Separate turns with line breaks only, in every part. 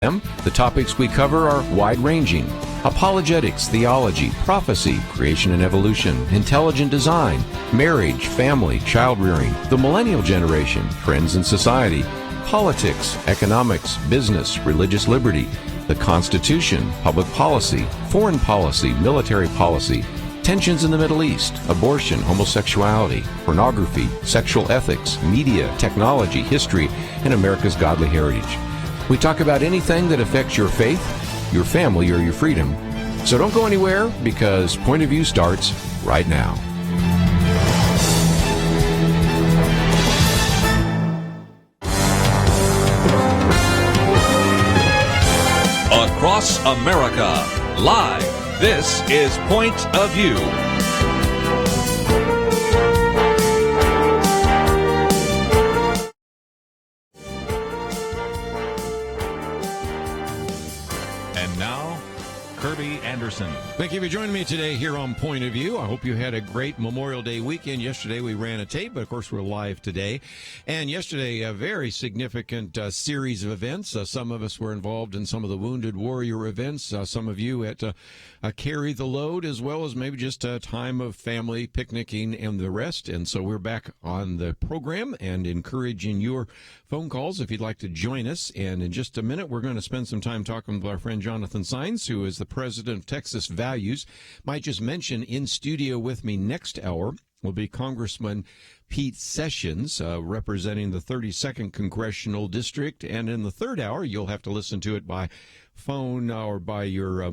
The topics we cover are wide-ranging: apologetics, theology, prophecy, creation and evolution, intelligent design, marriage, family, child-rearing, the millennial generation, trends in society, politics, economics, business, religious liberty, the Constitution, public policy, foreign policy, military policy, tensions in the Middle East, abortion, homosexuality, pornography, sexual ethics, media, technology, history, and America's godly heritage. We talk about anything that affects your faith, your family, or your freedom. So don't go anywhere, because Point of View starts right now.
Across America, live, this is Point of View. And now, Kerby Anderson.
Thank you for joining me today here on Point of View. I hope you had a great Memorial Day weekend. Yesterday we ran a tape, but of course we're live today. And yesterday, a very significant series of events. Some of us were involved in some of the Wounded Warrior events. Some of you at Carry the Load, as well as maybe just a time of family picnicking and the rest. And so we're back on the program and encouraging your phone calls if you'd like to join us. And in just a minute, we're going to spend some time talking with our friend Jonathan Saenz, who is the president of Texas Values. Might just mention, in studio with me next hour will be Congressman Pete Sessions, representing the 32nd Congressional District. And in the third hour, you'll have to listen to it by phone or by your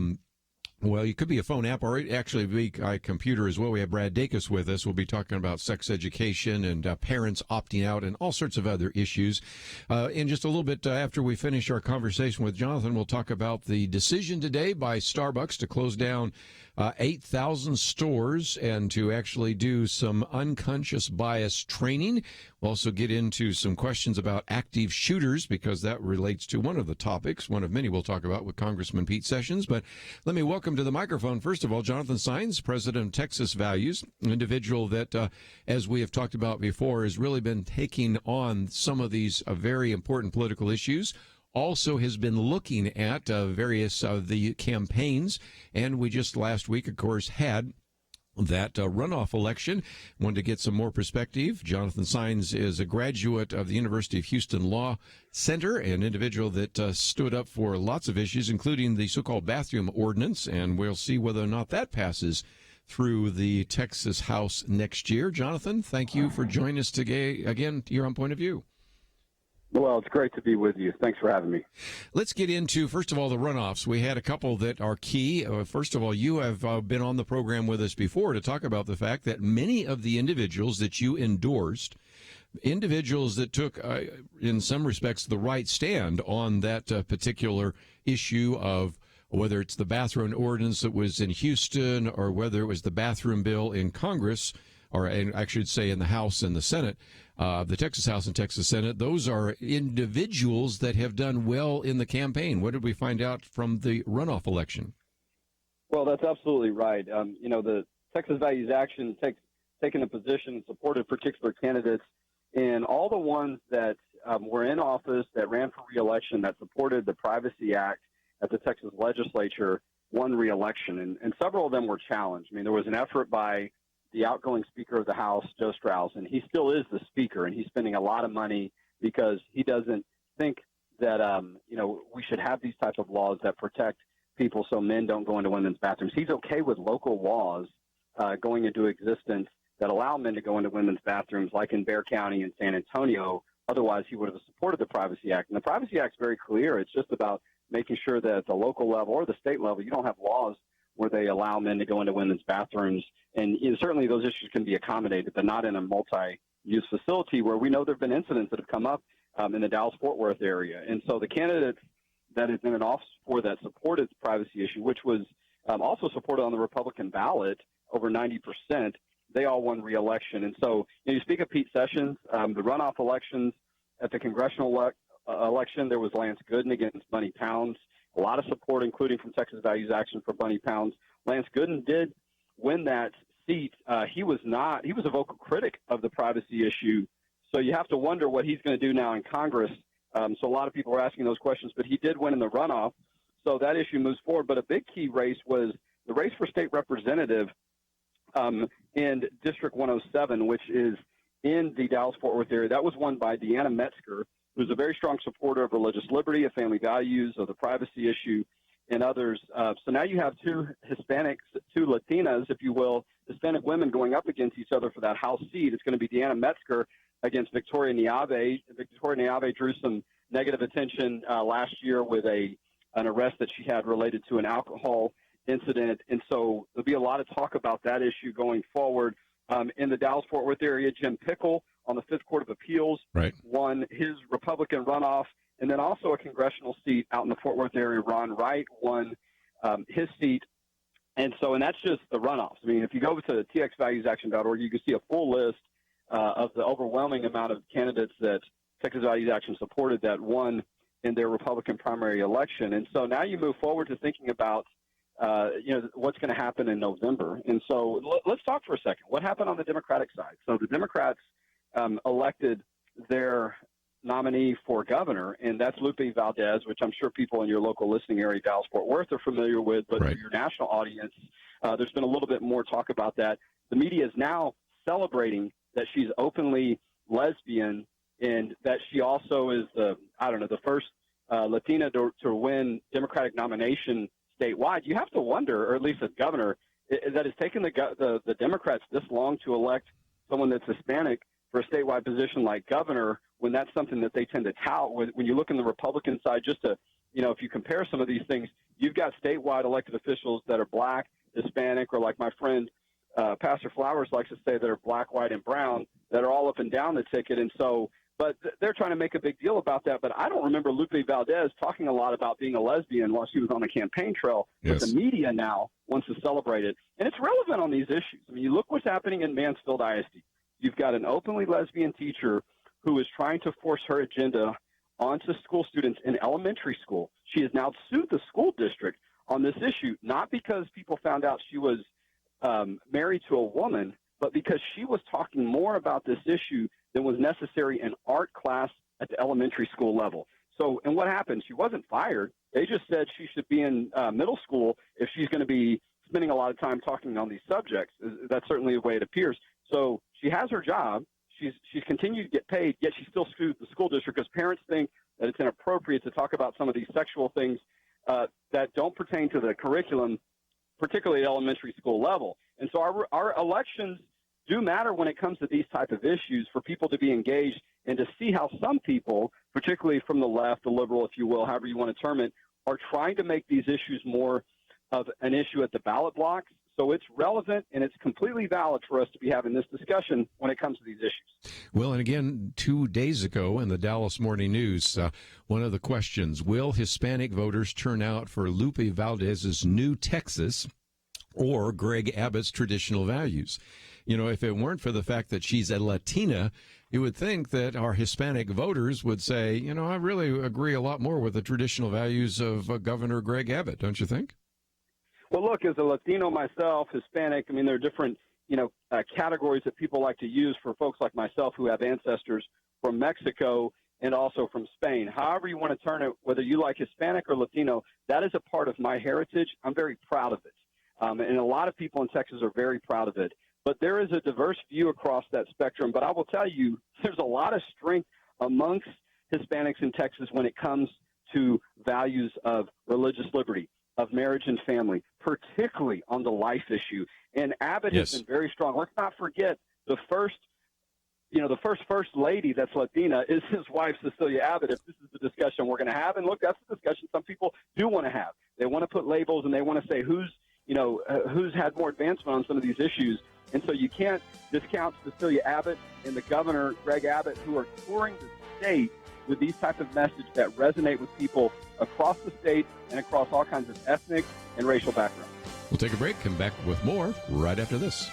well, it could be a phone app, or actually be a computer as well. We have Brad Dacus with us. We'll be talking about sex education and parents opting out and all sorts of other issues. In just a little bit after we finish our conversation with Jonathan, we'll talk about the decision today by Starbucks to close down 8,000 stores and to actually do some unconscious bias training. We'll also get into some questions about active shooters, because that relates to one of the topics, one of many we'll talk about with Congressman Pete Sessions. But let me welcome to the microphone, first of all, Jonathan Saenz, president of Texas Values, an individual that, as we have talked about before, has really been taking on some of these very important political issues. Also has been looking at various of the campaigns, and we just last week, of course, had that runoff election. Wanted to get some more perspective. Jonathan Saenz is a graduate of the University of Houston Law Center, an individual that stood up for lots of issues, including the so-called bathroom ordinance, and we'll see whether or not that passes through the Texas House next year. Jonathan, thank you for joining us today again here on Point of View.
Well, it's great to be with you. Thanks for having me.
Let's get into, first of all, the runoffs. We had a couple that are key. First of all, you have been on the program with us before to talk about the fact that many of the individuals that you endorsed, individuals that took, in some respects, the right stand on that particular issue of whether it's the bathroom ordinance that was in Houston or whether it was the bathroom bill in Congress, or I should say in the House and the Senate, the Texas House and Texas Senate. Those are individuals that have done well in the campaign. What did we find out from the runoff election?
Well, that's absolutely right. The Texas Values Action taken a position, supported particular candidates, and all the ones that were in office, that ran for re-election, that supported the Privacy Act at the Texas legislature, won re-election, and several of them were challenged. I mean, there was an effort by the outgoing Speaker of the House, Joe Strauss, and he still is the Speaker, and he's spending a lot of money because he doesn't think that, we should have these types of laws that protect people so men don't go into women's bathrooms. He's okay with local laws going into existence that allow men to go into women's bathrooms, like in Bexar County and San Antonio. Otherwise, he would have supported the Privacy Act. And the Privacy Act is very clear. It's just about making sure that at the local level or the state level, you don't have laws where they allow men to go into women's bathrooms. And certainly those issues can be accommodated, but not in a multi-use facility where we know there have been incidents that have come up in the Dallas-Fort Worth area. And so the candidates that have been in office for that supported the privacy issue, which was also supported on the Republican ballot, over 90%, they all won re-election. And so you speak of Pete Sessions, the runoff elections at the congressional election, there was Lance Gooden against Bunny Pounds. A lot of support, including from Texas Values Action, for Bunny Pounds. Lance Gooden did win that seat. He was a vocal critic of the privacy issue. So you have to wonder what he's going to do now in Congress So a lot of people were asking those questions, but he did win in the runoff. So that issue moves forward. But a big key race was the race for state representative in District 107, which is in the Dallas-Fort Worth area. That was won by Deanna Metzger, who's a very strong supporter of religious liberty, of family values, of the privacy issue, and others. So now you have two Hispanics, two Latinas, if you will, Hispanic women going up against each other for that House seat. It's going to be Deanna Metzger against Victoria Neave. Victoria Neave drew some negative attention last year with an arrest that she had related to an alcohol incident. And so there'll be a lot of talk about that issue going forward. In the Dallas-Fort Worth area, Jim Pickle on the Fifth Court of Appeals won his Republican runoff. And then also a congressional seat out in the Fort Worth area, Ron Wright won his seat. And that's just the runoffs. I mean, if you go to txvaluesaction.org, you can see a full list of the overwhelming amount of candidates that Texas Values Action supported that won in their Republican primary election. And so now you move forward to thinking about, what's going to happen in November. And so let's talk for a second. What happened on the Democratic side? So the Democrats elected their nominee for governor, and that's Lupe Valdez, which I'm sure people in your local listening area, Dallas-Fort Worth, are familiar with. But for your national audience, there's been a little bit more talk about that. The media is now celebrating that she's openly lesbian and that she also is the first Latina to win Democratic nomination statewide. You have to wonder, or at least as governor, that it's taken the Democrats this long to elect someone that's Hispanic for a statewide position like governor, when that's something that they tend to tout. When you look on the Republican side, just to, if you compare some of these things, you've got statewide elected officials that are black, Hispanic, or like my friend Pastor Flowers likes to say, that are black, white, and brown, that are all up and down the ticket. And so, but they're trying to make a big deal about that. But I don't remember Lupe Valdez talking a lot about being a lesbian while she was on the campaign trail. Yes. But the media now wants to celebrate it. And it's relevant on these issues. I mean, you look what's happening in Mansfield ISD. You've got an openly lesbian teacher who is trying to force her agenda onto school students in elementary school. She has now sued the school district on this issue, not because people found out she was married to a woman, but because she was talking more about this issue than was necessary in art class at the elementary school level. So, and what happened? She wasn't fired. They just said she should be in middle school if she's going to be spending a lot of time talking on these subjects. That's certainly the way it appears. So she has her job. She's continued to get paid, yet she still sued the school district because parents think that it's inappropriate to talk about some of these sexual things that don't pertain to the curriculum, particularly at elementary school level. And so our elections do matter when it comes to these type of issues, for people to be engaged and to see how some people, particularly from the left, the liberal, if you will, however you want to term it, are trying to make these issues more of an issue at the ballot box. So it's relevant and it's completely valid for us to be having this discussion when it comes to these issues.
Well, and again, 2 days ago in the Dallas Morning News, one of the questions, will Hispanic voters turn out for Lupe Valdez's New Texas or Greg Abbott's traditional values? If it weren't for the fact that she's a Latina, you would think that our Hispanic voters would say, I really agree a lot more with the traditional values of Governor Greg Abbott, don't you think?
Well, look, as a Latino myself, Hispanic, I mean, there are different, categories that people like to use for folks like myself who have ancestors from Mexico and also from Spain. However you want to turn it, whether you like Hispanic or Latino, that is a part of my heritage. I'm very proud of it. And a lot of people in Texas are very proud of it. But there is a diverse view across that spectrum. But I will tell you, there's a lot of strength amongst Hispanics in Texas when it comes to values of religious liberty, of marriage and family, particularly on the life issue. And Abbott has been very strong. Let's not forget the first lady that's Latina is his wife, Cecilia Abbott, if this is the discussion we're going to have. And look, that's the discussion some people do want to have. They want to put labels and they want to say who's had more advancement on some of these issues. And so you can't discount Cecilia Abbott and the governor, Greg Abbott, who are touring the state with these types of messages that resonate with people across the state and across all kinds of ethnic and racial backgrounds.
We'll take a break, come back with more right after this.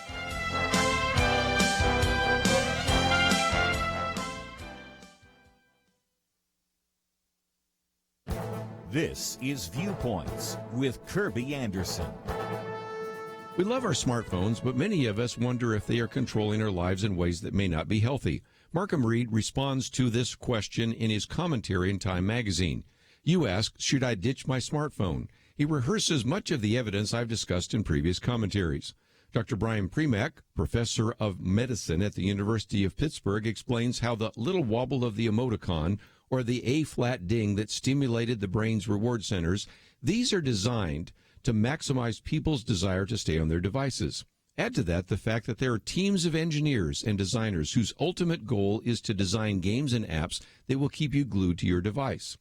This is Viewpoints with Kerby Anderson.
We love our smartphones, but many of us wonder if they are controlling our lives in ways that may not be healthy. Markham Reed responds to this question in his commentary in Time magazine. You ask, should I ditch my smartphone? He rehearses much of the evidence I've discussed in previous commentaries. Dr. Brian Premack, professor of medicine at the University of Pittsburgh, explains how the little wobble of the emoticon or the A-flat ding that stimulated the brain's reward centers, these are designed to maximize people's desire to stay on their devices. Add to that the fact that there are teams of engineers and designers whose ultimate goal is to design games and apps that will keep you glued to your device.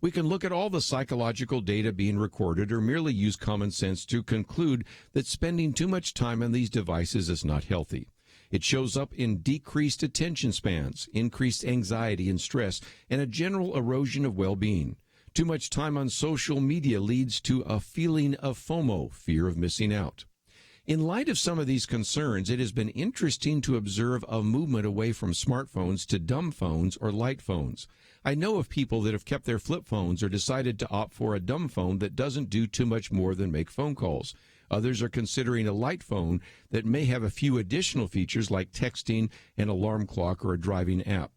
We can look at all the psychological data being recorded or merely use common sense to conclude that spending too much time on these devices is not healthy. It shows up in decreased attention spans, increased anxiety and stress, and a general erosion of well-being. Too much time on social media leads to a feeling of FOMO, fear of missing out. In light of some of these concerns, it has been interesting to observe a movement away from smartphones to dumb phones or light phones. I know of people that have kept their flip phones or decided to opt for a dumb phone that doesn't do too much more than make phone calls. Others are considering a light phone that may have a few additional features like texting, an alarm clock, or a driving app.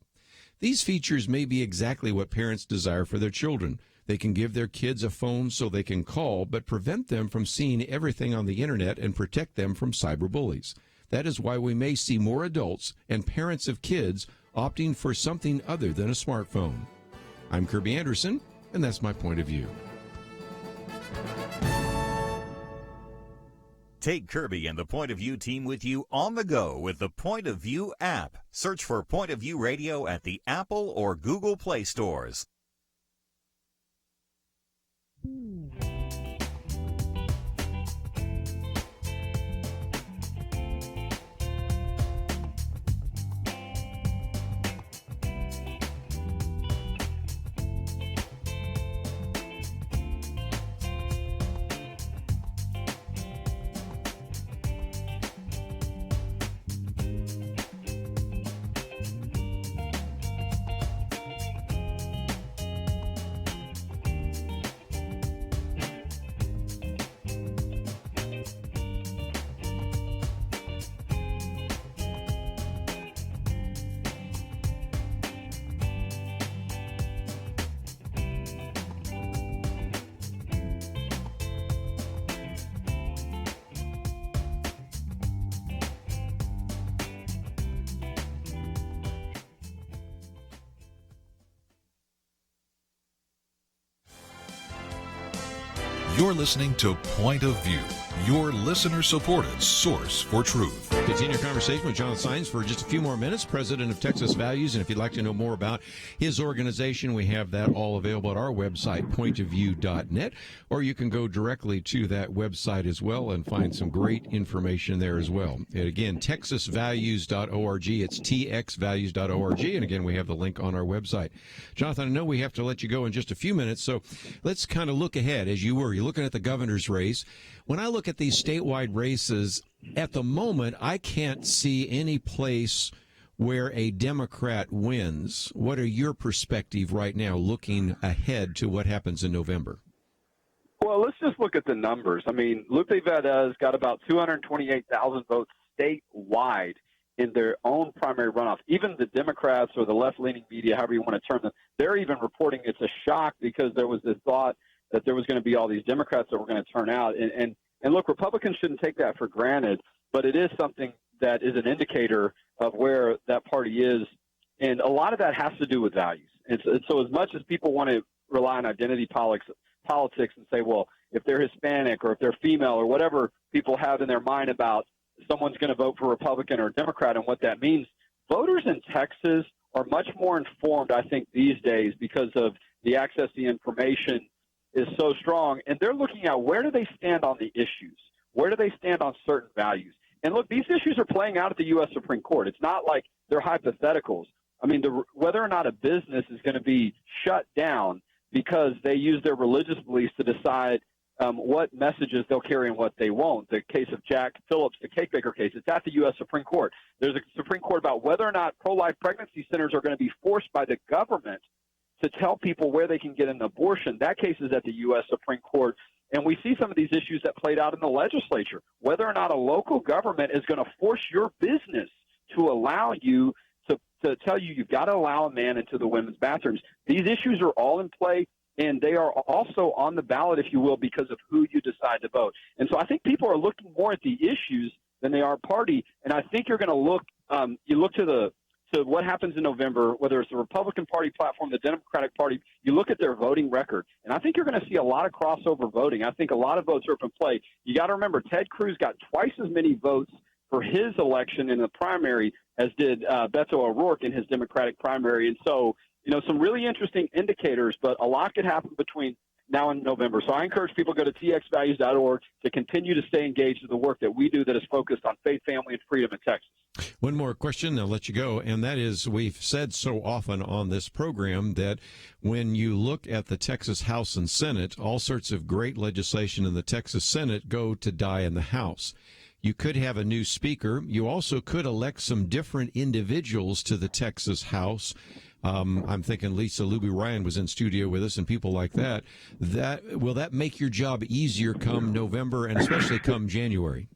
These features may be exactly what parents desire for their children. They can give their kids a phone so they can call, but prevent them from seeing everything on the internet and protect them from cyberbullies. That is why we may see more adults and parents of kids opting for something other than a smartphone. I'm Kerby Anderson, and that's my point of view.
Take Kerby and the Point of View team with you on the go with the Point of View app. Search for Point of View Radio at the Apple or Google Play stores.
You're listening to Point of View, your listener-supported source for truth.
Continue our conversation with John Sines for just a few more minutes, president of Texas Values. And if you'd like to know more about his organization, we have that all available at our website, pointofview.net, or you can go directly to that website as well and find some great information there as well. And again, texasvalues.org. It's txvalues.org. And again, we have the link on our website. Jonathan, I know we have to let you go in just a few minutes, so let's kind of look ahead as you were. You're looking at the governor's race. When I look at these statewide races, at the moment, I can't see any place where a Democrat wins. What are your perspective right now looking ahead to what happens in November?
Well, let's just look at the numbers. I mean, Lupe Valdez got about 228,000 votes statewide in their own primary runoff. Even the Democrats or the left-leaning media, however you want to term them, they're even reporting it's a shock because there was this thought that there was going to be all these Democrats that were going to turn out. And look, Republicans shouldn't take that for granted, but it is something that is an indicator of where that party is. And a lot of that has to do with values. And so as much as people want to rely on identity politics and say, well, if they're Hispanic or if they're female or whatever people have in their mind about someone's going to vote for Republican or Democrat and what that means, voters in Texas are much more informed, I think, these days because of the access to information is so strong, and they're looking at where do they stand on the issues? Where do they stand on certain values? And look, these issues are playing out at the U.S. Supreme Court. It's not like they're hypotheticals. I mean, whether or not a business is going to be shut down because they use their religious beliefs to decide what messages they'll carry and what they won't. The case of Jack Phillips, the cake baker case, it's at the U.S. Supreme Court. There's a Supreme Court about whether or not pro-life pregnancy centers are going to be forced by the government to tell people where they can get an abortion. That case is at the U.S. Supreme Court. And we see some of these issues that played out in the legislature, whether or not a local government is going to force your business to allow you to tell you you've got to allow a man into the women's bathrooms. These issues are all in play, and they are also on the ballot, if you will, because of who you decide to vote. And so I think people are looking more at the issues than they are party. And I think you're going to look you look to what happens in November, whether it's the Republican Party platform, the Democratic Party, you look at their voting record. And I think you're going to see a lot of crossover voting. I think a lot of votes are up in play. You got to remember, Ted Cruz got twice as many votes for his election in the primary as did Beto O'Rourke in his Democratic primary. And so, some really interesting indicators, but a lot could happen between now and November. So I encourage people to go to txvalues.org to continue to stay engaged in the work that we do that is focused on faith, family, and freedom in Texas.
One more question, I'll let you go, and that is, we've said so often on this program that when you look at the Texas House and Senate, all sorts of great legislation in the Texas Senate go to die in the House. You could have a new speaker. You also could elect some different individuals to the Texas House. I'm thinking Lisa Luby Ryan was in studio with us and people like that. Will that make your job easier come November and especially come January?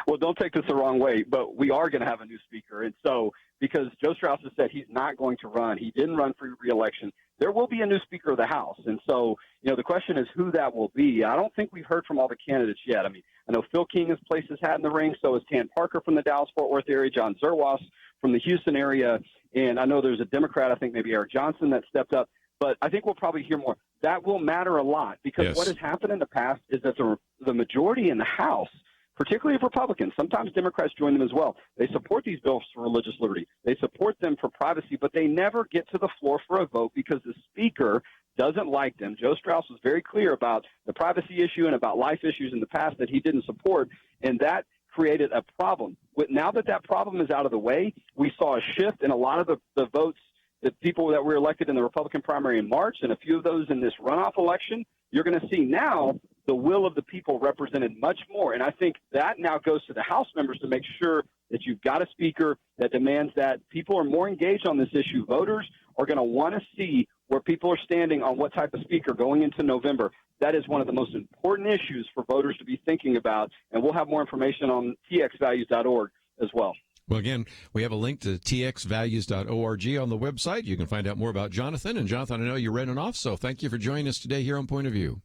Well, don't take this the wrong way, but we are going to have a new speaker. And so, because Joe Strauss has said he's not going to run, he didn't run for re-election, there will be a new Speaker of the House. And so, the question is who that will be. I don't think we've heard from all the candidates yet. I mean, I know Phil King has placed his hat in the ring, so is Tan Parker from the Dallas-Fort Worth area, John Zerwas from the Houston area, and I know there's a Democrat, I think maybe Eric Johnson, that stepped up. But I think we'll probably hear more. That will matter a lot because What has happened in the past is that the majority in the House, particularly of Republicans, sometimes Democrats join them as well, they support these bills for religious liberty. They support them for privacy, but they never get to the floor for a vote because the Speaker doesn't like them. Joe Strauss was very clear about the privacy issue and about life issues in the past that he didn't support, and that created a problem. Now that problem is out of the way, we saw a shift in a lot of the votes, the people that were elected in the Republican primary in March, and a few of those in this runoff election. You're going to see now the will of the people represented much more. And I think that now goes to the House members to make sure that you've got a speaker that demands that people are more engaged on this issue. Voters are going to want to see where people are standing on what type of speaker going into November. That is one of the most important issues for voters to be thinking about. And we'll have more information on txvalues.org as well.
Well, again, we have a link to txvalues.org on the website. You can find out more about Jonathan. And Jonathan, I know you're running off, so thank you for joining us today here on Point of View.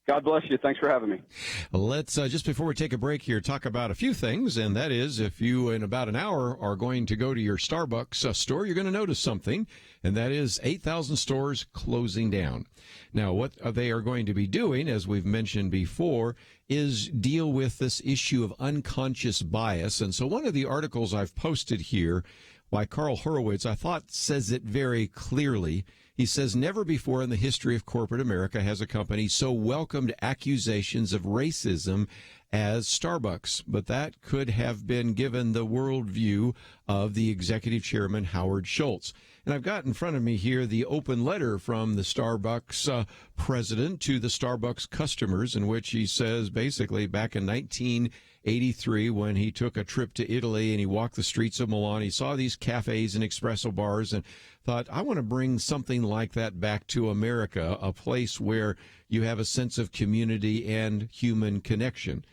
God bless you. Thanks for having me.
Let's, just before we take a break here, talk about a few things, and that is if you, in about an hour, are going to go to your Starbucks store, you're going to notice something, and that is 8,000 stores closing down. Now, what they are going to be doing, as we've mentioned before, is deal with this issue of unconscious bias. And so one of the articles I've posted here by Carl Horowitz, I thought says it very clearly. He says, never before in the history of corporate America has a company so welcomed accusations of racism as Starbucks. But that could have been given the worldview of the executive chairman, Howard Schultz. And I've got in front of me here the open letter from the Starbucks president to the Starbucks customers, in which he says basically back in 1983 when he took a trip to Italy and he walked the streets of Milan, he saw these cafes and espresso bars and thought, I want to bring something like that back to America, a place where you have a sense of community and human connection.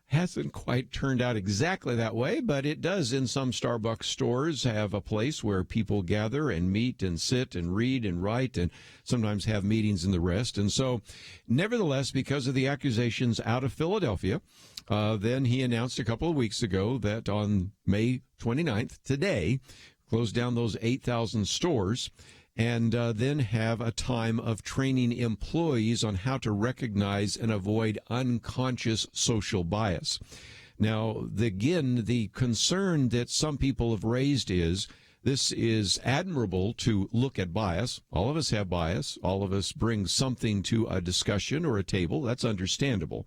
Hasn't quite turned out exactly that way, but it does in some Starbucks stores have a place where people gather and meet and sit and read and write and sometimes have meetings and the rest. And so, nevertheless, because of the accusations out of Philadelphia, then he announced a couple of weeks ago that on May 29th, today, close down those 8,000 stores and then have a time of training employees on how to recognize and avoid unconscious social bias. Now, again, the concern that some people have raised is this is admirable to look at bias. All of us have bias. All of us bring something to a discussion or a table. That's understandable.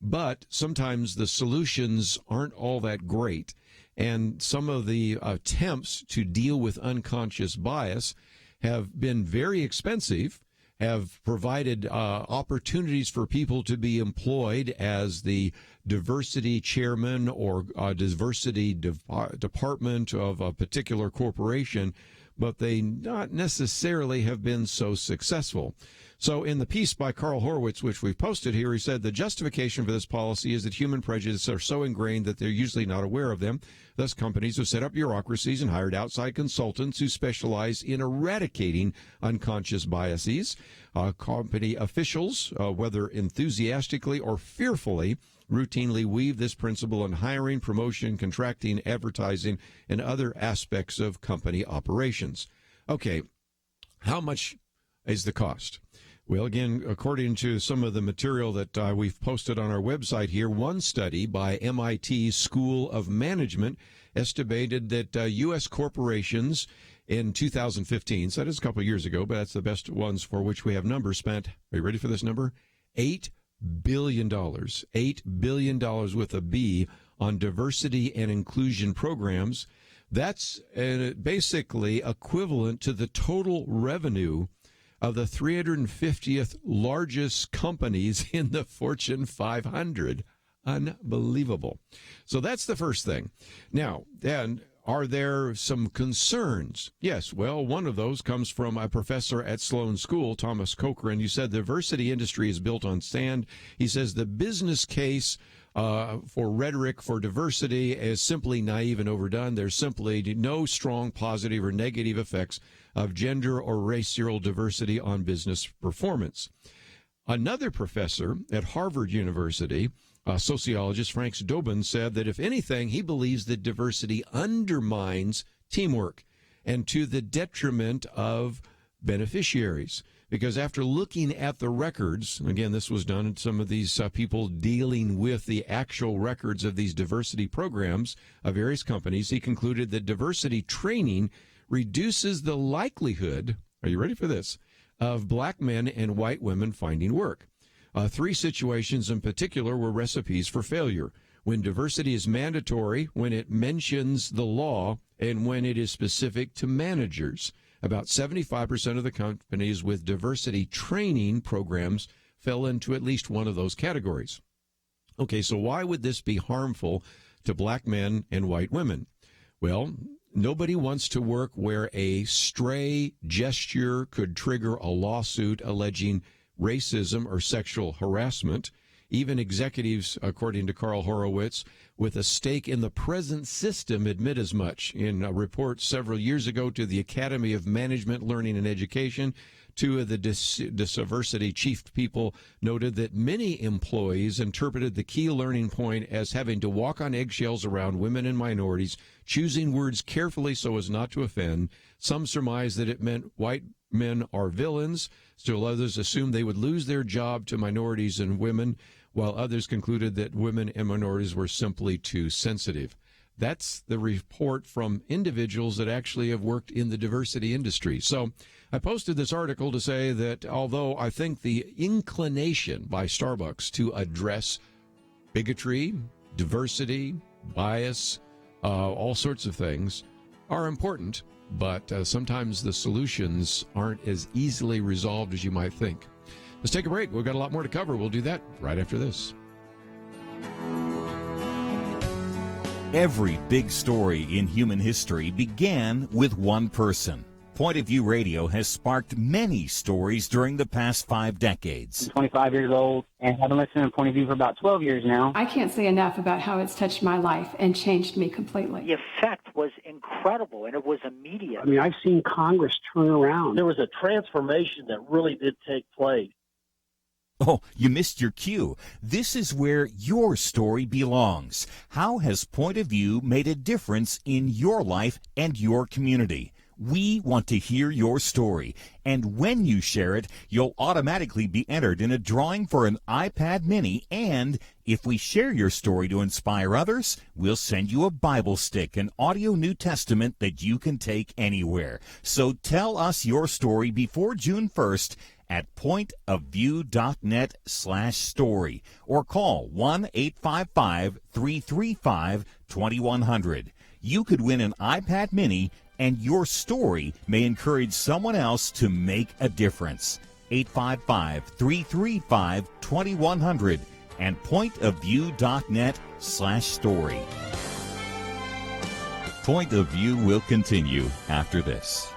But sometimes the solutions aren't all that great. And some of the attempts to deal with unconscious bias have been very expensive, have provided opportunities for people to be employed as the diversity chairman or diversity department of a particular corporation, but they not necessarily have been so successful. So in the piece by Carl Horowitz, which we've posted here, he said the justification for this policy is that human prejudices are so ingrained that they're usually not aware of them. Thus, companies have set up bureaucracies and hired outside consultants who specialize in eradicating unconscious biases. Company officials, whether enthusiastically or fearfully, routinely weave this principle in hiring, promotion, contracting, advertising, and other aspects of company operations. Okay, how much is the cost? Well, again, according to some of the material that we've posted on our website here, one study by MIT School of Management estimated that U.S. corporations in 2015, so that is a couple of years ago, but that's the best ones for which we have numbers, spent, are you ready for this number? $8 billion. $8 billion with a B on diversity and inclusion programs. That's basically equivalent to the total revenue of the 350th largest companies in the Fortune 500. Unbelievable. So that's the first thing. Now, then, are there some concerns? Yes. Well, one of those comes from a professor at Sloan School, Thomas Cochran. You said the diversity industry is built on sand. He says the business case for rhetoric for diversity is simply naive and overdone. There's simply no strong positive or negative effects of gender or racial diversity on business performance. Another professor at Harvard University, sociologist Frank Dobin, said that if anything, he believes that diversity undermines teamwork and to the detriment of beneficiaries. Because after looking at the records, again, this was done in some of these people dealing with the actual records of these diversity programs of various companies, he concluded that diversity training reduces the likelihood, are you ready for this, of black men and white women finding work. 3 situations in particular were recipes for failure. When diversity is mandatory, when it mentions the law, and when it is specific to managers. About 75% of the companies with diversity training programs fell into at least one of those categories. Okay, so why would this be harmful to black men and white women? Well, nobody wants to work where a stray gesture could trigger a lawsuit alleging racism or sexual harassment. Even executives, according to Carl Horowitz, with a stake in the present system admit as much. In a report several years ago to the Academy of Management, Learning, and Education, 2 of the diversity chief people noted that many employees interpreted the key learning point as having to walk on eggshells around women and minorities, choosing words carefully so as not to offend. Some surmised that it meant white men are villains. Still others assumed they would lose their job to minorities and women, while others concluded that women and minorities were simply too sensitive. That's the report from individuals that actually have worked in the diversity industry. So I posted this article to say that although I think the inclination by Starbucks to address bigotry, diversity, bias, all sorts of things are important, but sometimes the solutions aren't as easily resolved as you might think. Let's take a break. We've got a lot more to cover. We'll do that right after this.
Every big story in human history began with one person. Point of View Radio has sparked many stories during the past 5 decades.
I'm 25 years old, and I've been listening to Point of View for about 12 years now.
I can't say enough about how it's touched my life and changed me completely.
The effect was incredible, and it was immediate.
I mean, I've seen Congress turn around.
There was a transformation that really did take place.
Oh, you missed your cue. This is where your story belongs. How has Point of View made a difference in your life and your community? We want to hear your story, and when you share it, you'll automatically be entered in a drawing for an iPad mini, and if we share your story to inspire others, we'll send you a Bible stick, an audio New Testament that you can take anywhere. So tell us your story before June 1st at pointofview.net/story or call 1-855-335-2100. You could win an iPad mini, and your story may encourage someone else to make a difference. 855-335-2100 and pointofview.net/story. Point of View will continue after this.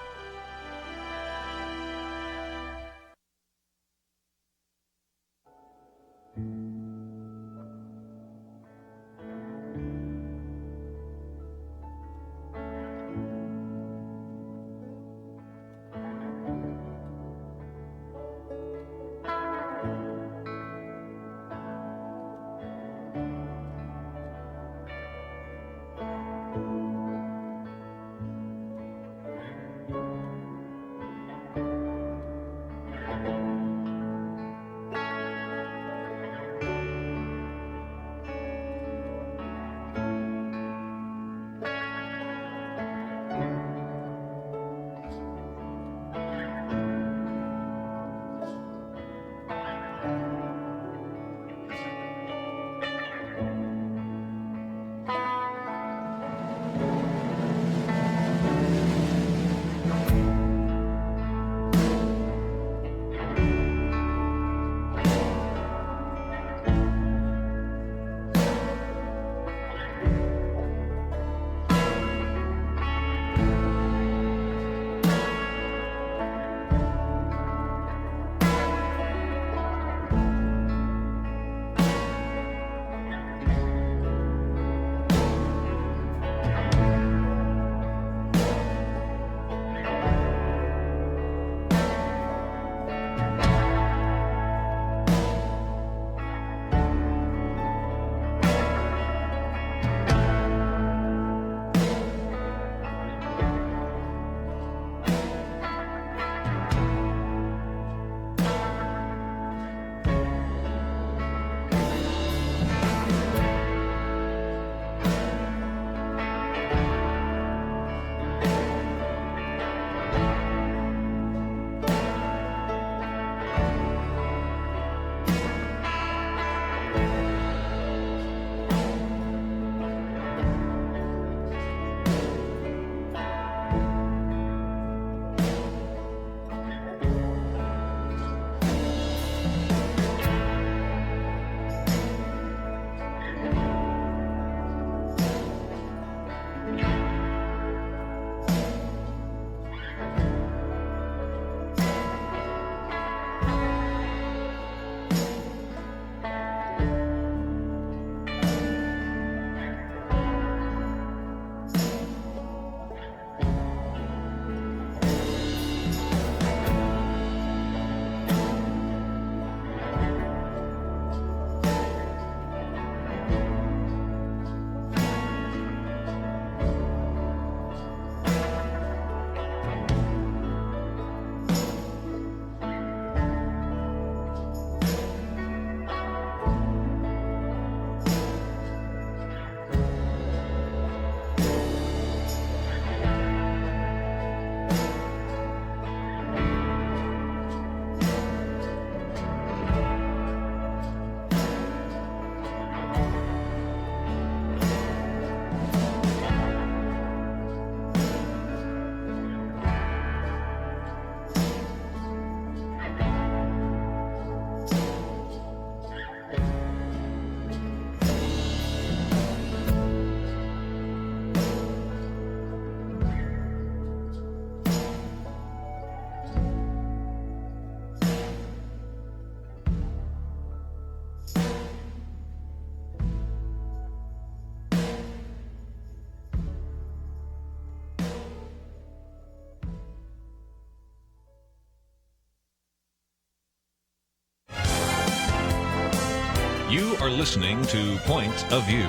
You are listening to Point of View.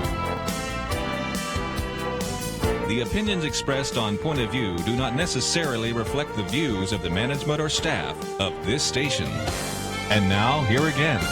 The opinions expressed on Point of View do not necessarily reflect the views of the management or staff of this station. And now, here again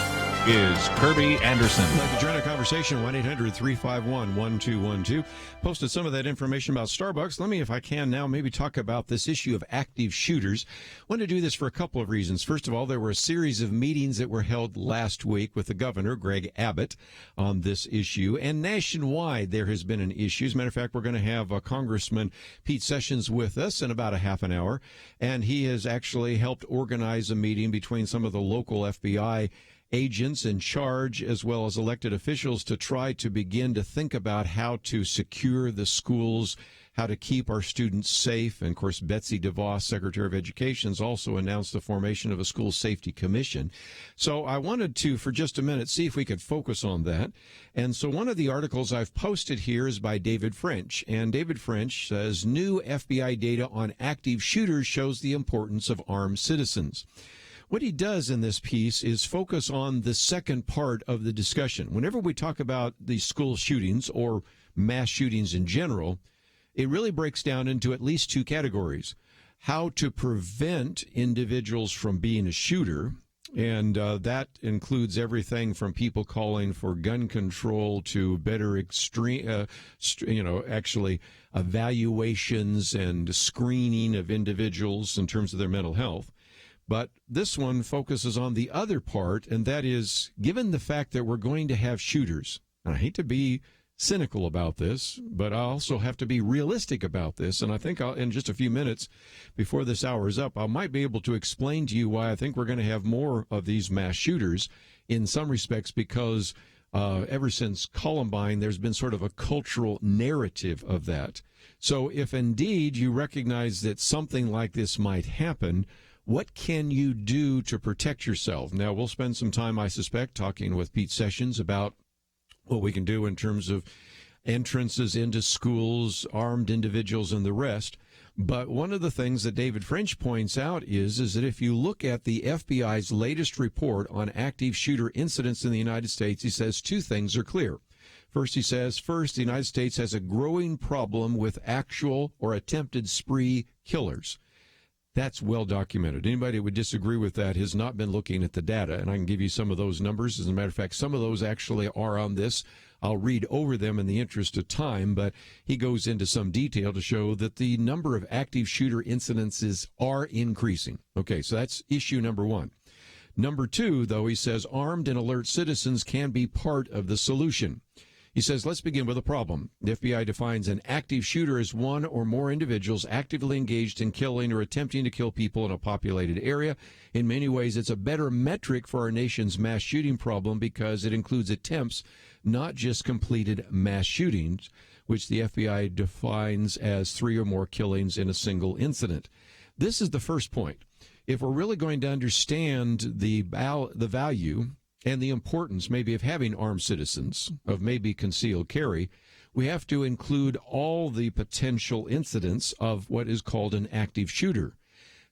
is Kerby Anderson.
I'd like to join our conversation, 1-800-351-1212. Posted some of that information about Starbucks. Let me, if I can now, maybe talk about this issue of active shooters. I want to do this for a couple of reasons. First of all, there were a series of meetings that were held last week with the governor, Greg Abbott, on this issue. And nationwide, there has been an issue. As a matter of fact, we're going to have Congressman Pete Sessions with us in about a half an hour. And he has actually helped organize a meeting between some of the local FBI agents in charge as well as elected officials to try to begin to think about how to secure the schools, how to keep our students safe. And, of course, Betsy DeVos, Secretary of Education, has also announced the formation of a school safety commission. So I wanted to, for just a minute, see if we could focus on that. And so one of the articles I've posted here is by David French. And David French says, new FBI data on active shooters shows the importance of armed citizens. What he does in this piece is focus on the second part of the discussion. Whenever we talk about these school shootings or mass shootings in general, it really breaks down into at least two categories. How to prevent individuals from being a shooter, and that includes everything from people calling for gun control to better evaluations and screening of individuals in terms of their mental health. But this one focuses on the other part, and that is, given the fact that we're going to have shooters, and I hate to be cynical about this, but I also have to be realistic about this, and I think in just a few minutes before this hour is up, I might be able to explain to you why I think we're going to have more of these mass shooters in some respects, because ever since Columbine, there's been sort of a cultural narrative of that. So if indeed you recognize that something like this might happen, what can you do to protect yourself? Now, we'll spend some time, I suspect, talking with Pete Sessions about what we can do in terms of entrances into schools, armed individuals, and the rest. But one of the things that David French points out is that if you look at the FBI's latest report on active shooter incidents in the United States, he says two things are clear. First, he says, the United States has a growing problem with actual or attempted spree killers. That's well documented. Anybody who would disagree with that has not been looking at the data, and I can give you some of those numbers. As a matter of fact, some of those actually are on this. I'll read over them in the interest of time, but he goes into some detail to show that the number of active shooter incidences are increasing. Okay, so that's issue number one. Number two, though, he says armed and alert citizens can be part of the solution. He says, let's begin with a problem. The FBI defines an active shooter as one or more individuals actively engaged in killing or attempting to kill people in a populated area. In many ways, it's a better metric for our nation's mass shooting problem because it includes attempts, not just completed mass shootings, which the FBI defines as 3 or more killings in a single incident. This is the first point. If we're really going to understand the value and the importance maybe of having armed citizens, of maybe concealed carry, we have to include all the potential incidents of what is called an active shooter.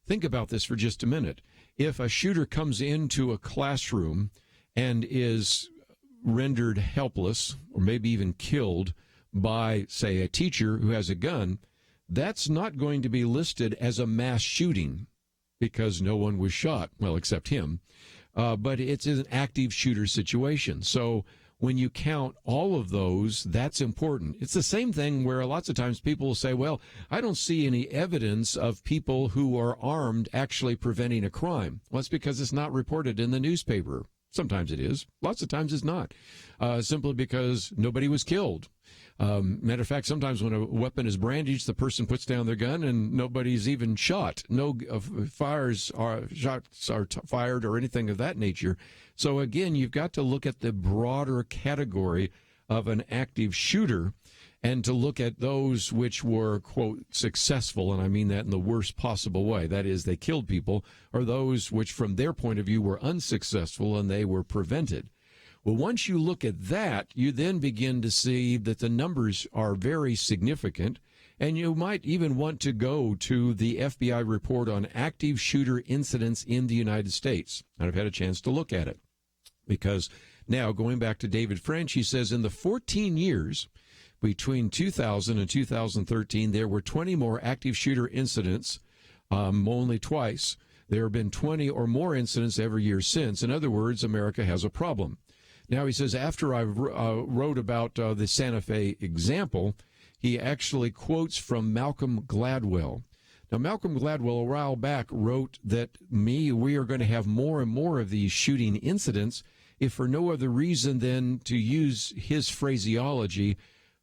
Think about this for just a minute. If a shooter comes into a classroom and is rendered helpless or maybe even killed by, say, a teacher who has a gun, that's not going to be listed as a mass shooting because no one was shot, well, except him. But it's an active shooter situation. So when you count all of those, that's important. It's the same thing where lots of times people will say, well, I don't see any evidence of people who are armed actually preventing a crime. Well, it's because it's not reported in the newspaper. Sometimes it is. Lots of times it's not. Simply because nobody was killed. Matter of fact, sometimes when a weapon is brandished, the person puts down their gun and nobody's even shot. No shots are fired or anything of that nature. So again, you've got to look at the broader category of an active shooter and to look at those which were, quote, successful, and I mean that in the worst possible way. That is, they killed people, or those which from their point of view were unsuccessful and they were prevented. Well, once you look at that, you then begin to see that the numbers are very significant, and you might even want to go to the FBI report on active shooter incidents in the United States. And I've had a chance to look at it because Now, going back to David French, he says in the 14 years between 2000 and 2013, there were 20 more active shooter incidents, only twice. There have been 20 or more incidents every year since. In other words, America has a problem. Now, he says, after I wrote about the Santa Fe example, he actually quotes from Malcolm Gladwell. Now, Malcolm Gladwell, a while back, wrote that we are going to have more and more of these shooting incidents, if for no other reason than, to use his phraseology,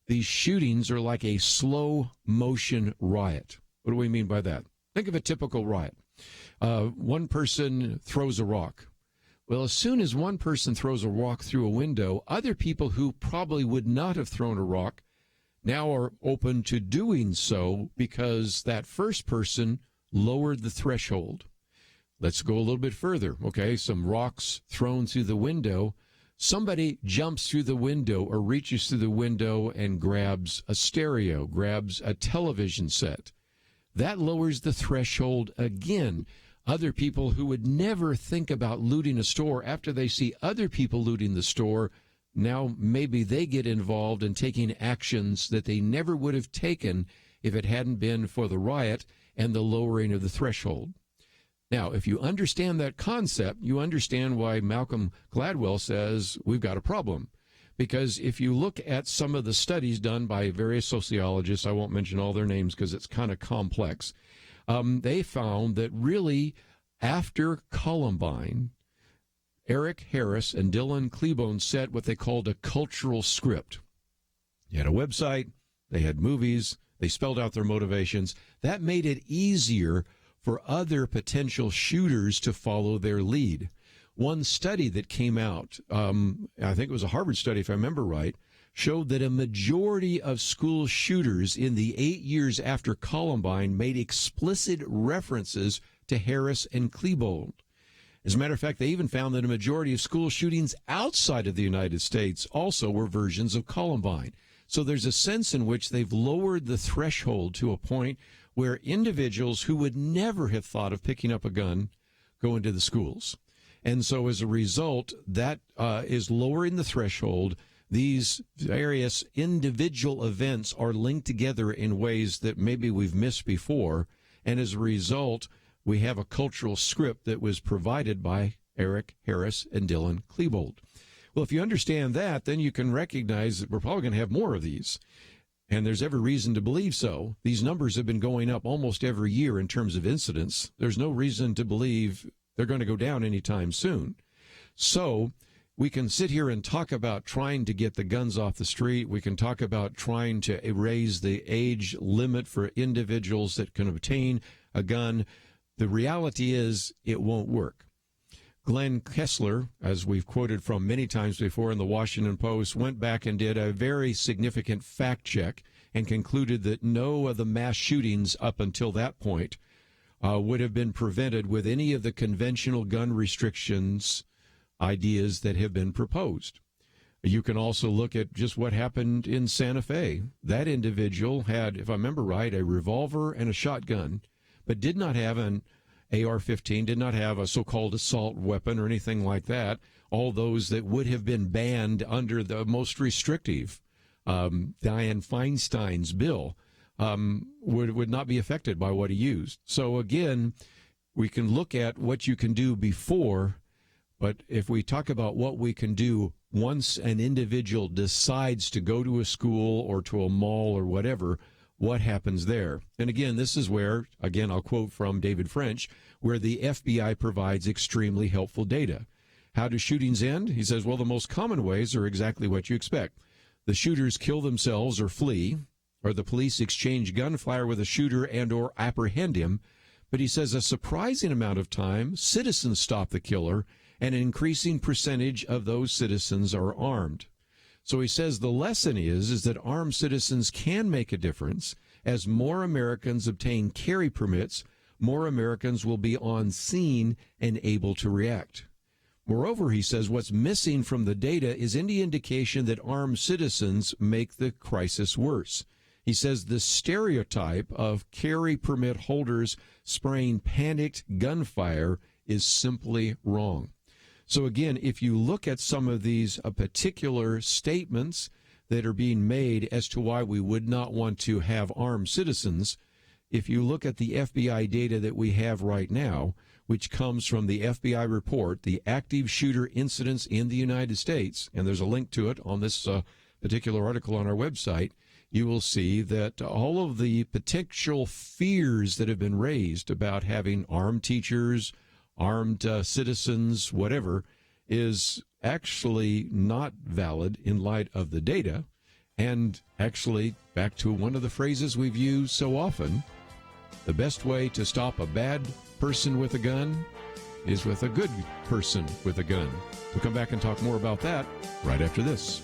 these shootings are like a slow-motion riot. What do we mean by that? Think of a typical riot. One person throws a rock. Well, as soon as one person throws a rock through a window, other people who probably would not have thrown a rock now are open to doing so because that first person lowered the threshold. Let's go a little bit further. Okay, some rocks thrown through the window. Somebody jumps through the window or reaches through the window and grabs a stereo, grabs a television set. That lowers the threshold again. Other people who would never think about looting a store, after they see other people looting the store, now maybe they get involved in taking actions that they never would have taken if it hadn't been for the riot and the lowering of the threshold. Now, if you understand that concept, you understand why Malcolm Gladwell says we've got a problem. Because if you look at some of the studies done by various sociologists, I won't mention all their names because it's kind of complex, they found that really after Columbine, Eric Harris and Dylan Klebold set what they called a cultural script. They had a website, they had movies, they spelled out their motivations. That made it easier for other potential shooters to follow their lead. One study that came out, I think it was a Harvard study if I remember right, showed that a majority of school shooters in the 8 years after Columbine made explicit references to Harris and Klebold. As a matter of fact, they even found that a majority of school shootings outside of the United States also were versions of Columbine. So there's a sense in which they've lowered the threshold to a point where individuals who would never have thought of picking up a gun go into the schools. And so as a result, that is lowering the threshold. These various individual events are linked together in ways that maybe we've missed before. And as a result, we have a cultural script that was provided by Eric Harris and Dylan Klebold. Well, if you understand that, then you can recognize that we're probably going to have more of these. And there's every reason to believe so. These numbers have been going up almost every year in terms of incidents. There's no reason to believe they're going to go down anytime soon. So we can sit here and talk about trying to get the guns off the street. We can talk about trying to raise the age limit for individuals that can obtain a gun. The reality is it won't work. Glenn Kessler, as we've quoted from many times before in the Washington Post, went back and did a very significant fact check and concluded that no of the mass shootings up until that point would have been prevented with any of the conventional gun restrictions ideas that have been proposed. You can also look at just what happened in Santa Fe. That individual had, if I remember right, a revolver and a shotgun, but did not have an AR-15, did not have a so-called assault weapon or anything like that. All those that would have been banned under the most restrictive Dianne Feinstein's bill would not be affected by what he used. So again, we can look at what you can do before, but if we talk about what we can do once an individual decides to go to a school or to a mall or whatever, what happens there? And again, this is where, again, I'll quote from David French, where the FBI provides extremely helpful data. How do shootings end? He says, well, the most common ways are exactly what you expect. The shooters kill themselves or flee, or the police exchange gunfire with a shooter and or apprehend him. But he says a surprising amount of time, citizens stop the killer, and an increasing percentage of those citizens are armed. So he says the lesson is that armed citizens can make a difference. As more Americans obtain carry permits, more Americans will be on scene and able to react. Moreover, he says what's missing from the data is any indication that armed citizens make the crisis worse. He says the stereotype of carry permit holders spraying panicked gunfire is simply wrong. So again, if you look at some of these particular statements that are being made as to why we would not want to have armed citizens, if you look at the FBI data that we have right now, which comes from the FBI report, the active shooter incidents in the United States, and there's a link to it on this particular article on our website, you will see that all of the potential fears that have been raised about having armed teachers, armed citizens, whatever, is actually not valid in light of the data. And actually, back to one of the phrases we've used so often, the best way to stop a bad person with a gun is with a good person with a gun. We'll come back and talk more about that right after this.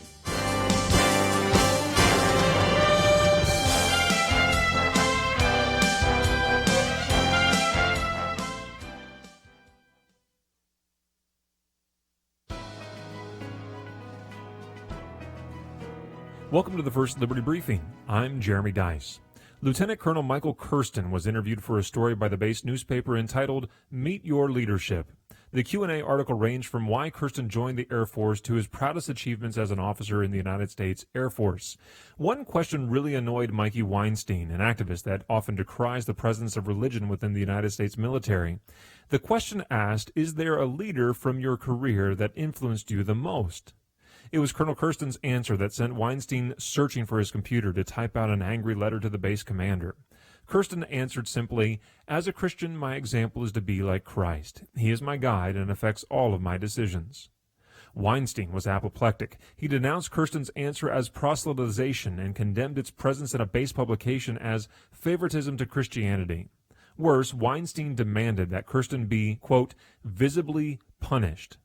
Welcome to the First Liberty Briefing. I'm Jeremy Dice. Lieutenant Colonel Michael Kirsten was interviewed for a story by the base newspaper entitled Meet Your Leadership. The Q&A article ranged from why Kirsten joined the Air Force to his proudest achievements as an officer in the United States Air Force. One question really annoyed Mikey Weinstein, an activist that often decries the presence of religion within the United States military. The question asked, is there a leader from your career that influenced you the most? It was Colonel Kirsten's answer that sent Weinstein searching for his computer to type out an angry letter to the base commander. Kirsten answered simply, as a Christian, my example is to be like Christ. He is my guide and affects all of my decisions. Weinstein was apoplectic. He denounced Kirsten's answer as proselytization and condemned its presence in a base publication as favoritism to Christianity. Worse, Weinstein demanded that Kirsten be, quote, visibly punished.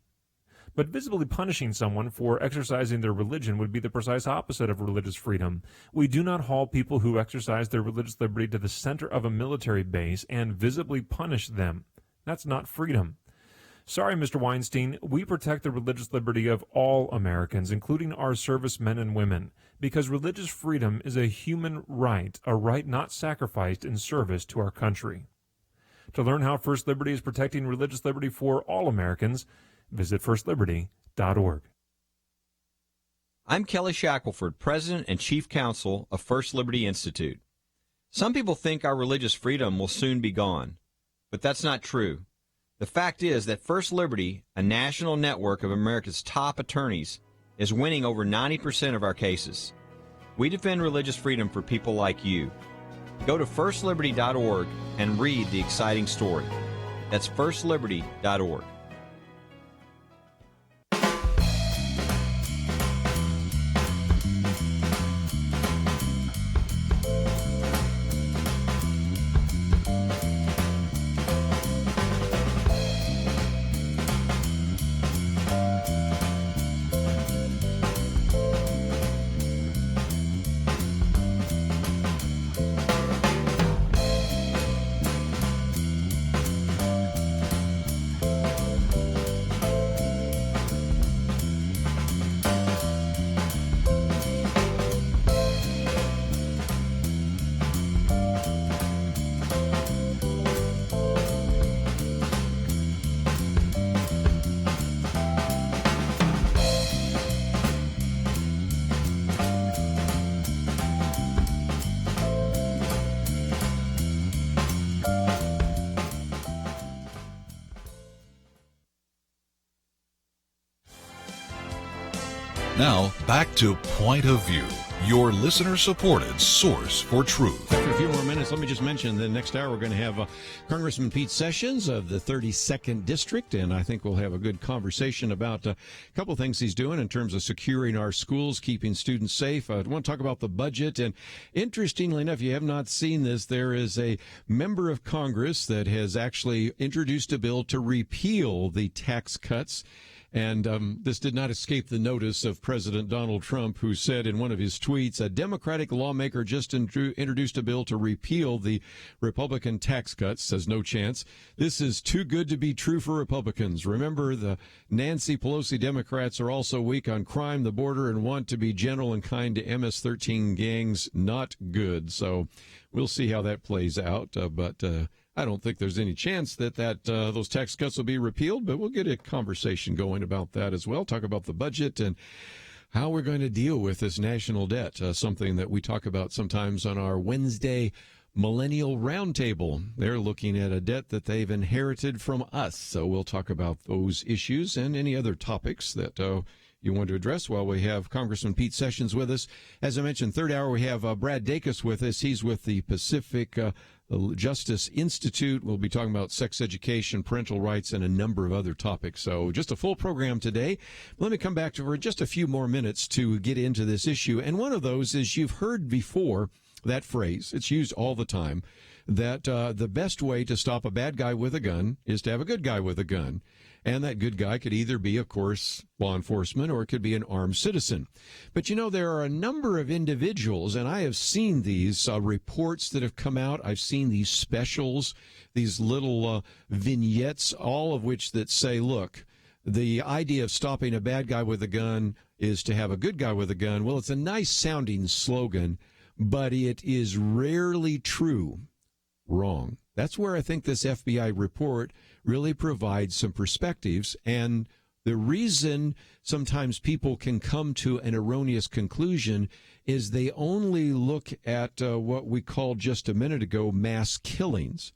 But visibly punishing someone for exercising their religion would be the precise opposite of religious freedom. We do not haul people who exercise their religious liberty to the center of a military base and visibly punish them. That's not freedom. Sorry, Mr. Weinstein, we protect the religious liberty of all Americans, including our servicemen and women, because religious freedom is a human right, a right not sacrificed in service to our country. To learn how First Liberty is protecting religious liberty for all Americans, visit firstliberty.org.
I'm Kelly Shackelford, President and Chief Counsel of First Liberty Institute. Some people think our religious freedom will soon be gone, but that's not true. The fact is that First Liberty, a national network of America's top attorneys, is winning over 90% of our cases. We defend religious freedom for people like you. Go to firstliberty.org and read the exciting story. That's firstliberty.org.
Now, back to Point of View, your listener-supported source for truth.
After a few more minutes, let me just mention the next hour we're going to have Congressman Pete Sessions of the 32nd District, and I think we'll have a good conversation about a couple of things he's doing in terms of securing our schools, keeping students safe. I want to talk about the budget, and interestingly enough, you have not seen this, there is a member of Congress that has actually introduced a bill to repeal the tax cuts. And this did not escape the notice of President Donald Trump, who said in one of his tweets, a Democratic lawmaker just introduced a bill to repeal the Republican tax cuts, says no chance. This is too good to be true for Republicans. Remember, the Nancy Pelosi Democrats are also weak on crime, the border, and want to be gentle and kind to MS-13 gangs. Not good. So we'll see how that plays out. But I don't think there's any chance that those tax cuts will be repealed, but we'll get a conversation going about that as well. Talk about the budget and how we're going to deal with this national debt, something that we talk about sometimes on our Wednesday Millennial Roundtable. They're looking at a debt that they've inherited from us. So we'll talk about those issues and any other topics that you want to address while we have Congressman Pete Sessions with us. As I mentioned, third hour, we have Brad Dacus with us. He's with the Pacific Justice Institute. We'll be talking about sex education, parental rights, and a number of other topics. So just a full program today. Let me come back to for just a few more minutes to get into this issue. And one of those is you've heard before that phrase. It's used all the time, that the best way to stop a bad guy with a gun is to have a good guy with a gun. And that good guy could either be, of course, law enforcement, or it could be an armed citizen. But, you know, there are a number of individuals, and I have seen these reports that have come out. I've seen these specials, these little vignettes, all of which that say, look, the idea of stopping a bad guy with a gun is to have a good guy with a gun. Well, it's a nice sounding slogan, but it is rarely true. Wrong. That's where I think this FBI report really provides some perspectives. And the reason sometimes people can come to an erroneous conclusion is they only look at what we called just a minute ago mass killings.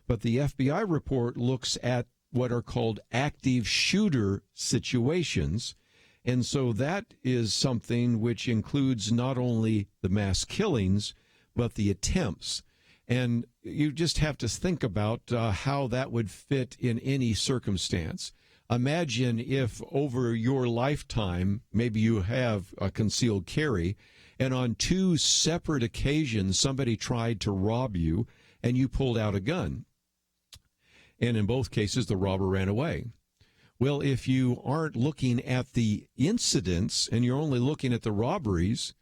But the FBI report looks at what are called active shooter situations. And so that is something which includes not only the mass killings, but the attempts. And you just have to think about how that would fit in any circumstance. Imagine if over your lifetime, maybe you have a concealed carry, and on two separate occasions somebody tried to rob you and you pulled out a gun. And in both cases, the robber ran away. Well, if you aren't looking at the incidents and you're only looking at the robberies,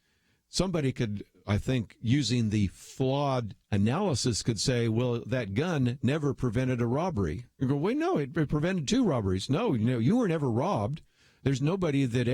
somebody could, I think, using the flawed analysis, could say, well, that gun never prevented a robbery. You go, wait, no, it prevented two robberies. No, you were never robbed. There's nobody that,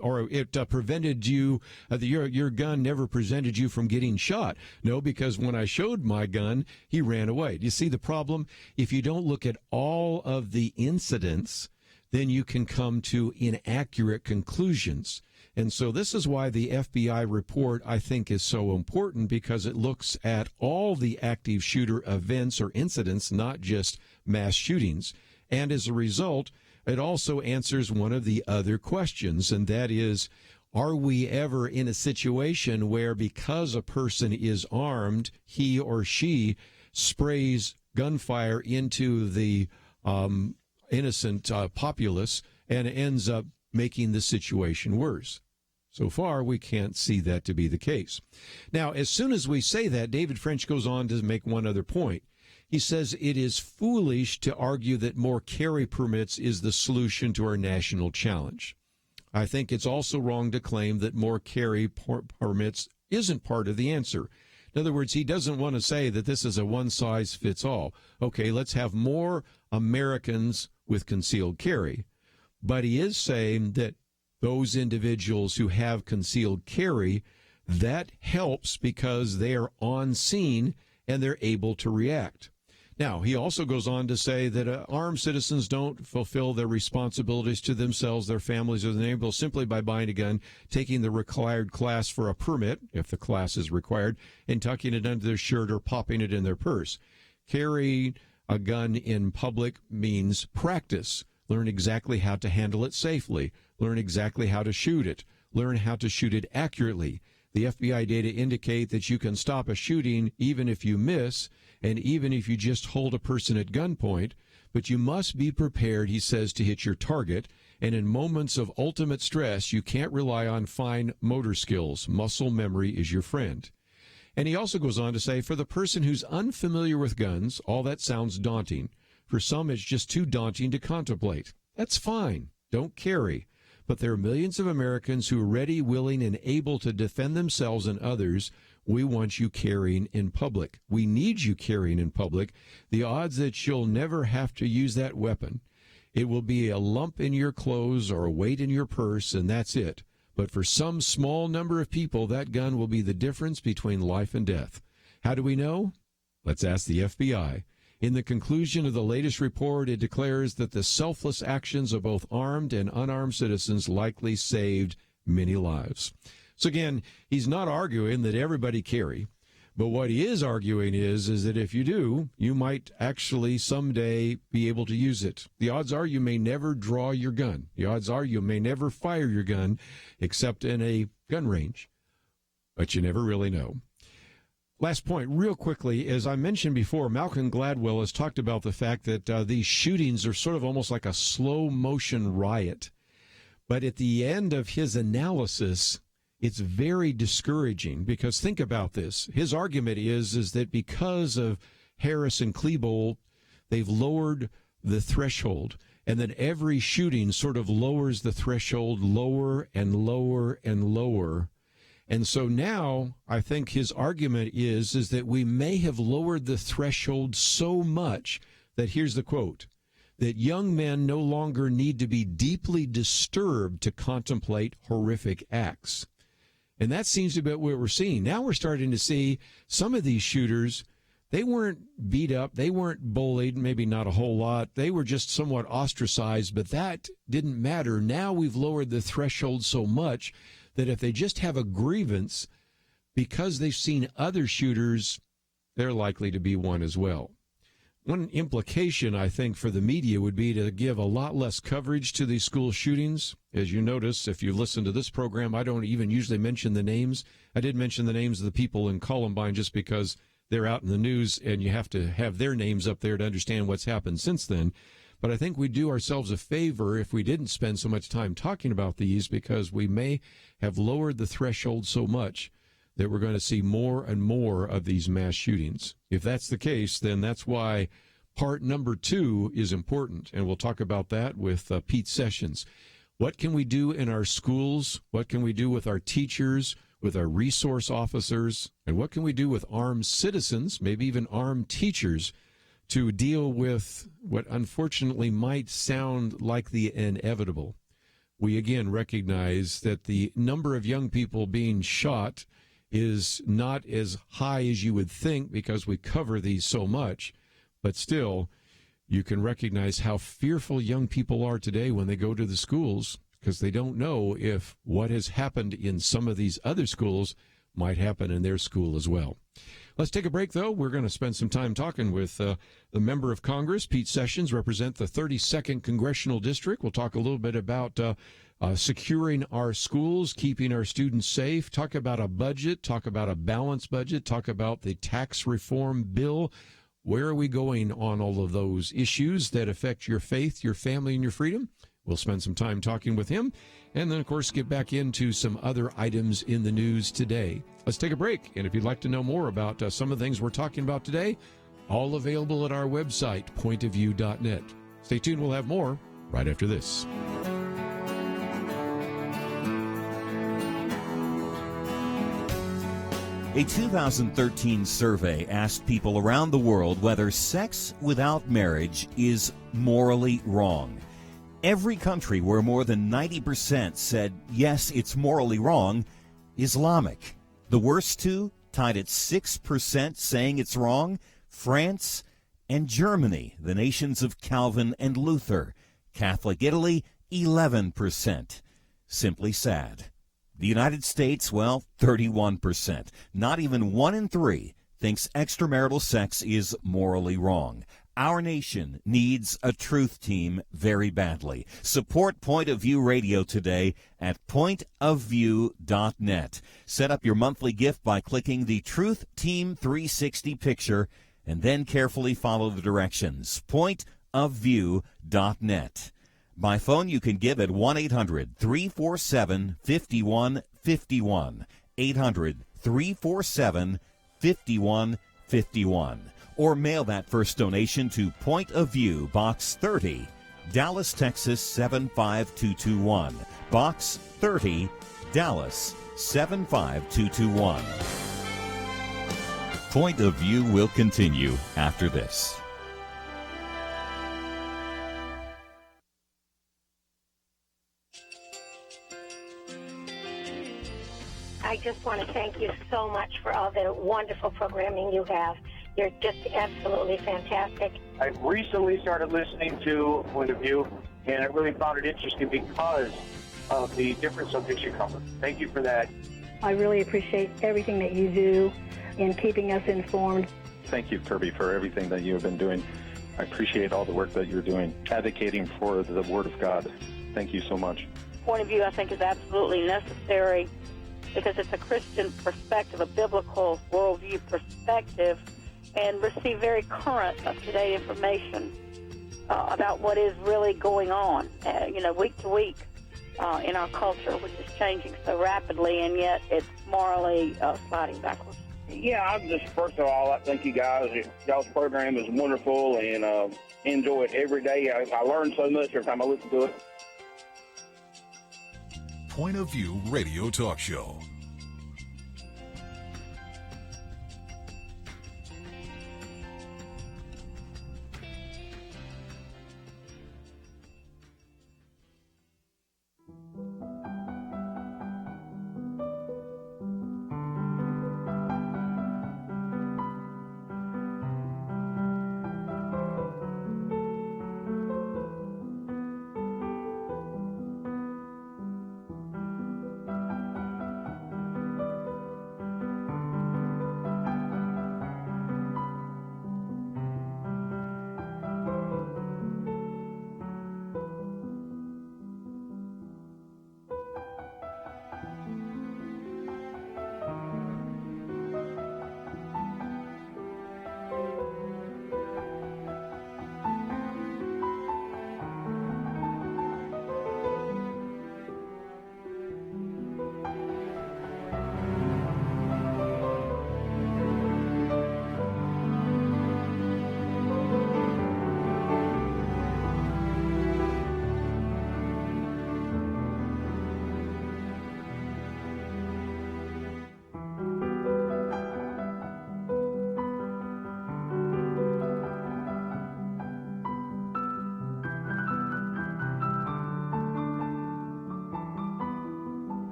or it prevented you, your gun never prevented you from getting shot. No, because when I showed my gun, he ran away. Do you see the problem? If you don't look at all of the incidents, then you can come to inaccurate conclusions. And so this is why the FBI report, I think, is so important, because it looks at all the active shooter events or incidents, not just mass shootings. And as a result, it also answers one of the other questions, and that is, are we ever in a situation where because a person is armed, he or she sprays gunfire into the innocent populace and ends up making the situation worse? So far, we can't see that to be the case. Now, as soon as we say that, David French goes on to make one other point. He says it is foolish to argue that more carry permits is the solution to our national challenge. I think it's also wrong to claim that more carry permits isn't part of the answer. In other words, he doesn't want to say that this is a one-size-fits-all. Okay, let's have more Americans with concealed carry. But he is saying that those individuals who have concealed carry, that helps because they are on scene and they're able to react. Now, he also goes on to say that armed citizens don't fulfill their responsibilities to themselves, their families, or the neighborhood simply by buying a gun, taking the required class for a permit, if the class is required, and tucking it under their shirt or popping it in their purse. Carrying a gun in public means practice. Learn exactly how to handle it safely. Learn exactly how to shoot it. Learn how to shoot it accurately. The FBI data indicate that you can stop a shooting even if you miss, and even if you just hold a person at gunpoint, but you must be prepared, he says, to hit your target, and in moments of ultimate stress, you can't rely on fine motor skills. Muscle memory is your friend. And he also goes on to say, for the person who's unfamiliar with guns, all that sounds daunting. For some, it's just too daunting to contemplate. That's fine. Don't carry. But there are millions of Americans who are ready, willing, and able to defend themselves and others. We want you carrying in public. We need you carrying in public. The odds that you'll never have to use that weapon, it will be a lump in your clothes or a weight in your purse, and that's it. But for some small number of people, that gun will be the difference between life and death. How do we know? Let's ask the FBI. In the conclusion of the latest report, it declares that the selfless actions of both armed and unarmed citizens likely saved many lives. So again, he's not arguing that everybody carry, but what he is arguing is that if you do, you might actually someday be able to use it. The odds are you may never draw your gun. The odds are you may never fire your gun except in a gun range, but you never really know. Last point, real quickly, as I mentioned before, Malcolm Gladwell has talked about the fact that these shootings are sort of almost like a slow-motion riot. But at the end of his analysis, it's very discouraging because think about this. His argument is that because of Harris and Klebold, they've lowered the threshold, and that every shooting sort of lowers the threshold lower and lower and lower. And so now I think his argument is that we may have lowered the threshold so much that, here's the quote, that young men no longer need to be deeply disturbed to contemplate horrific acts. And that seems to be what we're seeing. Now we're starting to see some of these shooters, they weren't beat up, they weren't bullied, maybe not a whole lot. They were just somewhat ostracized, but that didn't matter. Now we've lowered the threshold so much that if they just have a grievance, because they've seen other shooters, they're likely to be one as well. One implication, I think, for the media would be to give a lot less coverage to these school shootings. As you notice, if you listen to this program, I don't even usually mention the names. I did mention the names of the people in Columbine just because they're out in the news and you have to have their names up there to understand what's happened since then. But I think we do ourselves a favor if we didn't spend so much time talking about these because we may have lowered the threshold so much that we're going to see more and more of these mass shootings. If that's the case, then that's why part number 2 is important, and we'll talk about that with Pete Sessions. What can we do in our schools? What can we do with our teachers, with our resource officers, and what can we do with armed citizens, maybe even armed teachers, to deal with what unfortunately might sound like the inevitable? We again recognize that the number of young people being shot is not as high as you would think because we cover these so much, but still, you can recognize how fearful young people are today when they go to the schools because they don't know if what has happened in some of these other schools might happen in their school as well. Let's take a break, though. We're going to spend some time talking with the member of Congress, Pete Sessions, represent the 32nd Congressional District. We'll talk a little bit about securing our schools, keeping our students safe, talk about a budget, talk about a balanced budget, talk about the tax reform bill. Where are we going on all of those issues that affect your faith, your family, and your freedom? We'll spend some time talking with him, and then, of course, get back into some other items in the news today. Let's take a break, and if you'd like to know more about some of the things we're talking about today, all available at our website, pointofview.net. Stay tuned, we'll have more right after this.
A 2013 survey asked people around the world whether sex without marriage is morally wrong. Every country where more than 90% said, yes, it's morally wrong, Islamic. The worst two, tied at 6% saying it's wrong, France and Germany, the nations of Calvin and Luther. Catholic Italy, 11%. Simply sad. The United States, well, 31%. Not even 1 in 3 thinks extramarital sex is morally wrong. Our nation needs a truth team very badly. Support Point of View Radio today at pointofview.net. Set up your monthly gift by clicking the Truth Team 360 picture and then carefully follow the directions. pointofview.net. By phone, you can give at 1-800-347-5151. 800-347-5151. Or mail that first donation to Point of View, Box 30, Dallas, Texas 75221. Box 30, Dallas 75221. Point of View will continue after this.
I just want to thank you so much for all the wonderful programming you have. You're just absolutely fantastic.
I recently started listening to Point of View, and I really found it interesting because of the different subjects you cover. Thank you for that.
I really appreciate everything that you do in keeping us informed.
Thank you, Kerby, for everything that you have been doing. I appreciate all the work that you're doing, advocating for the Word of God. Thank you so much.
Point of View, I think, is absolutely necessary because it's a Christian perspective, a biblical worldview perspective, and receive very current, up-to-date information about what is really going on, week to week in our culture, which is changing so rapidly, and yet it's morally sliding backwards.
Yeah, I'm just, first of all, I thank you guys. Y'all's program is wonderful, and enjoy it every day. I learn so much every time I listen to it.
Point of View Radio Talk Show.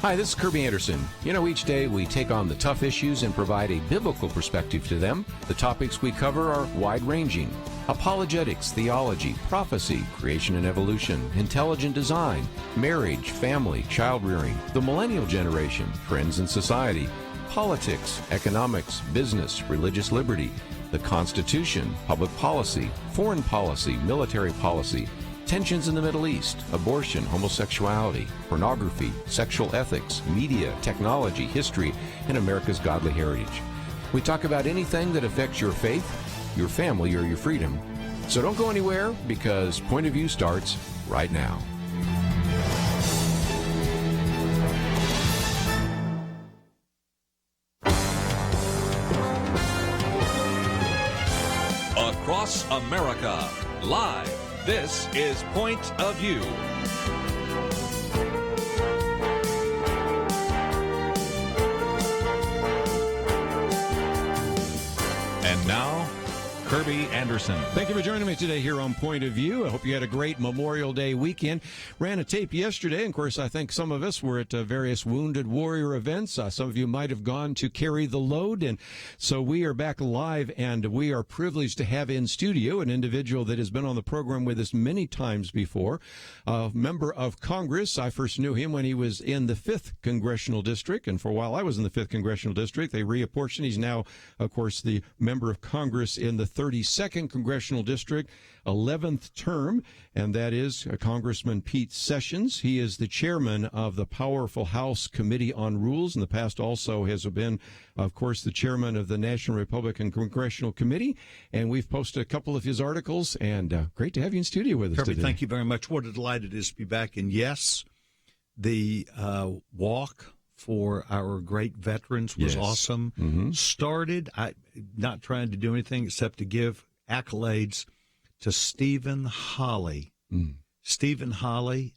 Hi, this is Kerby Anderson. You know, each day we take on the tough issues and provide a biblical perspective to them. The topics we cover are wide-ranging: apologetics, theology, prophecy, creation and evolution, intelligent design, marriage, family, child-rearing, the millennial generation, trends in society, politics, economics, business, religious liberty, the Constitution, public policy, foreign policy, military policy, tensions in the Middle East, abortion, homosexuality, pornography, sexual ethics, media, technology, history, and America's godly heritage. We talk about anything that affects your faith, your family, or your freedom. So don't go anywhere, because Point of View starts right now.
Across America, live. This is Point of View. And now, Kerby Anderson.
Thank you for joining me today here on Point of View. I hope you had a great Memorial Day weekend. Ran a tape yesterday. And of course, I think some of us were at various Wounded Warrior events. Some of you might have gone to Carry the Load. And so we are back live, and we are privileged to have in studio an individual that has been on the program with us many times before, a member of Congress. I first knew him when he was in the 5th Congressional District. And for a while I was in the 5th Congressional District. They reapportioned. He's now, of course, the member of Congress in the 32nd Congressional District, 11th term, and that is Congressman Pete Sessions. He is the chairman of the powerful House Committee on Rules. In the past also has been, of course, the chairman of the National Republican Congressional Committee, and we've posted a couple of his articles, and great to have you in studio with us
Kerby,
today.
thank you very much. What a delight it is to be back. And yes, the walk for our great veterans was awesome.
Mm-hmm.
Started, not trying to do anything except to give accolades to Stephen Hawley. Stephen Hawley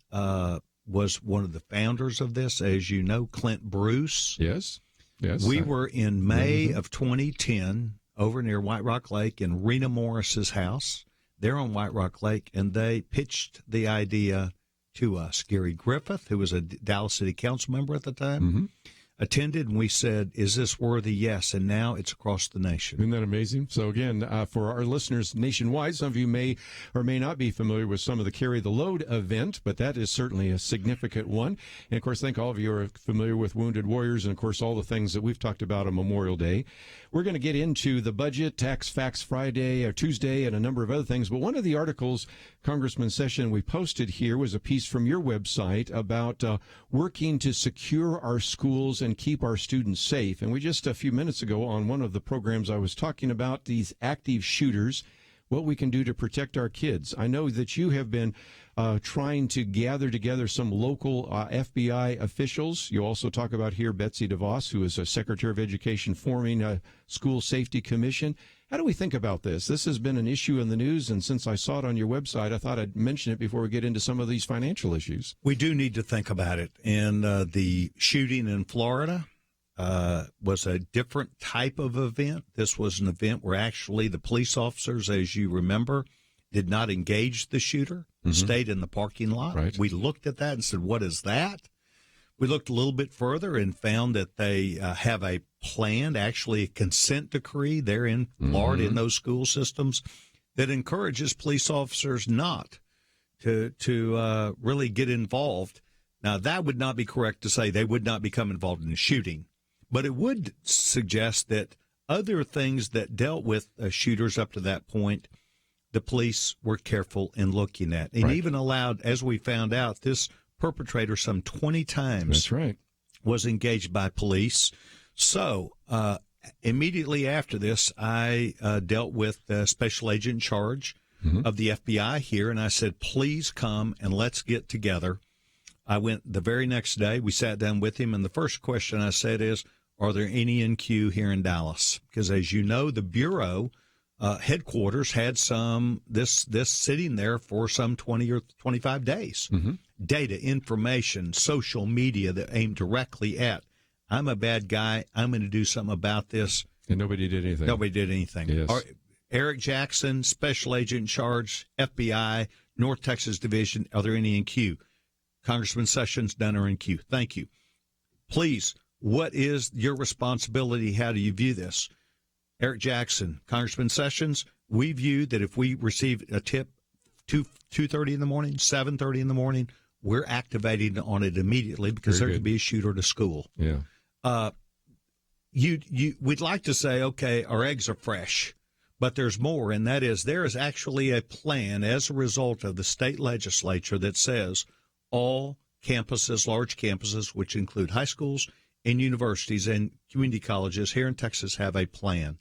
was one of the founders of this, as you know. Clint Bruce.
Yes.
We were in May of 2010 over near White Rock Lake in Rena Morris's house. They're on White Rock Lake, and they pitched the idea to us. Gary Griffith, who was a Dallas City Council member at the time, attended, and we said, is this worthy? Yes. And now it's across the nation.
Isn't that amazing? So again, for our listeners nationwide, some of you may or may not be familiar with some of the Carry the Load event, but that is certainly a significant one. And of course, I think all of you are familiar with Wounded Warriors and of course all the things that we've talked about on Memorial Day. We're going to get into the budget, Tax Facts Friday or Tuesday, and a number of other things. But one of the articles, Congressman Sessions, we posted here was a piece from your website about working to secure our schools and keep our students safe. And we just a few minutes ago on one of the programs I was talking about these active shooters, what we can do to protect our kids. I know that you have been trying to gather together some local FBI officials. You also talk about here Betsy DeVos, who is a Secretary of Education, forming a school safety commission. How do we think about this? This has been an issue in the news, and since I saw it on your website, I thought I'd mention it before we get into some of these financial issues.
We do need to think about it. And the shooting in Florida was a different type of event. This was an event where actually the police officers, as you remember, did not engage the shooter, stayed in the parking lot.
Right.
We looked at that and said, what is that? We looked a little bit further and found that they have a planned, actually a consent decree there in Florida in those school systems that encourages police officers not to really get involved. Now, that would not be correct to say they would not become involved in the shooting, but it would suggest that other things that dealt with shooters up to that point, the police were careful in looking at, and even allowed, as we found out, this perpetrator some 20 times was engaged by police. So immediately after this, I dealt with the special agent in charge of the FBI here, and I said, please come and let's get together. I went the very next day. We sat down with him, and the first question I said is, are there any in queue here in Dallas? Because as you know, the Bureau headquarters had this sitting there for some 20 or 25 days. Data, information, social media that aimed directly at, I'm a bad guy, I'm going to do something about this.
And nobody did anything.
Nobody did anything.
Yes.
Eric Jackson, special agent in charge, FBI, North Texas Division, are there any in queue? Congressman Sessions, none are in queue. Thank you. Please, what is your responsibility? How do you view this? Eric Jackson, Congressman Sessions, we view that if we receive a tip 2:30 in the morning, 7:30 in the morning, we're activating on it immediately because there could be a shooter at a school.
Yeah.
We'd like to say, okay, our eggs are fresh, but there's more, and that is there is actually a plan as a result of the state legislature that says all campuses, large campuses, which include high schools and universities and community colleges here in Texas, have a plan.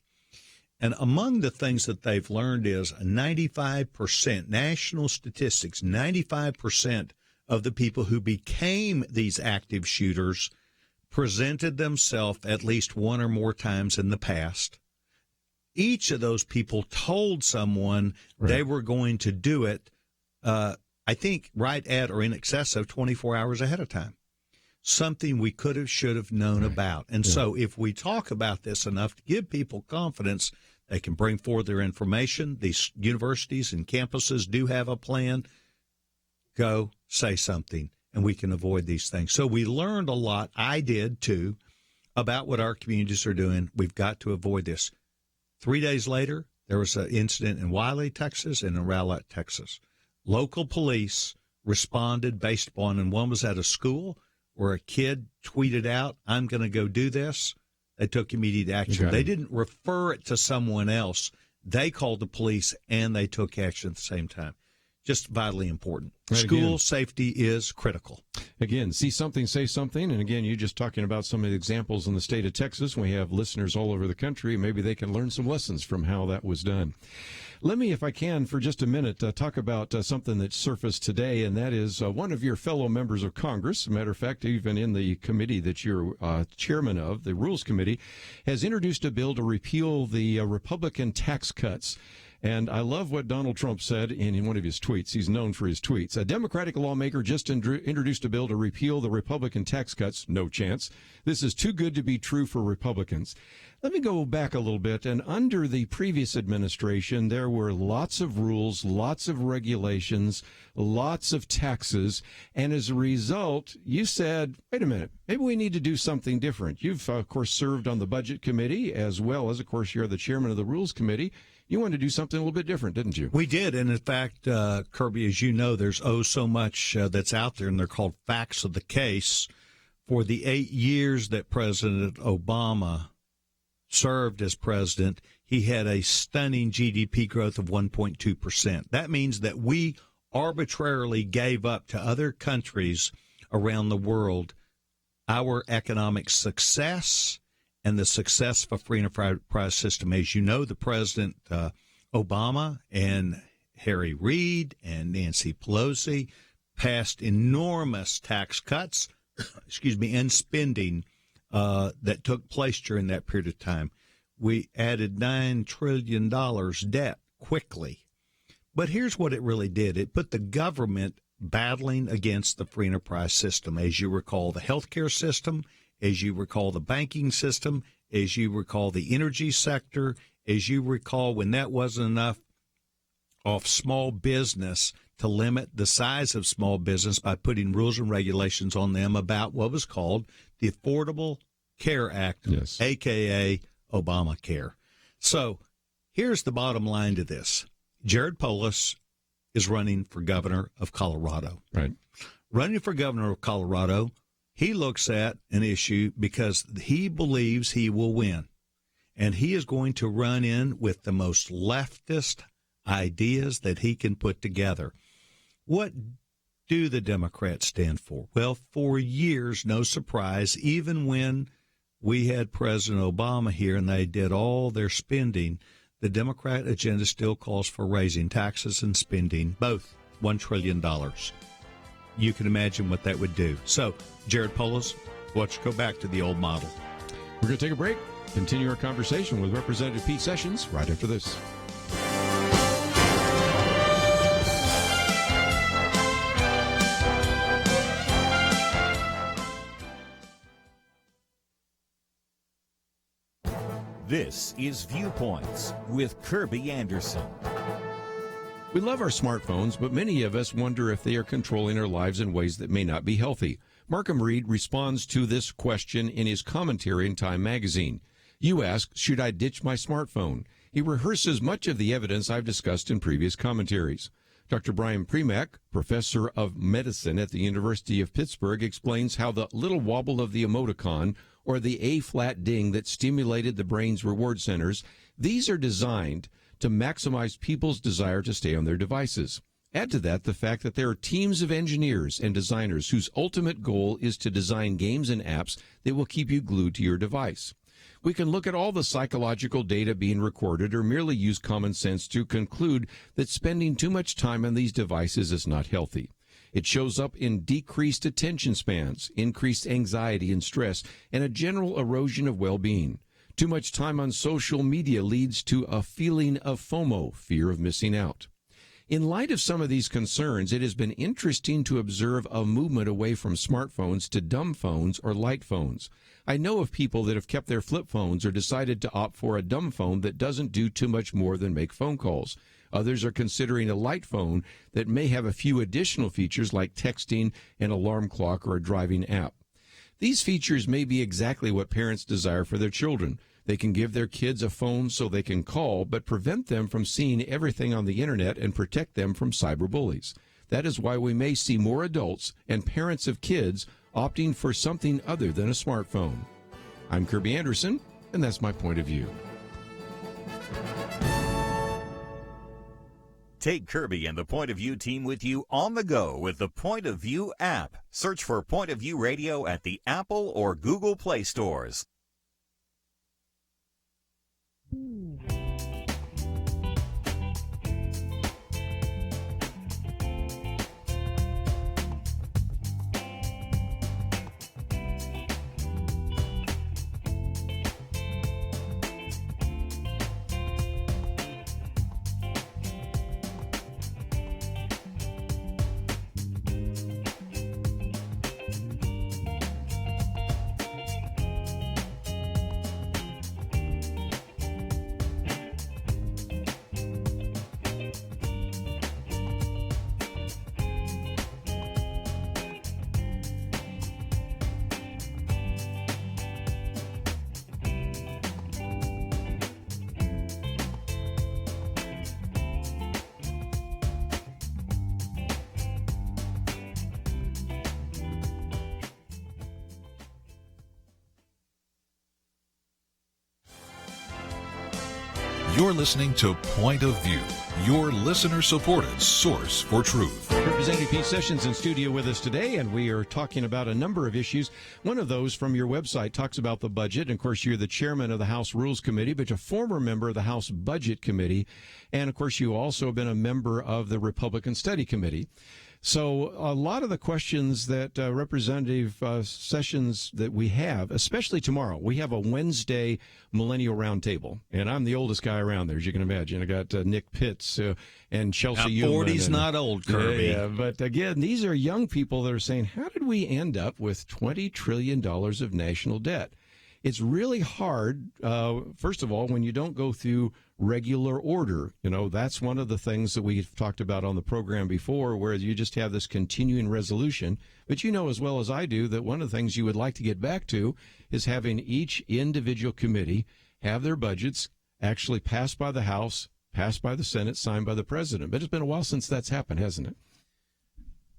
And among the things that they've learned is 95%, national statistics, 95% of the people who became these active shooters presented themselves at least one or more times in the past. Each of those people told someone they were going to do it, I think, right at or in excess of 24 hours ahead of time. Something we could have, should have known about. And so if we talk about this enough to give people confidence, they can bring forward their information. These universities and campuses do have a plan. Go say something, and we can avoid these things. So we learned a lot. I did, too, about what our communities are doing. We've got to avoid this. 3 days later, there was an incident in Wiley, Texas, and in Rowlett, Texas. Local police responded based upon, and one was at a school where a kid tweeted out, "I'm going to go do this." They took immediate action. They didn't refer it to someone else. They called the police, and they took action at the same time. Just vitally important. School safety is critical.
Again, see something, say something. And again, you're just talking about some of the examples in the state of Texas. We have listeners all over the country. Maybe they can learn some lessons from how that was done. Let me, if I can, for just a minute, talk about something that surfaced today, and that is one of your fellow members of Congress, as a matter of fact, even in the committee that you're chairman of, the Rules Committee, has introduced a bill to repeal the Republican tax cuts. And I love what Donald Trump said in one of his tweets. He's known for his tweets. A Democratic lawmaker just introduced a bill to repeal the Republican tax cuts. No chance. This is too good to be true for Republicans. Let me go back a little bit. And under the previous administration, there were lots of rules, lots of regulations, lots of taxes. And as a result, you said, wait a minute, maybe we need to do something different. You've, of course, served on the Budget Committee as well as, of course, you're the chairman of the Rules Committee. You wanted to do something a little bit different, didn't you?
We did. And in fact, Kirby, as you know, there's so much that's out there, and they're called facts of the case. For the 8 years that President Obama served as president, he had a stunning GDP growth of 1.2%. That means that we arbitrarily gave up to other countries around the world our economic success and the success of a free enterprise system. As you know, the President Obama and Harry Reid and Nancy Pelosi passed enormous tax cuts, and spending that took place during that period of time. We added $9 trillion debt quickly. But here's what it really did. It put the government battling against the free enterprise system. As you recall, the healthcare system, as you recall, the banking system, as you recall, the energy sector, as you recall, when that wasn't enough of small business, to limit the size of small business by putting rules and regulations on them about what was called the Affordable Care Act, a.k.a. Obamacare. So here's the bottom line to this. Jared Polis is running for governor of Colorado.
Right.
Running for governor of Colorado, he looks at an issue because he believes he will win. And he is going to run in with the most leftist ideas that he can put together. What do the Democrats stand for? Well, for years, no surprise, even when we had President Obama here and they did all their spending, the Democrat agenda still calls for raising taxes and spending, both $1 trillion. You can imagine what that would do. So, Jared Polis, let's go back to the old model.
We're going to take a break, continue our conversation with Representative Pete Sessions right after this.
This is Viewpoints with Kerby Anderson.
We love our smartphones, but many of us wonder if they are controlling our lives in ways that may not be healthy. Markham Reed responds to this question in his commentary in Time magazine. You ask, should I ditch my smartphone? He rehearses much of the evidence I've discussed in previous commentaries. Dr. Brian Premack, professor of medicine at the University of Pittsburgh, explains how the little wobble of the emoticon or the A-flat ding that stimulated the brain's reward centers, these are designed to maximize people's desire to stay on their devices. Add to that the fact that there are teams of engineers and designers whose ultimate goal is to design games and apps that will keep you glued to your device. We can look at all the psychological data being recorded or merely use common sense to conclude that spending too much time on these devices is not healthy. It shows up in decreased attention spans, increased anxiety and stress, and a general erosion of well-being. Too much time on social media leads to a feeling of FOMO, fear of missing out. In light of some of these concerns, it has been interesting to observe a movement away from smartphones to dumb phones or light phones. I know of people that have kept their flip phones or decided to opt for a dumb phone that doesn't do too much more than make phone calls. Others are considering a light phone that may have a few additional features like texting, an alarm clock, or a driving app. These features may be exactly what parents desire for their children. They can give their kids a phone so they can call, but prevent them from seeing everything on the internet and protect them from cyberbullies. That is why we may see more adults and parents of kids opting for something other than a smartphone. I'm Kerby Anderson, and that's my point of view.
Take Kerby and the Point of View team with you on the go with the Point of View app. Search for Point of View Radio at the Apple or Google Play stores.
You're listening to Point of View, your listener-supported source for truth.
Representative Pete Sessions in studio with us today, and we are talking about a number of issues. One of those from your website talks about the budget. And of course, you're the chairman of the House Rules Committee, but you're a former member of the House Budget Committee. And of course, you also have been a member of the Republican Study Committee. So a lot of the questions that Representative Sessions that we have, especially tomorrow, we have a Wednesday Millennial Roundtable, and I'm the oldest guy around there, as you can imagine. I got Nick Pitts and Chelsea Ullman.
40's not old, Kerby.
Yeah, but again, these are young people that are saying, how did we end up with $20 trillion of national debt? It's really hard, first of all, when you don't go through regular order. You know, that's one of the things that we've talked about on the program before, where you just have this continuing resolution. But you know as well as I do that one of the things you would like to get back to is having each individual committee have their budgets actually passed by the House, passed by the Senate, signed by the president. But it's been a while since that's happened, hasn't it?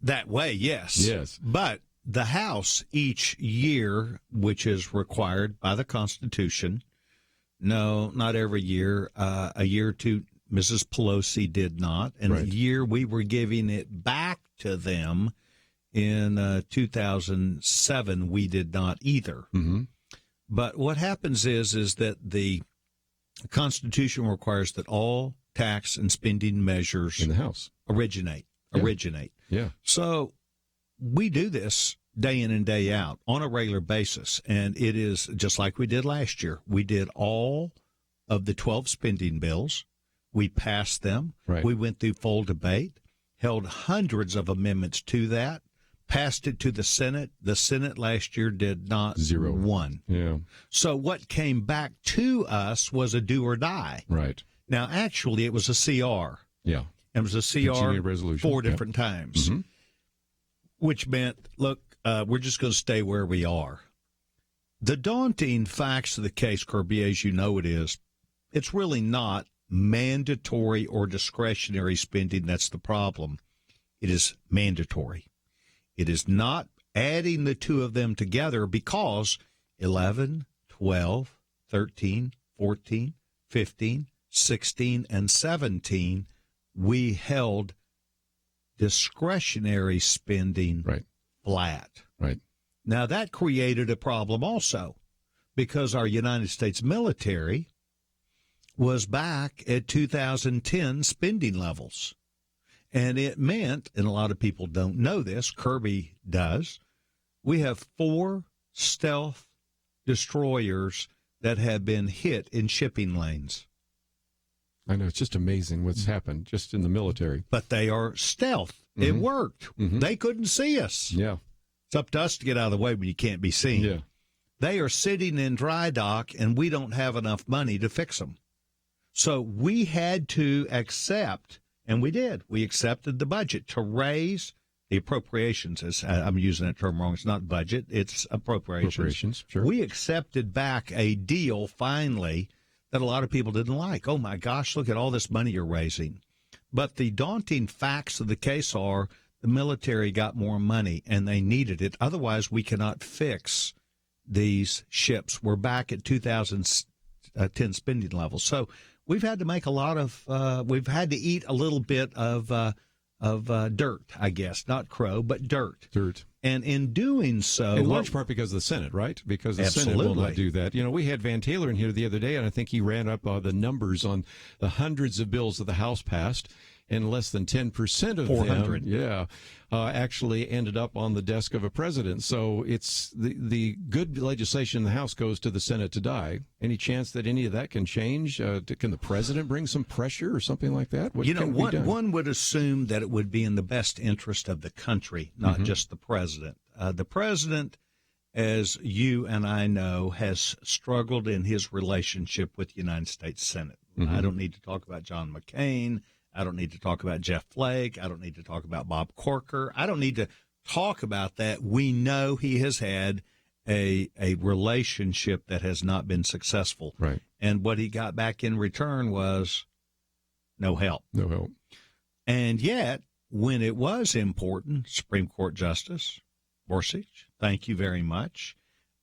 That way, yes.
Yes.
But the House each year, which is required by the Constitution, no, not every year, a year or two, Mrs. Pelosi did not. And
Right.
a year we were giving it back to them in 2007, we did not either.
Mm-hmm.
But what happens is that the Constitution requires that all tax and spending measures
In the House.
originate.
Yeah.
So we do this day in and day out on a regular basis, and it is just like we did last year. We did all of the 12 spending bills. We passed them.
Right.
We went through full debate, held hundreds of amendments to that, passed it to the Senate. The Senate last year did not
Zero.
one.
Yeah.
So what came back to us was a do or die.
Right.
Now, actually, it was a CR.
Yeah.
It was a CR
Continuing resolution.
4
Yep.
different times,
Mhm.
which meant, look, we're just going to stay where we are. The daunting facts of the case, Kerby, as you know it is, it's really not mandatory or discretionary spending that's the problem. It is mandatory. It is not adding the two of them together because 11, 12, 13, 14, 15, 16, and 17, we held discretionary spending flat.
Right.
Now, that created a problem also because our United States military was back at 2010 spending levels. And it meant, and a lot of people don't know this, Kerby does, we have 4 stealth destroyers that have been hit in shipping lanes.
I know, it's just amazing what's happened just in the military.
But they are stealth. Mm-hmm. It worked. Mm-hmm. They couldn't see us.
Yeah.
It's up to us to get out of the way when you can't be seen.
Yeah.
They are sitting in dry dock, and we don't have enough money to fix them. So we had to accept, and we did. We accepted the budget to raise the appropriations. As I'm using that term wrong. It's not budget. It's appropriations.
Sure.
We accepted back a deal finally that a lot of people didn't like. Oh, my gosh, look at all this money you're raising. But the daunting facts of the case are the military got more money, and they needed it. Otherwise, we cannot fix these ships. We're back at 2010 spending levels. So we've had to make a lot of we've had to eat a little bit of dirt, I guess. Not crow, but dirt. And in doing so...
In large part because of the Senate, right? Because the Senate will not do that. You know, we had Van Taylor in here the other day, and I think he ran up the numbers on the hundreds of bills that the House passed, and less than 10% of
400.
them, actually ended up on the desk of a president. So it's the good legislation in the House goes to the Senate to die. Any chance that any of that can change? Can the president bring some pressure or something like that?
One would assume that it would be in the best interest of the country, not just the president. The president, as you and I know, has struggled in his relationship with the United States Senate. I don't need to talk about John McCain. I don't need to talk about Jeff Flake. I don't need to talk about Bob Corker. I don't need to talk about that. We know he has had a relationship that has not been successful.
Right.
And what he got back in return was no help.
No help.
And yet, when it was important, Supreme Court Justice Gorsuch, thank you very much,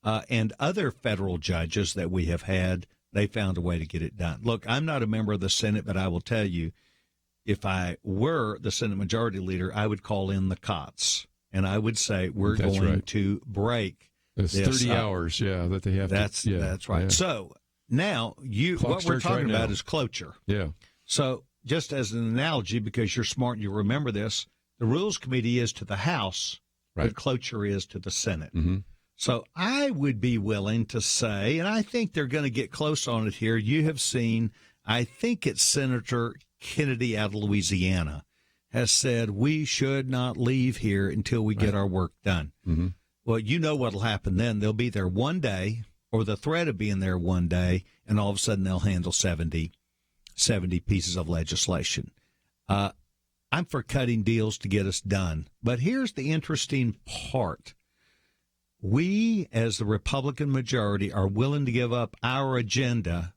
and other federal judges that we have had, they found a way to get it done. Look, I'm not a member of the Senate, but I will tell you, if I were the Senate Majority Leader, I would call in the COTS, and I would say we're going to break
this 30 hours, that they have.
That's right. Yeah. So now what we're talking about is cloture.
Yeah.
So just as an analogy, because you're smart and you remember this, the Rules Committee is to the House, but cloture is to the Senate. So I would be willing to say, and I think they're going to get close on it here. You have seen, I think it's Senator Kennedy out of Louisiana has said we should not leave here until we get our work done. Well, you know what will happen then. They'll be there one day, or the threat of being there one day, and all of a sudden they'll handle 70 pieces of legislation. I'm for cutting deals to get us done. But here's the interesting part. We, as the Republican majority, are willing to give up our agenda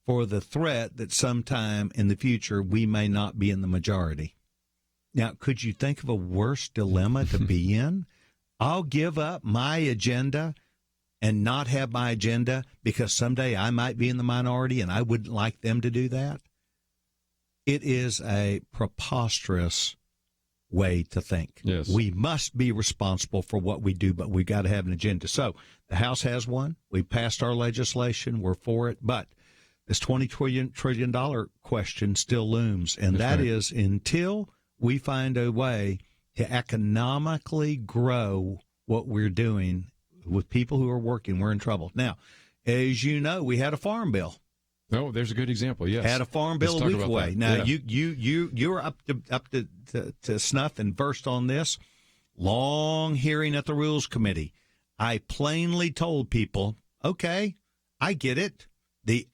for the threat that sometime in the future we may not be in the majority. Now, could you think of a worse dilemma to be in? I'll give up my agenda and not have my agenda because someday I might be in the minority and I wouldn't like them to do that. It is a preposterous way to think.
Yes.
We must be responsible for what we do, but we've got to have an agenda. So the House has one. We passed our legislation. We're for it. But this $20 trillion question still looms, and that is until we find a way to economically grow what we're doing with people who are working, we're in trouble. Now, as you know, we had a farm bill.
Oh, there's a good example. Yes,
had a farm bill a week away. Now,
yeah.
you're up to snuff and versed on this. Long hearing at the Rules Committee. I plainly told people, okay, I get it. The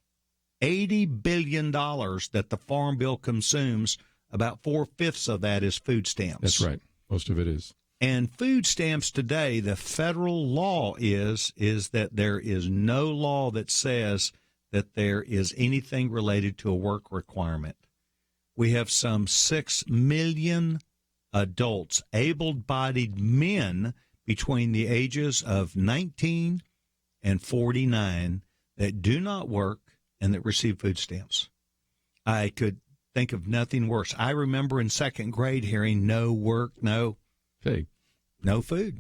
$80 billion that the farm bill consumes, about 4/5 of that is food stamps.
That's right. Most of it is.
And food stamps today, the federal law is that there is no law that says that there is anything related to a work requirement. We have some 6 million adults, able-bodied men between the ages of 19 and 49 that do not work and that receive food stamps. I could think of nothing worse. I remember in second grade hearing no work, no food.
No food.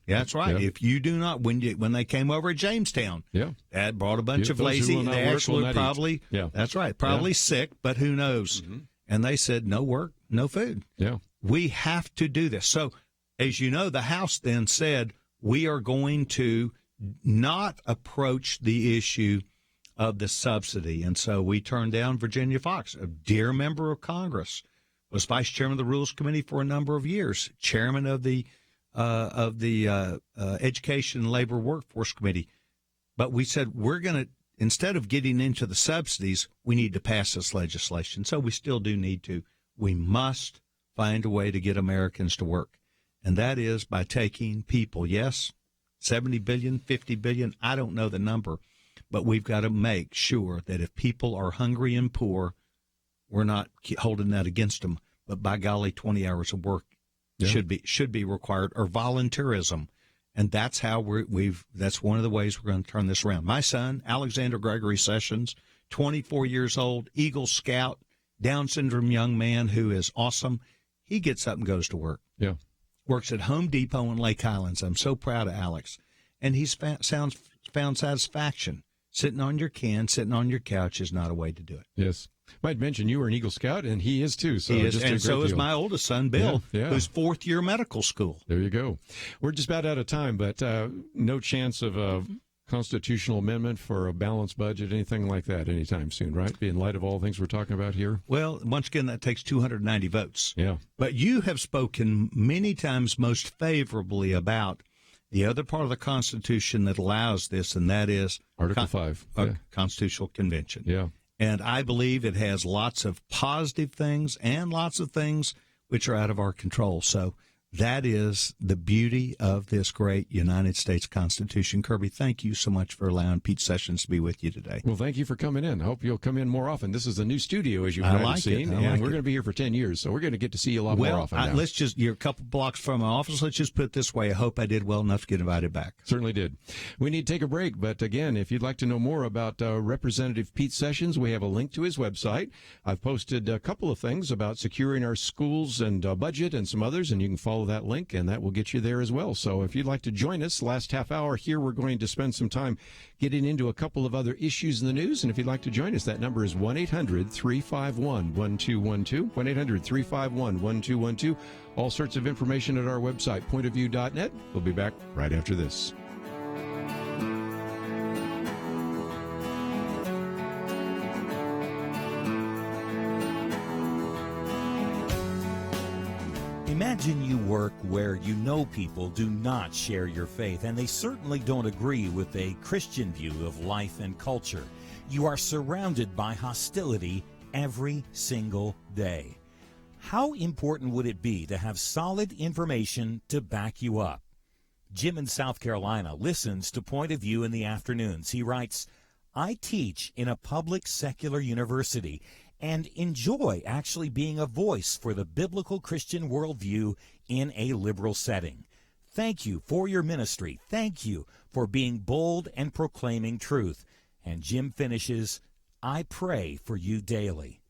Yeah, that's right.
Yeah.
If you do not, when they came over at Jamestown, Dad brought a bunch of
Those who
lazy.
will not
They
work
actually
will not
probably,
eat.
that's right, probably sick, but who knows?
Mm-hmm.
And they said no work, no food.
Yeah,
we have to do this. So, as you know, the House then said we are going to not approach the issue of the subsidy, and so we turned down Virginia Fox, a dear member of Congress, was vice chairman of the Rules Committee for a number of years, chairman of the Education and Labor Workforce Committee. But we said we're going to, instead of getting into the subsidies, we need to pass this legislation. So we still do need to. We must find a way to get Americans to work. And that is by taking people, yes, 70 billion, 50 billion, I don't know the number, but we've got to make sure that if people are hungry and poor, we're not holding that against them. But by golly, 20 hours of work should be required, or volunteerism. And that's how that's one of the ways we're going to turn this around. My son, Alexander Gregory Sessions, 24 years old, Eagle Scout, Down syndrome young man who is awesome. He gets up and goes to work.
Yeah.
Works at Home Depot in Lake Highlands. I'm so proud of Alex. And he's found satisfaction. Sitting on your couch is not a way to do it.
Yes. Might mention you were an Eagle Scout, and he is too. So
he is,
just
and so is my oldest son, Bill, who's fourth year medical school.
There you go. We're just about out of time, but no chance of a constitutional amendment for a balanced budget, anything like that anytime soon, right? In light of all the things we're talking about here?
Well, once again, that takes 290 votes.
Yeah.
But you have spoken many times most favorably about the other part of the Constitution that allows this, and that is
Article 5.
Constitutional Convention.
Yeah.
And I believe it has lots of positive things and lots of things which are out of our control. So that is the beauty of this great United States Constitution. Kerby, thank you so much for allowing Pete Sessions to be with you today.
Well, thank you for coming in. I hope you'll come in more often. This is a new studio, as you've already seen, and we're going to be here for 10 years, so we're going to get to see you a lot more often now.
You're a couple blocks from my office. Let's just put it this way. I hope I did well enough to get invited back.
Certainly did. We need to take a break, but again, if you'd like to know more about Representative Pete Sessions, we have a link to his website. I've posted a couple of things about securing our schools and budget and some others, and you can follow that link, and that will get you there as well. So if you'd like to join us, last half hour here, we're going to spend some time getting into a couple of other issues in the news. And if you'd like to join us, that number is 1-800-351-1212, 1-800-351-1212. All sorts of information at our website, pointofview.net. We'll be back right after this.
Imagine you work where you know people do not share your faith, and they certainly don't agree with a Christian view of life and culture. You are surrounded by hostility every single day. How important would it be to have solid information to back you up? Jim in South Carolina listens to Point of View in the afternoons. He writes, I teach in a public secular university and enjoy actually being a voice for the biblical Christian worldview in a liberal setting. Thank you for your ministry. Thank you for being bold and proclaiming truth. And Jim finishes, I pray for you daily.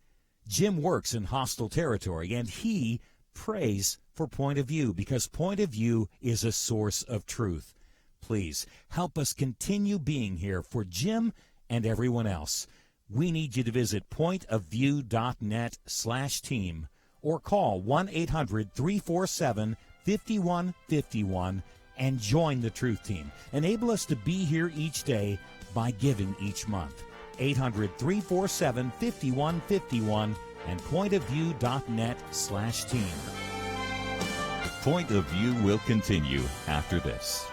Jim works in hostile territory, and he prays for Point of View because Point of View is a source of truth. Please help us continue being here for Jim and everyone else. We need you to visit pointofview.net/team or call 1-800-347-5151 and join the Truth Team. Enable us to be here each day by giving each month. 800-347-5151 and pointofview.net/team. Point of View will continue after this.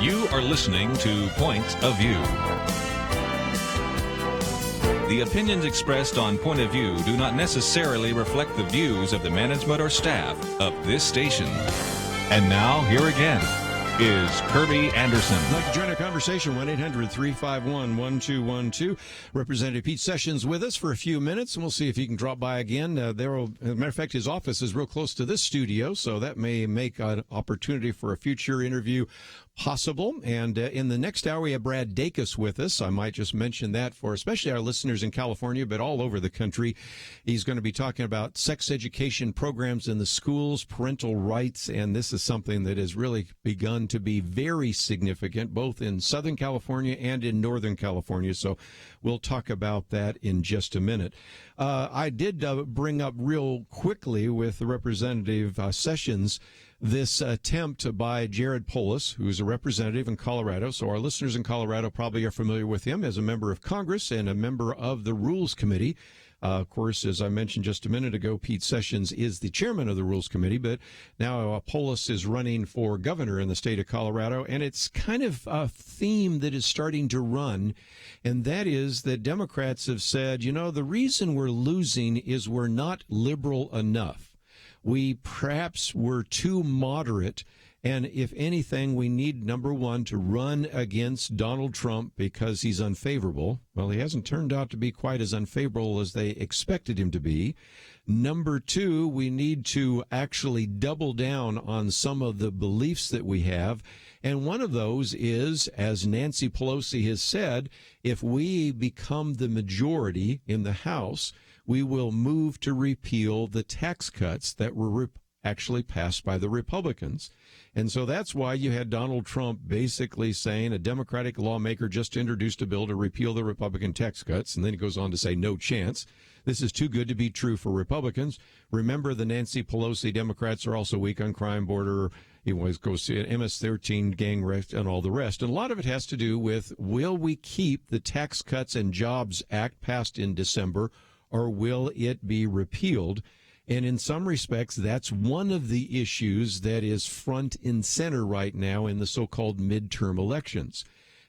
You are listening to Point of View. The opinions expressed on Point of View do not necessarily reflect the views of the management or staff of this station. And now, here again is Kerby Anderson.
I'd like to join our conversation, 1-800-351-1212. Representative Pete Sessions with us for a few minutes, and we'll see if he can drop by again. As a matter of fact, his office is real close to this studio, so that may make an opportunity for a future interview possible. And in the next hour, we have Brad Dacus with us. I might just mention that for especially our listeners in California, but all over the country. He's going to be talking about sex education programs in the schools, parental rights, and this is something that has really begun to be very significant, both in Southern California and in Northern California. So we'll talk about that in just a minute. I did bring up real quickly with Representative Sessions this attempt by Jared Polis, who is a representative in Colorado. So our listeners in Colorado probably are familiar with him as a member of Congress and a member of the Rules Committee. Of course, as I mentioned just a minute ago, Pete Sessions is the chairman of the Rules Committee, but now Polis is running for governor in the state of Colorado, and it's kind of a theme that is starting to run, and that is that Democrats have said, you know, the reason we're losing is we're not liberal enough. We perhaps were too moderate, and if anything, we need, number one, to run against Donald Trump because he's unfavorable. Well, he hasn't turned out to be quite as unfavorable as they expected him to be. Number two, we need to actually double down on some of the beliefs that we have. And one of those is, as Nancy Pelosi has said, if we become the majority in the House, we will move to repeal the tax cuts that were actually passed by the Republicans. And so that's why you had Donald Trump basically saying a Democratic lawmaker just introduced a bill to repeal the Republican tax cuts. And then he goes on to say, no chance. This is too good to be true for Republicans. Remember, the Nancy Pelosi Democrats are also weak on crime, border. He always goes to MS-13, gang rape, and all the rest. And a lot of it has to do with, will we keep the Tax Cuts and Jobs Act passed in December, or will it be repealed? And in some respects, that's one of the issues that is front and center right now in the so-called midterm elections.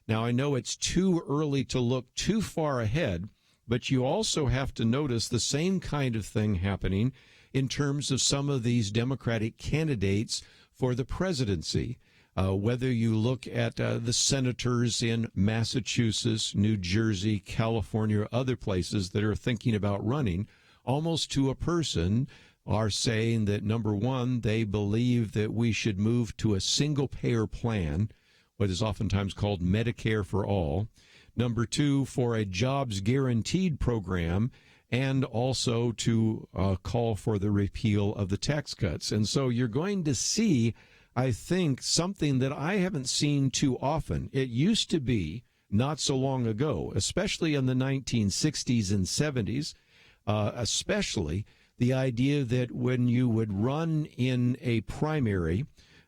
Now, I know it's too early to look too far ahead, but you also have to notice the same kind of thing happening in terms of some of these Democratic candidates for the presidency. Whether you look at the senators in Massachusetts, New Jersey, California, or other places that are thinking about running, almost to a person are saying that, number one, they believe that we should move to a single-payer plan, what is oftentimes called Medicare for all. Number two, for a jobs guaranteed program, and also to call for the repeal of the tax cuts. And so you're going to see, I think, something that I haven't seen too often. It used to be not so long ago, especially in the 1960s and 70s, especially the idea that when you would run in a primary,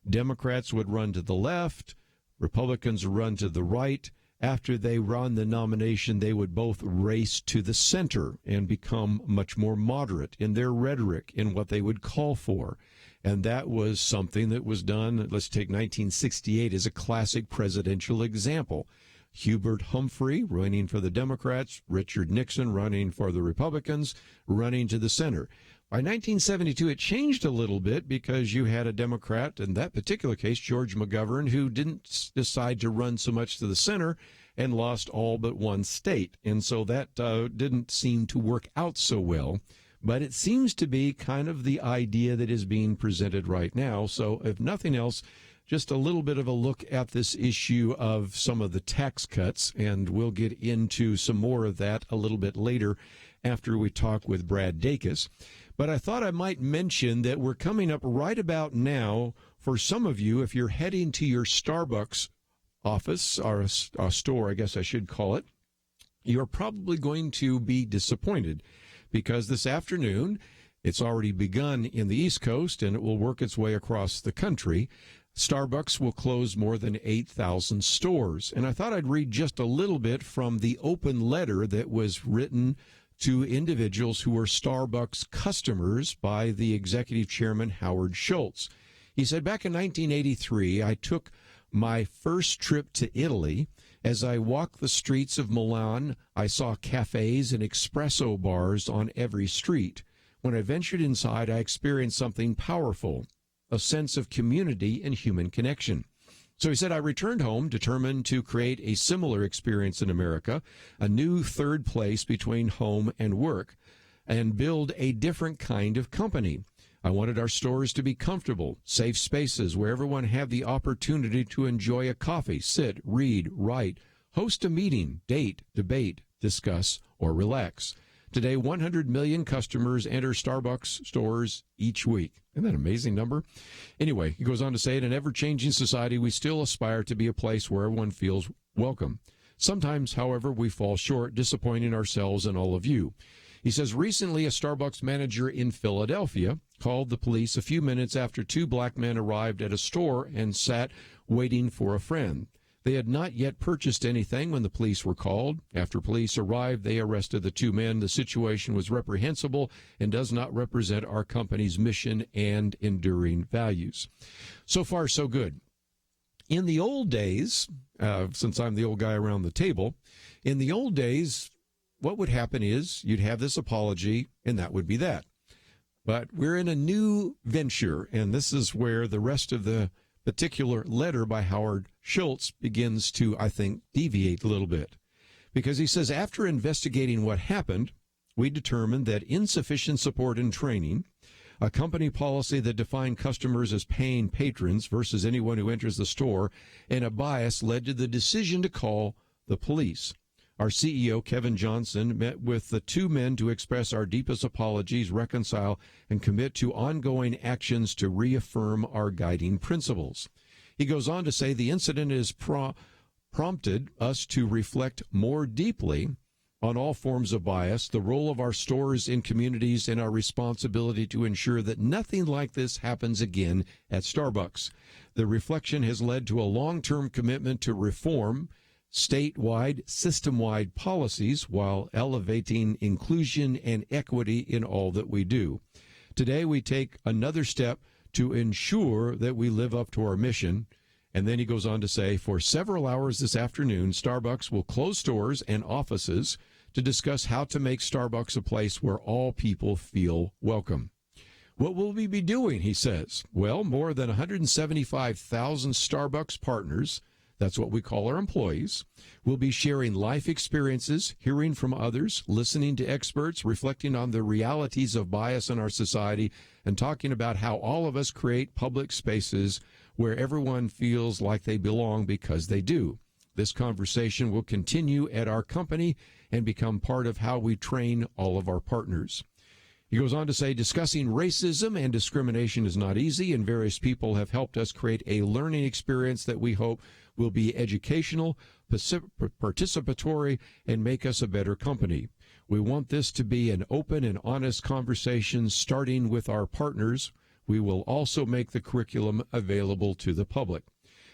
Democrats would run to the left, Republicans would run to the right. After they won the nomination, they would both race to the center and become much more moderate in their rhetoric, in what they would call for. And that was something that was done. Let's take 1968 as a classic presidential example. Hubert Humphrey running for the Democrats, Richard Nixon running for the Republicans, running to the center. By 1972, it changed a little bit because you had a Democrat, in that particular case, George McGovern, who didn't decide to run so much to the center and lost all but one state. And so that didn't seem to work out so well. But it seems to be kind of the idea that is being presented right now. So if nothing else, just a little bit of a look at this issue of some of the tax cuts, and we'll get into some more of that a little bit later after we talk with Brad Dacus. But I thought I might mention that we're coming up right about now for some of you, if you're heading to your Starbucks office, or a store, I guess I should call it, you're probably going to be disappointed because this afternoon, it's already begun in the East Coast and it will work its way across the country. Starbucks will close more than 8,000 stores. And I thought I'd read just a little bit from the open letter that was written to individuals who were Starbucks customers by the executive chairman, Howard Schultz. He said, back in 1983, I took My first trip to Italy, as I walked the streets of Milan, I saw cafes and espresso bars on every street. When I ventured inside, I experienced something powerful, a sense of community and human connection. So he said, I returned home determined to create a similar experience in America, a new third place between home and work, and build a different kind of company. I wanted our stores to be comfortable, safe spaces where everyone had the opportunity to enjoy a coffee, sit, read, write, host a meeting, date, debate, discuss, or relax. Today, 100 million customers enter Starbucks stores each week. Isn't that an amazing number? Anyway, he goes on to say, in an ever-changing society, we still aspire to be a place where everyone feels welcome. Sometimes, however, we fall short, disappointing ourselves and all of you. He says, recently, a Starbucks manager in Philadelphia called the police a few minutes after two black men arrived at a store and sat waiting for a friend. They had not yet purchased anything when the police were called. After police arrived, they arrested the two men. The situation was reprehensible and does not represent our company's mission and enduring values. So far, so good. In the old days, since I'm the old guy around the table, in the old days, what would happen is you'd have this apology, and that would be that. But we're in a new venture, and this is where the rest of the particular letter by Howard Schultz begins to, I think, deviate a little bit. Because he says, after investigating what happened, we determined that insufficient support and training, a company policy that defined customers as paying patrons versus anyone who enters the store, and a bias led to the decision to call the police. Our CEO, Kevin Johnson, met with the two men to express our deepest apologies, reconcile, and commit to ongoing actions to reaffirm our guiding principles. He goes on to say the incident has prompted us to reflect more deeply on all forms of bias, the role of our stores in communities, and our responsibility to ensure that nothing like this happens again at Starbucks. The reflection has led to a long-term commitment to reform statewide, system-wide policies while elevating inclusion and equity in all that we do. Today, we take another step to ensure that we live up to our mission. And then he goes on to say, for several hours this afternoon, Starbucks will close stores and offices to discuss how to make Starbucks a place where all people feel welcome. What will we be doing, he says? Well, more than 175,000 Starbucks partners, that's what we call our employees, will be sharing life experiences, hearing from others, listening to experts, reflecting on the realities of bias in our society, and talking about how all of us create public spaces where everyone feels like they belong because they do. This conversation will continue at our company and become part of how we train all of our partners. He goes on to say, discussing racism and discrimination is not easy, and various people have helped us create a learning experience that we hope will be educational, participatory, and make us a better company. We want this to be an open and honest conversation, starting with our partners. We will also make the curriculum available to the public.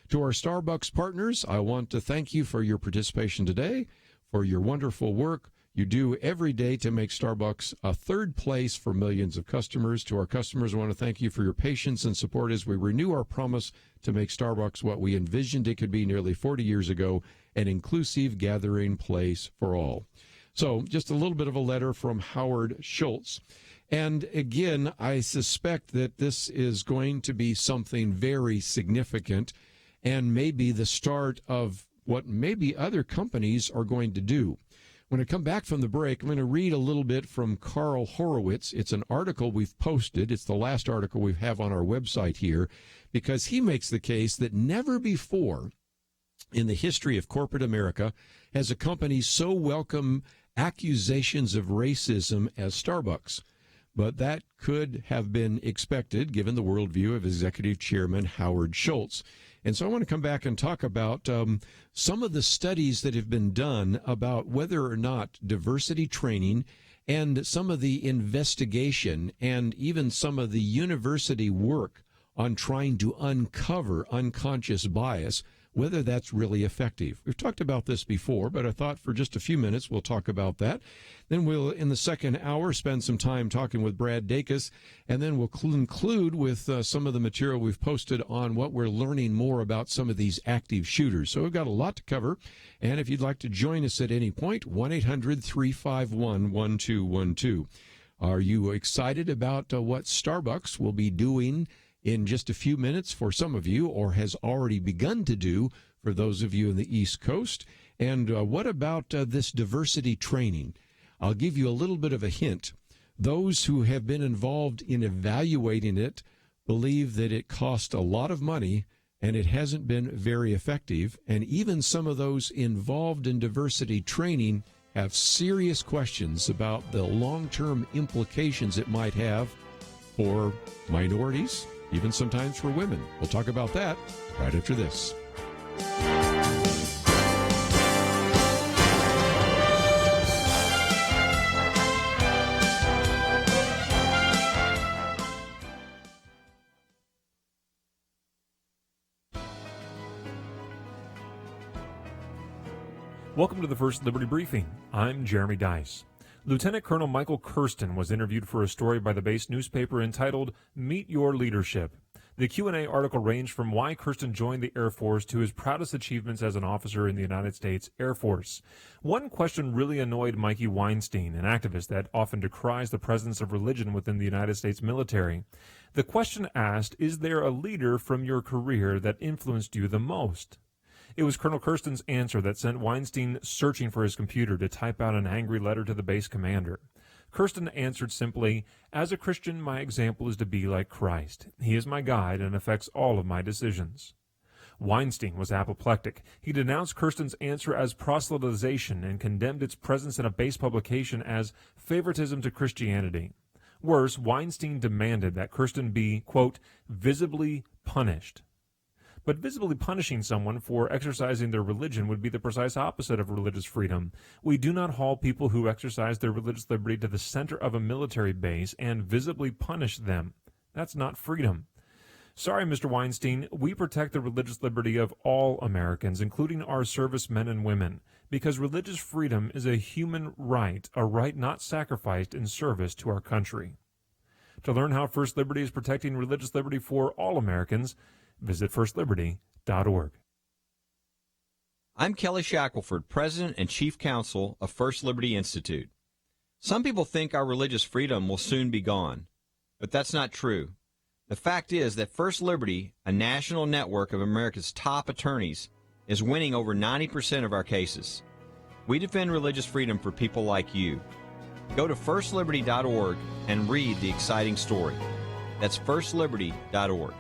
To our Starbucks partners, I want to thank you for your participation today, for your wonderful work you do every day to make Starbucks a third place for millions of customers. To our customers, I want to thank you for your patience and support as we renew our promise to make Starbucks what we envisioned it could be nearly 40 years ago, an inclusive gathering place for all. So just a little bit of a letter from Howard Schultz. And again, I suspect that this is going to be something very significant and maybe the start of what maybe other companies are going to do. When I come back from the break, I'm going to read a little bit from Carl Horowitz. It's an article we've posted. It's the last article we have on our website here, because he makes the case that never before in the history of corporate America has a company so welcomed accusations of racism as Starbucks. But that could have been expected given the worldview of Executive Chairman Howard Schultz. And so I want to come back and talk about some of the studies that have been done about whether or not diversity training and some of the investigation and even some of the university work on trying to uncover unconscious bias, whether that's really effective. We've talked about this before, but I thought for just a few minutes we'll talk about that. Then we'll, in the second hour, spend some time talking with Brad Dacus, and then we'll conclude with some of the material we've posted on what we're learning more about some of these active shooters. So we've got a lot to cover, and if you'd like to join us at any point, 1-800-351-1212. Are you excited about what Starbucks will be doing in just a few minutes for some of you, or has already begun to do for those of you in the East Coast? And what about this diversity training? I'll give you a little bit of a hint. Those who have been involved in evaluating it believe that it cost a lot of money and it hasn't been very effective. And even some of those involved in diversity training have serious questions about the long-term implications it might have for minorities, even sometimes for women. We'll talk about that right after this.
Welcome to the First Liberty Briefing. I'm Jeremy Dice. Lieutenant Colonel Michael Kirsten was interviewed for a story by the base newspaper entitled Meet Your Leadership. The Q&A article ranged from why Kirsten joined the Air Force to his proudest achievements as an officer in the United States Air Force. One question really annoyed Mikey Weinstein, an activist that often decries the presence of religion within the United States military. The question asked, is there a leader from your career that influenced you the most? It was Colonel Kirsten's answer that sent Weinstein searching for his computer to type out an angry letter to the base commander. Kirsten answered simply, as a Christian, my example is to be like Christ. He is my guide and affects all of my decisions. Weinstein was apoplectic. He denounced Kirsten's answer as proselytization and condemned its presence in a base publication as favoritism to Christianity. Worse, Weinstein demanded that Kirsten be, quote, visibly punished. But visibly punishing someone for exercising their religion would be the precise opposite of religious freedom. We do not haul people who exercise their religious liberty to the center of a military base and visibly punish them. That's not freedom. Sorry, Mr. Weinstein, we protect the religious liberty of all Americans, including our servicemen and women, because religious freedom is a human right, a right not sacrificed in service to our country. To learn how First Liberty is protecting religious liberty for all Americans, visit firstliberty.org.
I'm Kelly Shackelford, President and Chief Counsel of First Liberty Institute. Some people think our religious freedom will soon be gone, but that's not true. The fact is that First Liberty, a national network of America's top attorneys, is winning over 90% of our cases. We defend religious freedom for people like you. Go to firstliberty.org and read the exciting story. That's firstliberty.org.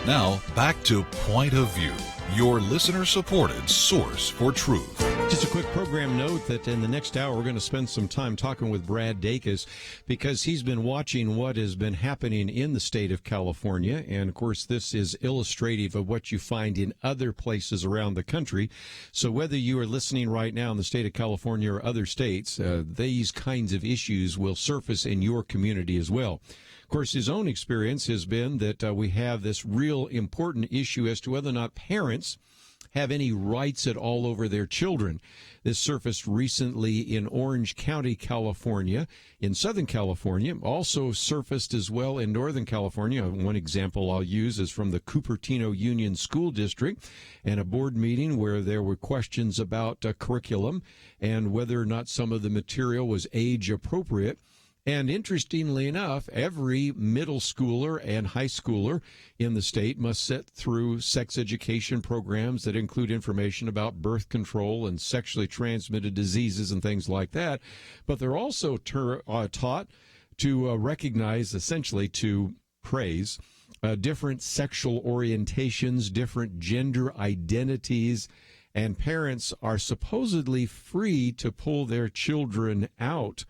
Now, back to Point of View, your listener-supported source for truth.
Just a quick program note that in the next hour we're going to spend some time talking with Brad Dacus because he's been watching what has been happening in the state of California. And, of course, this is illustrative of what you find in other places around the country. So whether you are listening right now in the state of California or other states, these kinds of issues will surface in your community as well. Of course, his own experience has been that we have this real important issue as to whether or not parents have any rights at all over their children. This surfaced recently in Orange County, California, in Southern California, also surfaced as well in Northern California. One example I'll use is from the Cupertino Union School District and a board meeting where there were questions about curriculum and whether or not some of the material was age appropriate. And interestingly enough, every middle schooler and high schooler in the state must sit through sex education programs that include information about birth control and sexually transmitted diseases and things like that. But they're also taught to recognize, essentially to praise, different sexual orientations, different gender identities, and parents are supposedly free to pull their children out.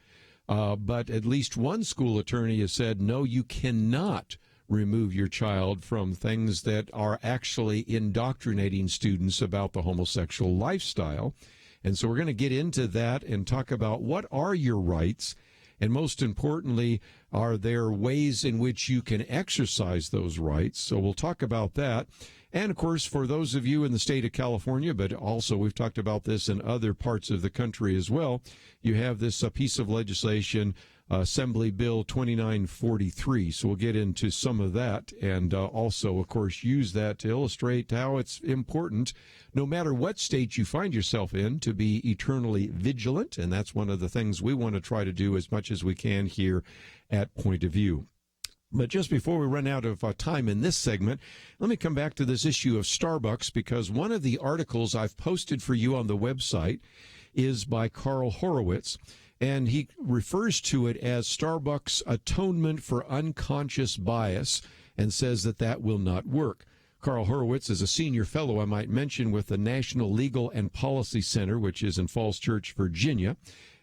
But at least one school attorney has said, no, you cannot remove your child from things that are actually indoctrinating students about the homosexual lifestyle. And so we're going to get into that and talk about what are your rights, and most importantly, are there ways in which you can exercise those rights? So we'll talk about that. And, of course, for those of you in the state of California, but also we've talked about this in other parts of the country as well, you have this piece of legislation, Assembly Bill 2943. So we'll get into some of that and also, of course, use that to illustrate how it's important, no matter what state you find yourself in, to be eternally vigilant. And that's one of the things we want to try to do as much as we can here at Point of View. But just before we run out of time in this segment, let me come back to this issue of Starbucks, because one of the articles I've posted for you on the website is by Carl Horowitz, and he refers to it as Starbucks' atonement for unconscious bias and says that that will not work. Carl Horowitz is a senior fellow, I might mention, with the National Legal and Policy Center, which is in Falls Church, Virginia,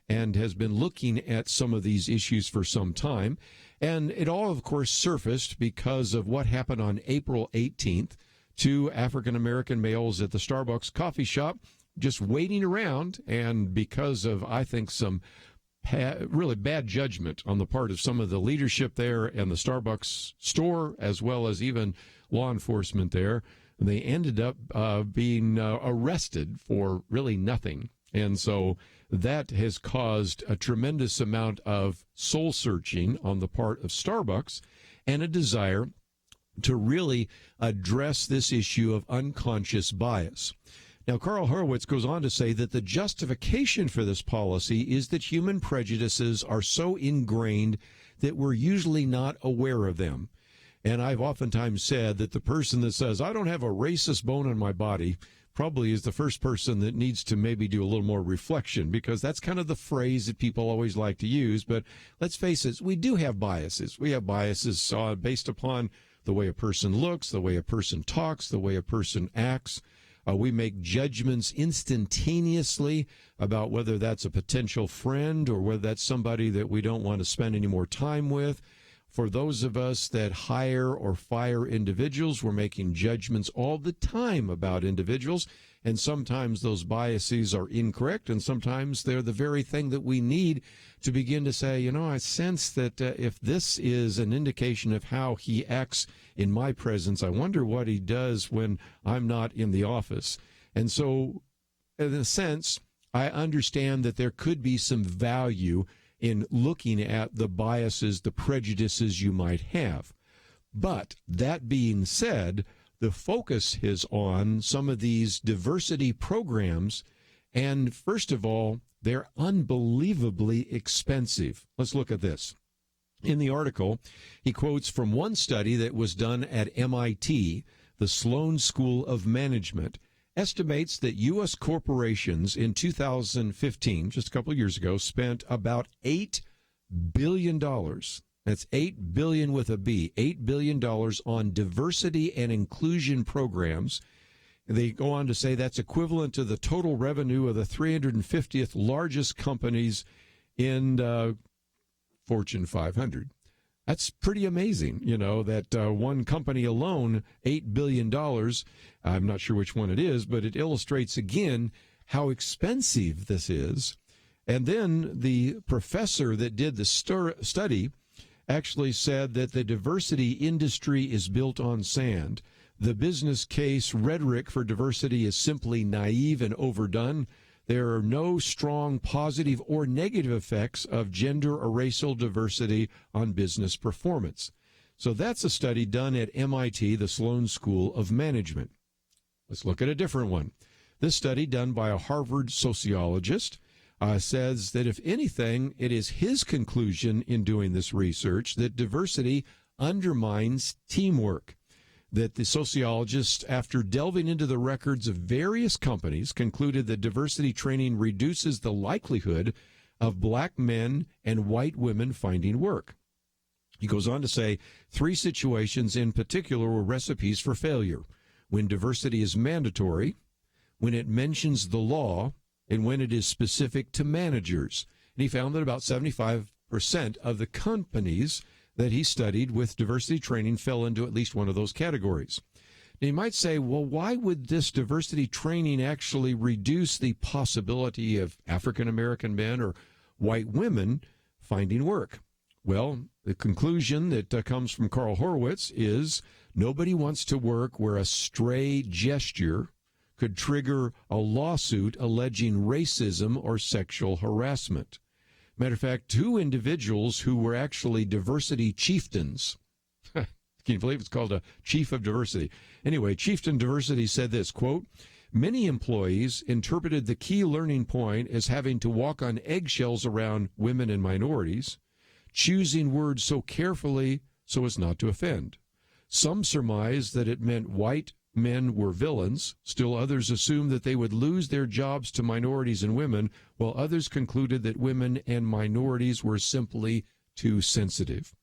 and has been looking at some of these issues for some time. And it all, of course, surfaced because of what happened on April 18th. Two African-American males at the Starbucks coffee shop just waiting around, and because of, I think, some really bad judgment on the part of some of the leadership there and the Starbucks store, as well as even law enforcement there, they ended up being arrested for really nothing. And so that has caused a tremendous amount of soul searching on the part of Starbucks and a desire to really address this issue of unconscious bias. Now, Carl Horowitz goes on to say that the justification for this policy is that human prejudices are so ingrained that we're usually not aware of them. And I've oftentimes said that the person that says, I don't have a racist bone in my body, probably is the first person that needs to maybe do a little more reflection, because that's kind of the phrase that people always like to use. But let's face it, we do have biases. We have biases based upon the way a person looks, the way a person talks, the way a person acts. We make judgments instantaneously about whether that's a potential friend or whether that's somebody that we don't want to spend any more time with. For those of us that hire or fire individuals, we're making judgments all the time about individuals, and sometimes those biases are incorrect, and sometimes they're the very thing that we need to begin to say, you know, I sense that if this is an indication of how he acts in my presence, I wonder what he does when I'm not in the office. And so, in a sense, I understand that there could be some value in looking at the biases, the prejudices you might have. But that being said, the focus is on some of these diversity programs, and first of all, they're unbelievably expensive. Let's look at this. In the article, he quotes from one study that was done at MIT, the Sloan School of Management, estimates that U.S. corporations in 2015, just a couple of years ago, spent about $8 billion. That's $8 billion with a B, $8 billion on diversity and inclusion programs. They go on to say that's equivalent to the total revenue of the 350th largest companies in Fortune 500. That's pretty amazing, you know, that one company alone, $8 billion, I'm not sure which one it is, but it illustrates again how expensive this is. And then the professor that did the study actually said that the diversity industry is built on sand. The business case rhetoric for diversity is simply naive and overdone. There are no strong positive or negative effects of gender or racial diversity on business performance. So that's a study done at MIT, the Sloan School of Management. Let's look at a different one. This study, done by a Harvard sociologist, says that if anything, it is his conclusion in doing this research that diversity undermines teamwork. That the sociologist, after delving into the records of various companies, concluded that diversity training reduces the likelihood of black men and white women finding work. He goes on to say 3 situations in particular were recipes for failure: when diversity is mandatory, when it mentions the law, and when it is specific to managers. And he found that about 75% of the companies that he studied with diversity training fell into at least one of those categories. Now, you might say, well, why would this diversity training actually reduce the possibility of African American men or white women finding work? Well, the conclusion that comes from Carl Horowitz is nobody wants to work where a stray gesture could trigger a lawsuit alleging racism or sexual harassment. Matter of fact, 2 individuals who were actually diversity chieftains. Can you believe it's called a chief of diversity? Anyway, Chieftain Diversity said this, quote, "Many employees interpreted the key learning point as having to walk on eggshells around women and minorities, choosing words so carefully so as not to offend. Some surmised that it meant white men were villains. Still others assumed that they would lose their jobs to minorities and women, while others concluded that women and minorities were simply too sensitive."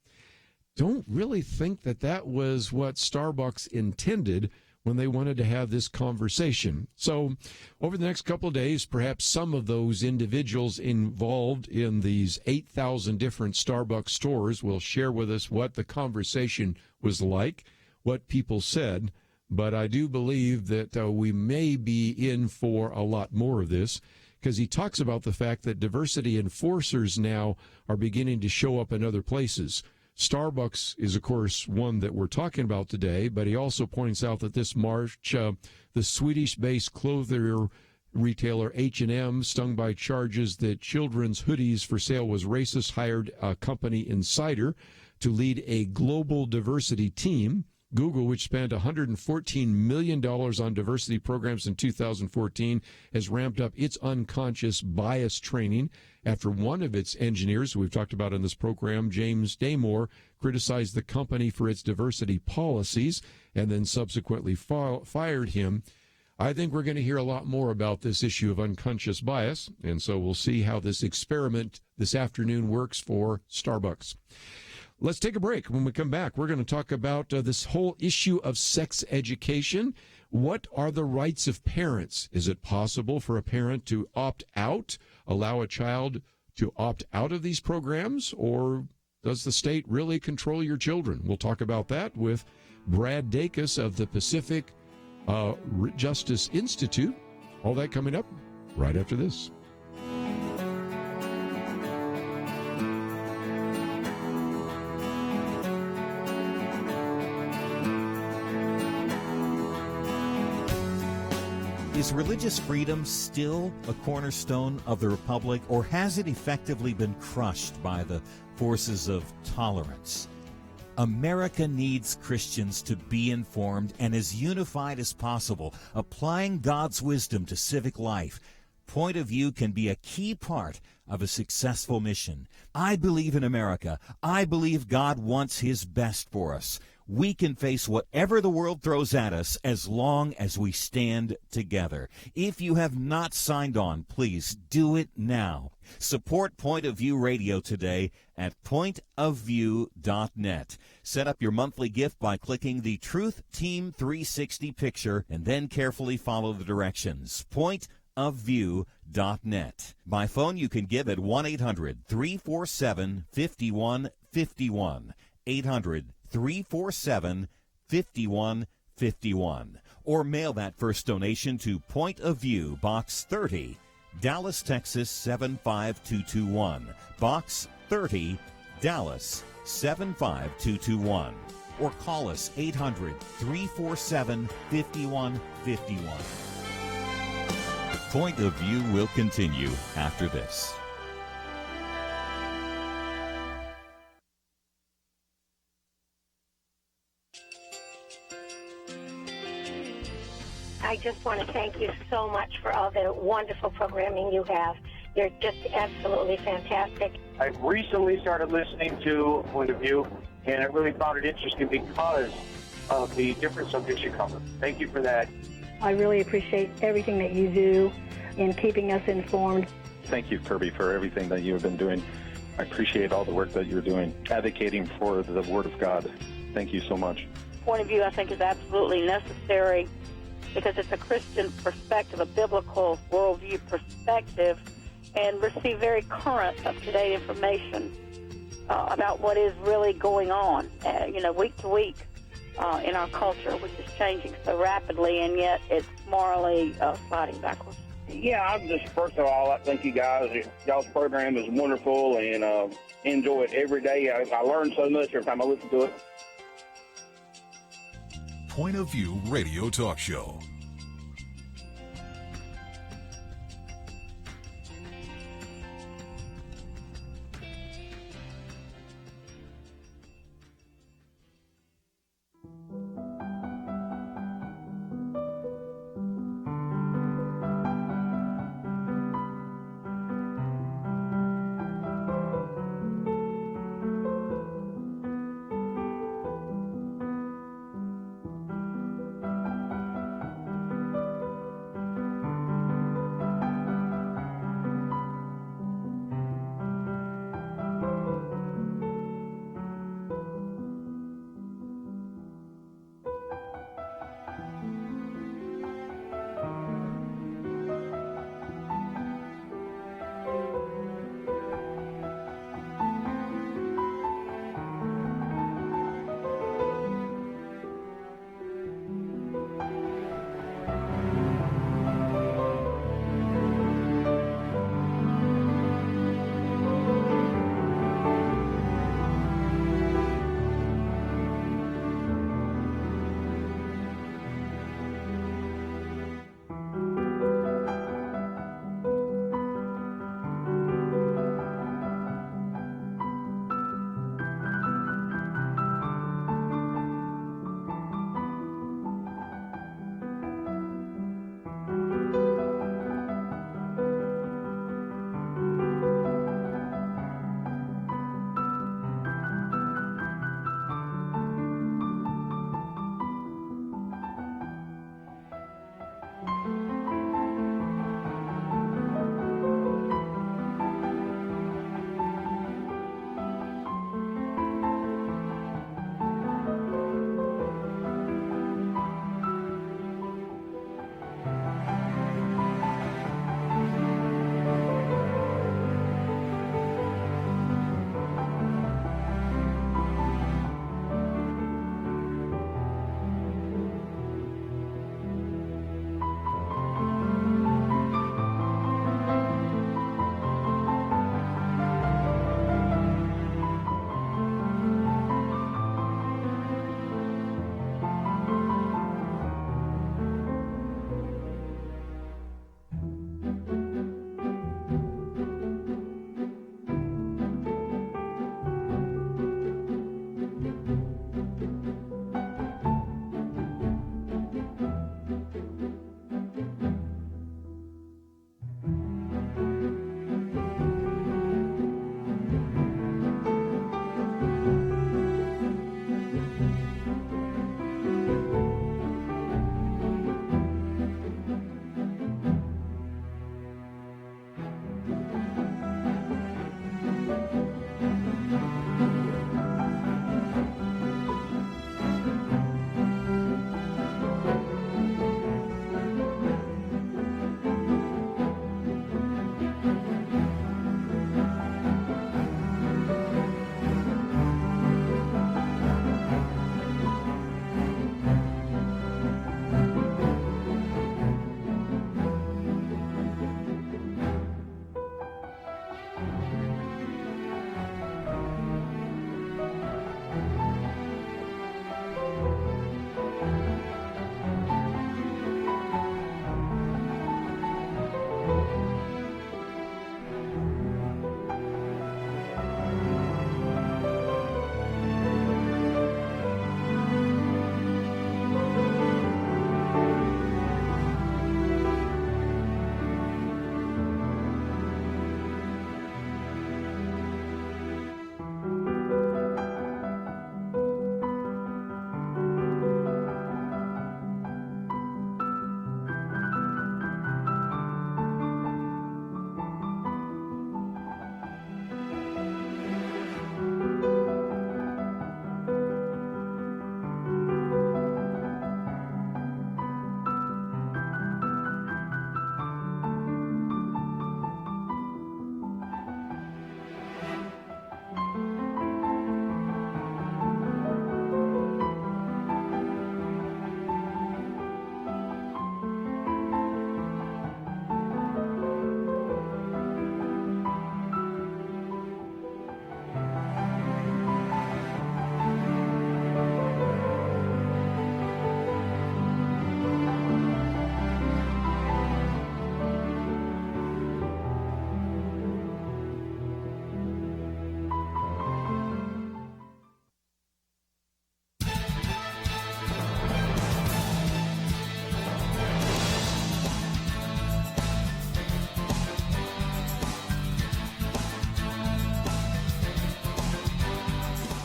Don't really think that that was what Starbucks intended when they wanted to have this conversation. So over the next couple of days, perhaps some of those individuals involved in these 8,000 different Starbucks stores will share with us what the conversation was like, what people said. But I do believe that we may be in for a lot more of this, because he talks about the fact that diversity enforcers now are beginning to show up in other places. Starbucks is, of course, one that we're talking about today, but he also points out that this March, the Swedish-based clothing retailer H&M, stung by charges that children's hoodies for sale was racist, hired a company insider to lead a global diversity team. Google, which spent $114 million on diversity programs in 2014, has ramped up its unconscious bias training after one of its engineers, who we've talked about in this program, James Damore, criticized the company for its diversity policies and then subsequently fired him. I think we're going to hear a lot more about this issue of unconscious bias, and so we'll see how this experiment this afternoon works for Starbucks. Let's take a break. When we come back, we're going to talk about this whole issue of sex education. What are the rights of parents? Is it possible for a parent to opt out, allow a child to opt out of these programs, or does the state really control your children? We'll talk about that with Brad Dacus of the Pacific Justice Institute. All that coming up right after this.
Is religious freedom still a cornerstone of the republic, or has it effectively been crushed by the forces of tolerance? America needs Christians to be informed and as unified as possible, applying God's wisdom to civic life. Point of view can be a key part of a successful mission. I believe in America. I believe God wants His best for us. We can face whatever the world throws at us as long as we stand together. If you have not signed on, please do it now. Support Point of View Radio today at pointofview.net. Set up your monthly gift by clicking the Truth Team 360 picture and then carefully follow the directions. Pointofview.net. By phone, you can give at 1-800-347-5151. 800-347-5151. Or mail that first donation to Point of View, Box 30, Dallas, Texas 75221. Box 30, Dallas 75221. or call us 800-347-5151. Point of View will continue after this.
I just want to thank you so much for all the wonderful programming you have. You're just absolutely fantastic.
I recently started listening to Point of View, and I really found it interesting because of the different subjects you cover. Thank you for that.
I really appreciate everything that you do in keeping us informed.
Thank you, Kerby, for everything that you have been doing. I appreciate all the work that you're doing, advocating for the Word of God. Thank you so much.
Point of view, I think, is absolutely necessary because it's a Christian perspective, a biblical worldview perspective, and receive very current, up-to-date information about what is really going on, week to week in our culture, which is changing so rapidly, and yet it's morally sliding backwards.
Yeah, I'm just, first of all, I thank you guys. Y'all's program is wonderful, and enjoy it every day. I learn so much every time I listen to it.
Point of View Radio Talk Show.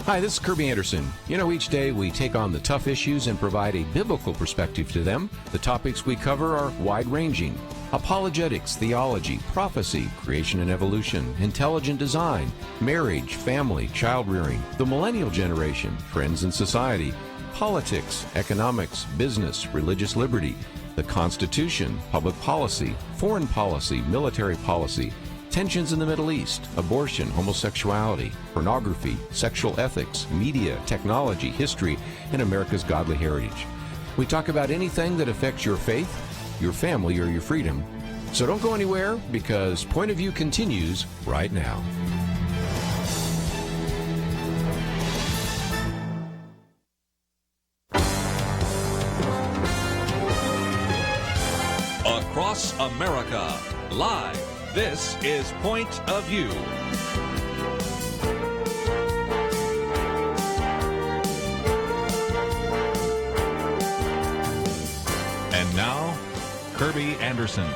Hi, this is Kerby Anderson. You know, each day we take on the tough issues and provide a biblical perspective to them. The topics we cover are wide-ranging. Apologetics, theology, prophecy, creation and evolution, intelligent design, marriage, family, child-rearing, the millennial generation, friends and society, politics, economics, business, religious liberty, the Constitution, public policy, foreign policy, military policy, tensions in the Middle East, abortion, homosexuality, pornography, sexual ethics, media, technology, history, and America's godly heritage. We talk about anything that affects your faith, your family, or your freedom. So don't go anywhere, because Point of View continues right now.
Across America, live. This is Point of View. And now, Kerby Anderson.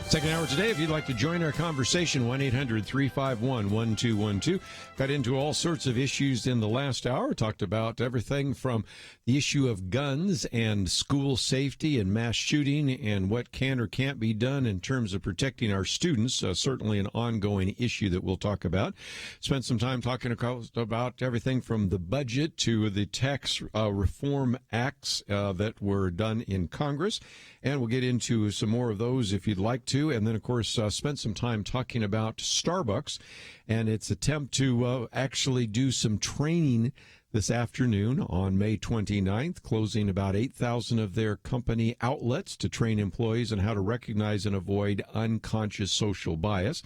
Second hour today, if you'd like to join our conversation, 1-800-351-1212. Got into all sorts of issues in the last hour. Talked about everything from the issue of guns and school safety and mass shooting and what can or can't be done in terms of protecting our students. Certainly an ongoing issue that we'll talk about. Spent some time talking about everything from the budget to the tax reform acts that were done in Congress. And we'll get into some more of those if you'd like to. And then, of course, spent some time talking about Starbucks and its attempt to actually do some training this afternoon on May 29th, closing about 8,000 of their company outlets to train employees on how to recognize and avoid unconscious social bias.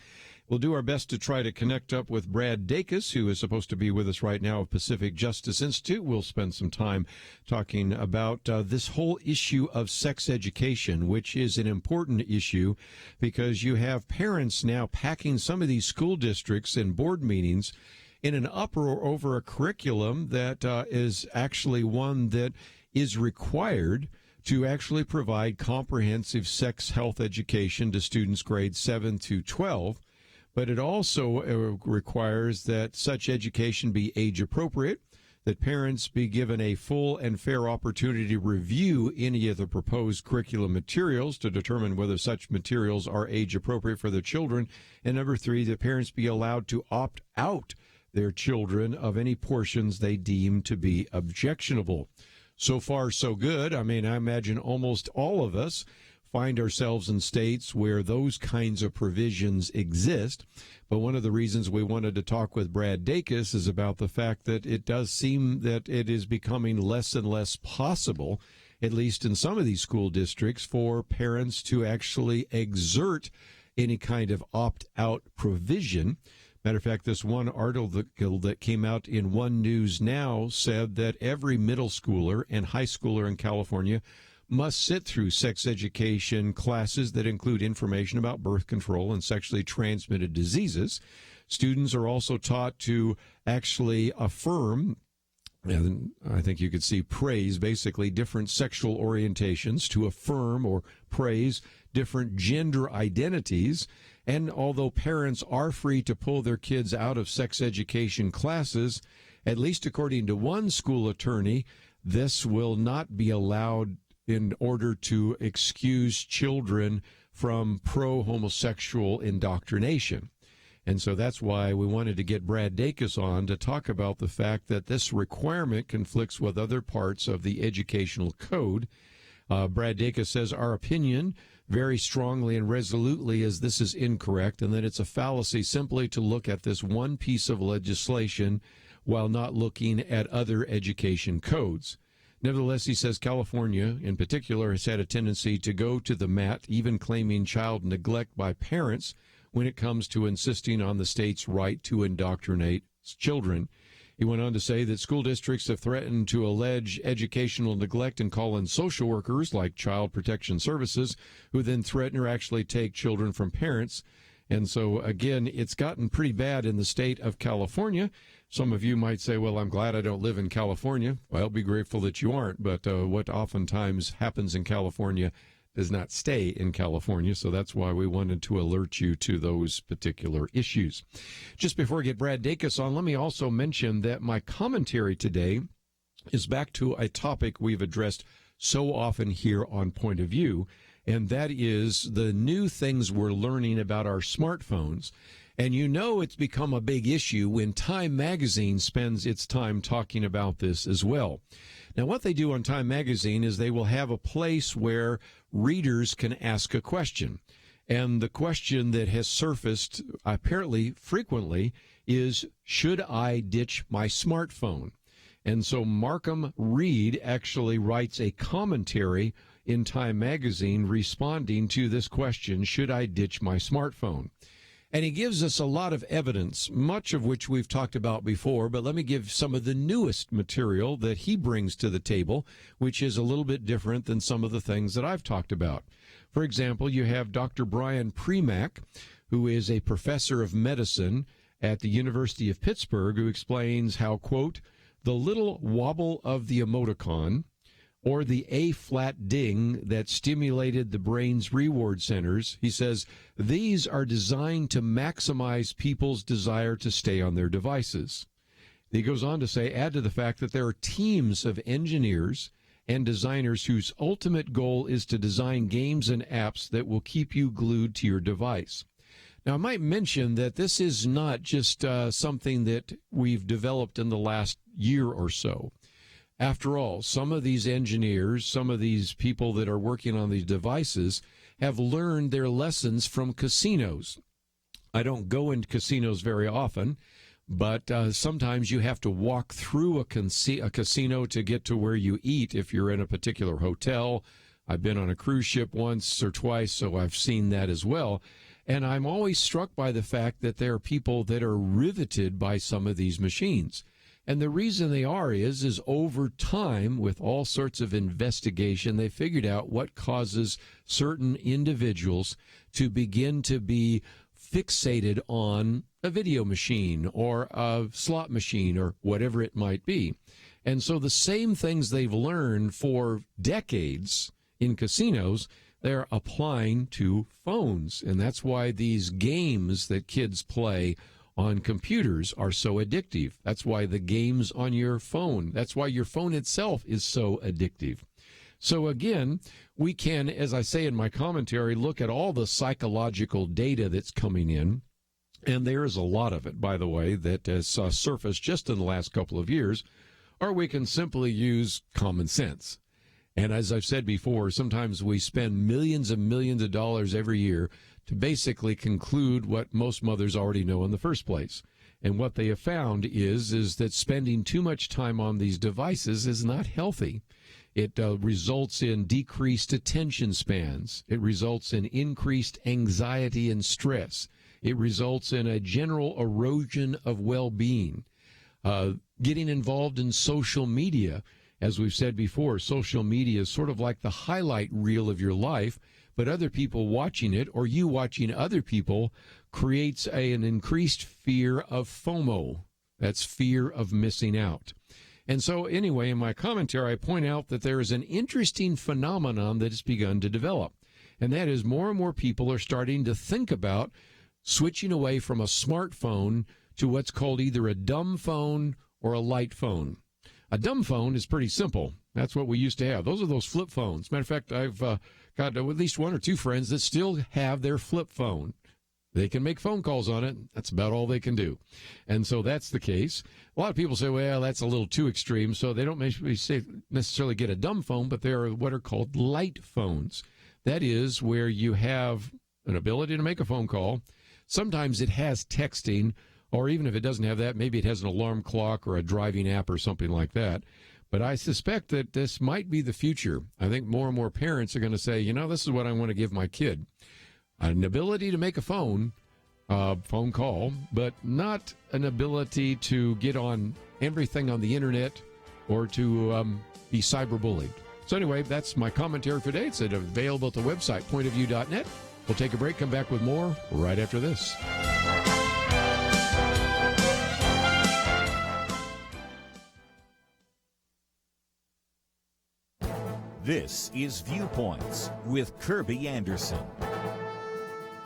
We'll do our best to try to connect up with Brad Dacus, who is supposed to be with us right now of Pacific Justice Institute. We'll spend some time talking about this whole issue of sex education, which is an important issue because you have parents now packing some of these school districts in board meetings in an uproar over a curriculum that is actually one that is required to actually provide comprehensive sex health education to students grades 7 to 12. But it also requires that such education be age appropriate, that parents be given a full and fair opportunity to review any of the proposed curriculum materials to determine whether such materials are age appropriate for their children. And number 3, that parents be allowed to opt out their children of any portions they deem to be objectionable. So far, so good. I mean, I imagine almost all of us find ourselves in states where those kinds of provisions exist. But one of the reasons we wanted to talk with Brad Dacus is about the fact that it does seem that it is becoming less and less possible, at least in some of these school districts, for parents to actually exert any kind of opt-out provision. Matter of fact, this one article that came out in One News Now said that every middle schooler and high schooler in California must sit through sex education classes that include information about birth control and sexually transmitted diseases. Students are also taught to actually affirm, and I think you could see praise, basically different sexual orientations, to affirm or praise different gender identities. And although parents are free to pull their kids out of sex education classes, at least according to one school attorney, this will not be allowed in order to excuse children from pro-homosexual indoctrination. And so that's why we wanted to get Brad Dacus on to talk about the fact that this requirement conflicts with other parts of the educational code. Brad Dacus says our opinion very strongly and resolutely is this is incorrect, and that it's a fallacy simply to look at this one piece of legislation while not looking at other education codes. Nevertheless, he says California, in particular, has had a tendency to go to the mat, even claiming child neglect by parents when it comes to insisting on the state's right to indoctrinate children. He went on to say that school districts have threatened to allege educational neglect and call in social workers like Child Protection Services, who then threaten or actually take children from parents. And so, again, it's gotten pretty bad in the state of California. Some of you might say, well, I'm glad I don't live in California. Well, be grateful that you aren't. But what oftentimes happens in California does not stay in California, so that's why we wanted to alert you to those particular issues. Just before I get Brad Dacus on, let me also mention that my commentary today is back to a topic we've addressed so often here on Point of View, and that is the new things we're learning about our smartphones. And you know it's become a big issue when Time Magazine spends its time talking about this as well. Now, what they do on Time Magazine is they will have a place where readers can ask a question. And the question that has surfaced apparently frequently is, should I ditch my smartphone? And so Markham Reed actually writes a commentary in Time Magazine responding to this question, should I ditch my smartphone? And he gives us a lot of evidence, much of which we've talked about before, but let me give some of the newest material that he brings to the table, which is a little bit different than some of the things that I've talked about. For example, you have Dr. Brian Premack, who is a professor of medicine at the University of Pittsburgh, who explains how, quote, the little wobble of the emoticon, or the A-flat ding that stimulated the brain's reward centers, he says, these are designed to maximize people's desire to stay on their devices. He goes on to say, add to the fact that there are teams of engineers and designers whose ultimate goal is to design games and apps that will keep you glued to your device. Now, I might mention that this is not just something that we've developed in the last year or so. After all, some of these engineers, some of these people that are working on these devices have learned their lessons from casinos. I don't go into casinos very often, but sometimes you have to walk through a casino to get to where you eat if you're in a particular hotel. I've been on a cruise ship once or twice, so I've seen that as well. And I'm always struck by the fact that there are people that are riveted by some of these machines. And the reason they are is over time, with all sorts of investigation, they figured out what causes certain individuals to begin to be fixated on a video machine or a slot machine or whatever it might be. And so the same things they've learned for decades in casinos, they're applying to phones. And that's why these games that kids play on computers are so addictive. That's why the games on your phone, that's why your phone itself is so addictive. So again, we can, as I say in my commentary, look at all the psychological data that's coming in. And there is a lot of it, by the way, that has surfaced just in the last couple of years. Or we can simply use common sense. And as I've said before, sometimes we spend millions and millions of dollars every year to basically conclude what most mothers already know in the first place. And what they have found is that spending too much time on these devices is not healthy. It results in decreased attention spans. It results in increased anxiety and stress. It results in a general erosion of well-being. Getting involved in social media, as we've said before, social media is sort of like the highlight reel of your life, but other people watching it or you watching other people creates an increased fear of FOMO. That's fear of missing out. And so anyway, in my commentary, I point out that there is an interesting phenomenon that has begun to develop, and that is more and more people are starting to think about switching away from a smartphone to what's called either a dumb phone or a light phone. A dumb phone is pretty simple. That's what we used to have. Those are those flip phones. Matter of fact, I've got at least one or two friends that still have their flip phone. They can make phone calls on it. That's about all they can do. And so that's the case. A lot of people say, well, that's a little too extreme. So they don't necessarily get a dumb phone, but there are what are called light phones. That is where you have an ability to make a phone call. Sometimes it has texting, or even if it doesn't have that, maybe it has an alarm clock or a driving app or something like that. But I suspect that this might be the future. I think more and more parents are going to say, this is what I want to give my kid. An ability to make a phone call, but not an ability to get on everything on the internet or to be cyberbullied. So anyway, that's my commentary for today. It's available at the website, pointofview.net. We'll take a break, come back with more right after this.
This is Viewpoints with Kerby Anderson.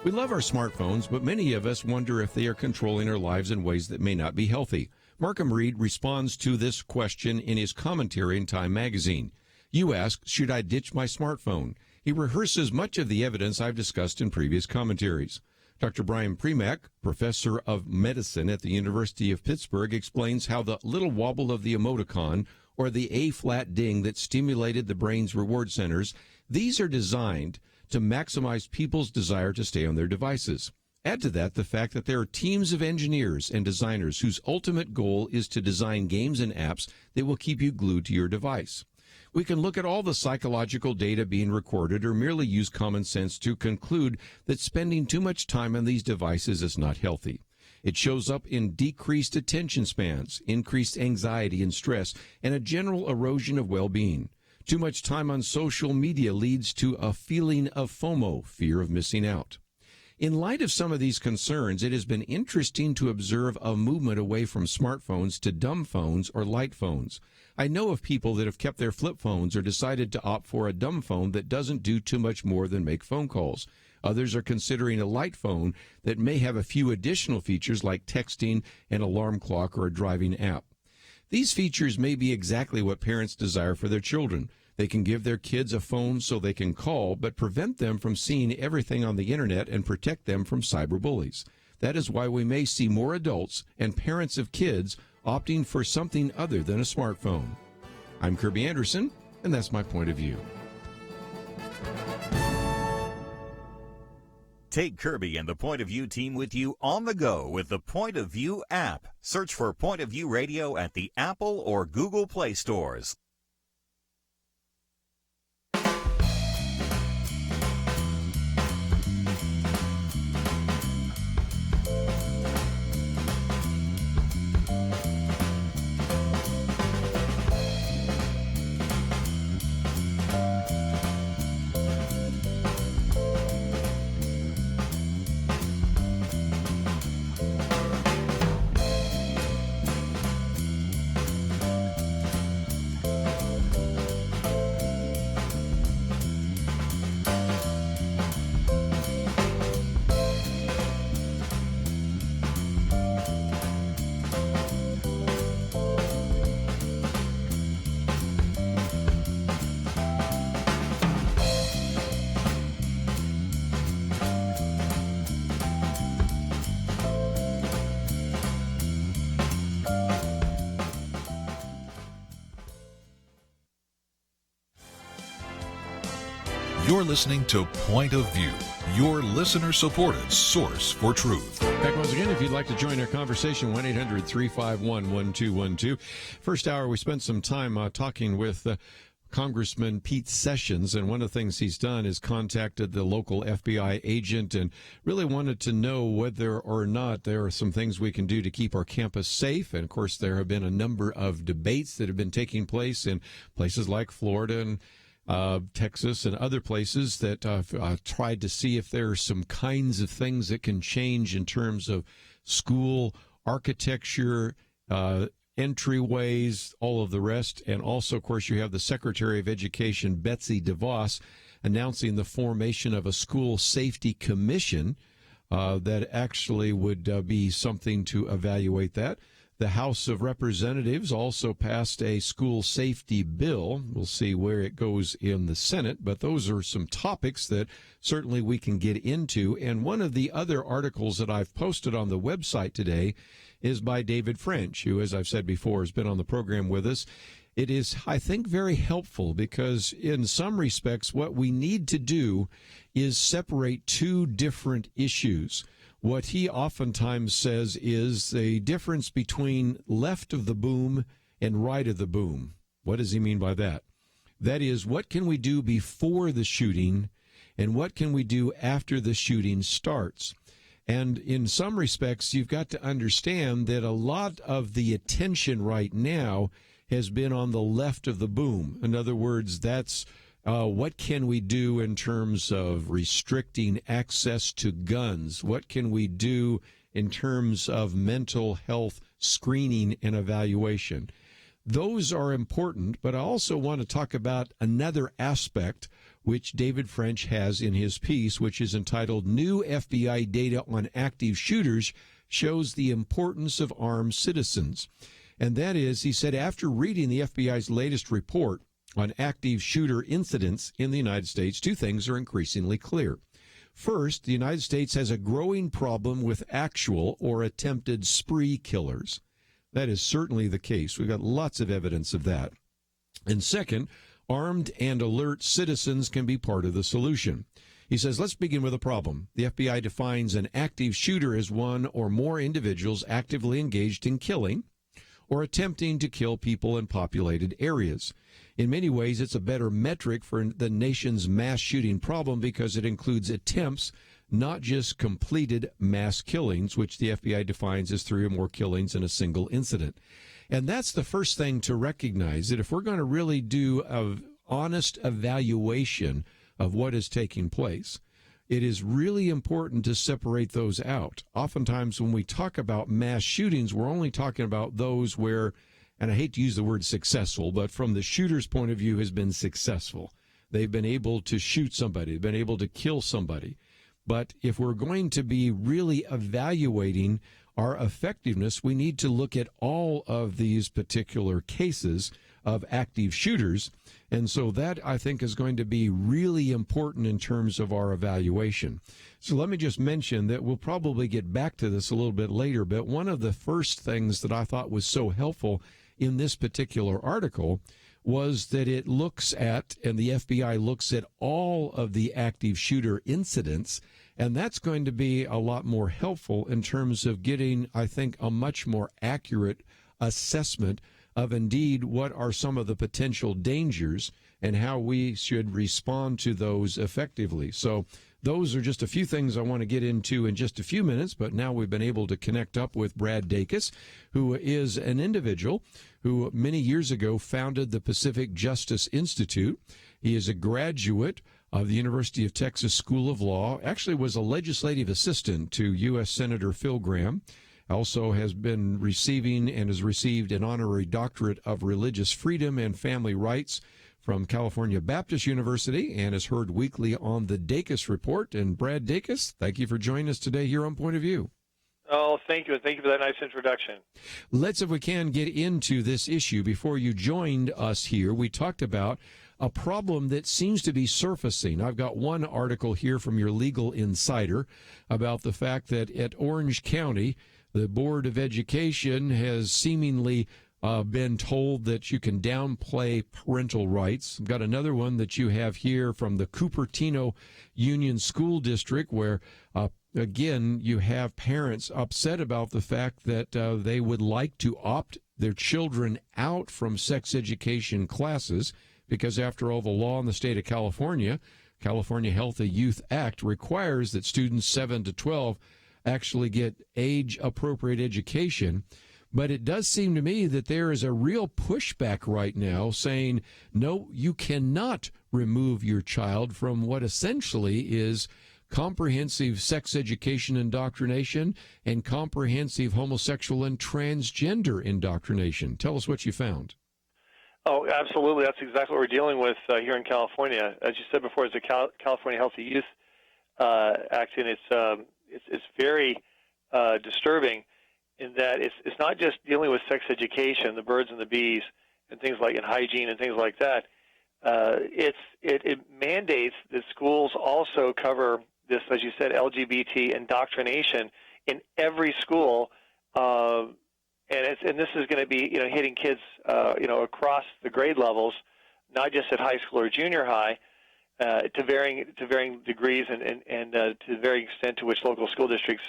We love our smartphones, but many of us wonder if they are controlling our lives in ways that may not be healthy. Markham Reed responds to this question in his commentary in Time magazine. You ask, should I ditch my smartphone? He rehearses much of the evidence I've discussed in previous commentaries. Dr. Brian Premack, professor of medicine at the University of Pittsburgh, explains how the little wobble of the emoticon or the A-flat ding that stimulated the brain's reward centers, these are designed to maximize people's desire to stay on their devices. Add to that the fact that there are teams of engineers and designers whose ultimate goal is to design games and apps that will keep you glued to your device. We can look at all the psychological data being recorded or merely use common sense to conclude that spending too much time on these devices is not healthy. It shows up in decreased attention spans, increased anxiety and stress, and a general erosion of well-being. Too much time on social media leads to a feeling of FOMO, fear of missing out. In light of some of these concerns, it has been interesting to observe a movement away from smartphones to dumb phones or light phones. I know of people that have kept their flip phones or decided to opt for a dumb phone that doesn't do too much more than make phone calls. Others are considering a light phone that may have a few additional features like texting, an alarm clock, or a driving app. These features may be exactly what parents desire for their children. They can give their kids a phone so they can call, but prevent them from seeing everything on the internet and protect them from cyberbullies. That is why we may see more adults and parents of kids opting for something other than a smartphone. I'm Kerby Anderson, and that's my point of view.
Take Kerby and the Point of View team with you on the go with the Point of View app. Search for Point of View Radio at the Apple or Google Play stores.
You're listening to Point of View, your listener-supported source for truth.
Back once again, if you'd like to join our conversation, 1-800-351-1212. First hour, we spent some time talking with Congressman Pete Sessions, and one of the things he's done is contacted the local FBI agent and really wanted to know whether or not there are some things we can do to keep our campus safe. And, of course, there have been a number of debates that have been taking place in places like Florida and Texas and other places that tried to see if there are some kinds of things that can change in terms of school architecture, entryways, all of the rest. And also, of course, you have the Secretary of Education, Betsy DeVos, announcing the formation of a school safety commission that actually would be something to evaluate that. The House of Representatives also passed a school safety bill. We'll see where it goes in the Senate, but those are some topics that certainly we can get into. And one of the other articles that I've posted on the website today is by David French, who, as I've said before, has been on the program with us. It is, I think, very helpful because in some respects, what we need to do is separate two different issues. What he oftentimes says is the difference between left of the boom and right of the boom. What does he mean by that? That is, what can we do before the shooting and what can we do after the shooting starts? And in some respects, you've got to understand that a lot of the attention right now has been on the left of the boom. In other words, that's what can we do in terms of restricting access to guns? What can we do in terms of mental health screening and evaluation? those are important, but I also want to talk about another aspect which David French has in his piece, which is entitled New FBI Data on Active Shooters Shows the Importance of Armed Citizens. And that is, he said, after reading the FBI's latest report on active shooter incidents in the United States, two things are increasingly clear. First, the United States has a growing problem with actual or attempted spree killers. That is certainly the case. We've got lots of evidence of that. And second, armed and alert citizens can be part of the solution. He says, let's begin with a problem. The FBI defines an active shooter as one or more individuals actively engaged in killing or attempting to kill people in populated areas. In many ways, it's a better metric for the nation's mass shooting problem because it includes attempts, not just completed mass killings, which the FBI defines as 3 or more killings in a single incident. And that's the first thing to recognize, that if we're going to really do an honest evaluation of what is taking place, it is really important to separate those out. Oftentimes when we talk about mass shootings, we're only talking about those where, and I hate to use the word successful, but from the shooter's point of view has been successful. They've been able to shoot somebody, they've been able to kill somebody. But if we're going to be really evaluating our effectiveness, we need to look at all of these particular cases of active shooters. And so that, I think, is going to be really important in terms of our evaluation. So let me just mention that we'll probably get back to this a little bit later, but one of the first things that I thought was so helpful in this particular article was that it looks at, and the FBI looks at all of the active shooter incidents, and that's going to be a lot more helpful in terms of getting, I think, a much more accurate assessment of indeed what are some of the potential dangers and how we should respond to those effectively. So those are just a few things I want to get into in just a few minutes, but now we've been able to connect up with Brad Dacus, who is an individual who many years ago founded the Pacific Justice Institute. He is a graduate of the University of Texas School of Law, actually was a legislative assistant to U.S. Senator Phil Gramm, also has been receiving and has received an honorary doctorate of religious freedom and family rights from California Baptist University, and is heard weekly on the Dacus Report. And Brad Dacus, thank you for joining us today here on Point of View.
Oh, thank you, and thank you for that nice introduction.
Let's, if we can, get into this issue. Before you joined us here, we talked about a problem that seems to be surfacing. I've got one article here from your Legal Insider about the fact that at Orange County, the Board of Education has seemingly been told that you can downplay parental rights. I've got another one that you have here from the Cupertino Union School District where, again, you have parents upset about the fact that they would like to opt their children out from sex education classes because, after all, the law in the state of California, California Healthy Youth Act, requires that students 7 to 12 actually get age-appropriate education. But it does seem to me that there is a real pushback right now saying, no, you cannot remove your child from what essentially is comprehensive sex education indoctrination and comprehensive homosexual and transgender indoctrination. Tell us what you found.
Oh, absolutely. That's exactly what we're dealing with here in California. As you said before, it's the California Healthy Youth Act, and it's very disturbing in that it's not just dealing with sex education, the birds and the bees, and things like and hygiene and things like that. It mandates that schools also cover this, as you said, LGBT indoctrination in every school, and this is going to be hitting kids across the grade levels, not just at high school or junior high, to varying degrees and to the varying extent to which local school districts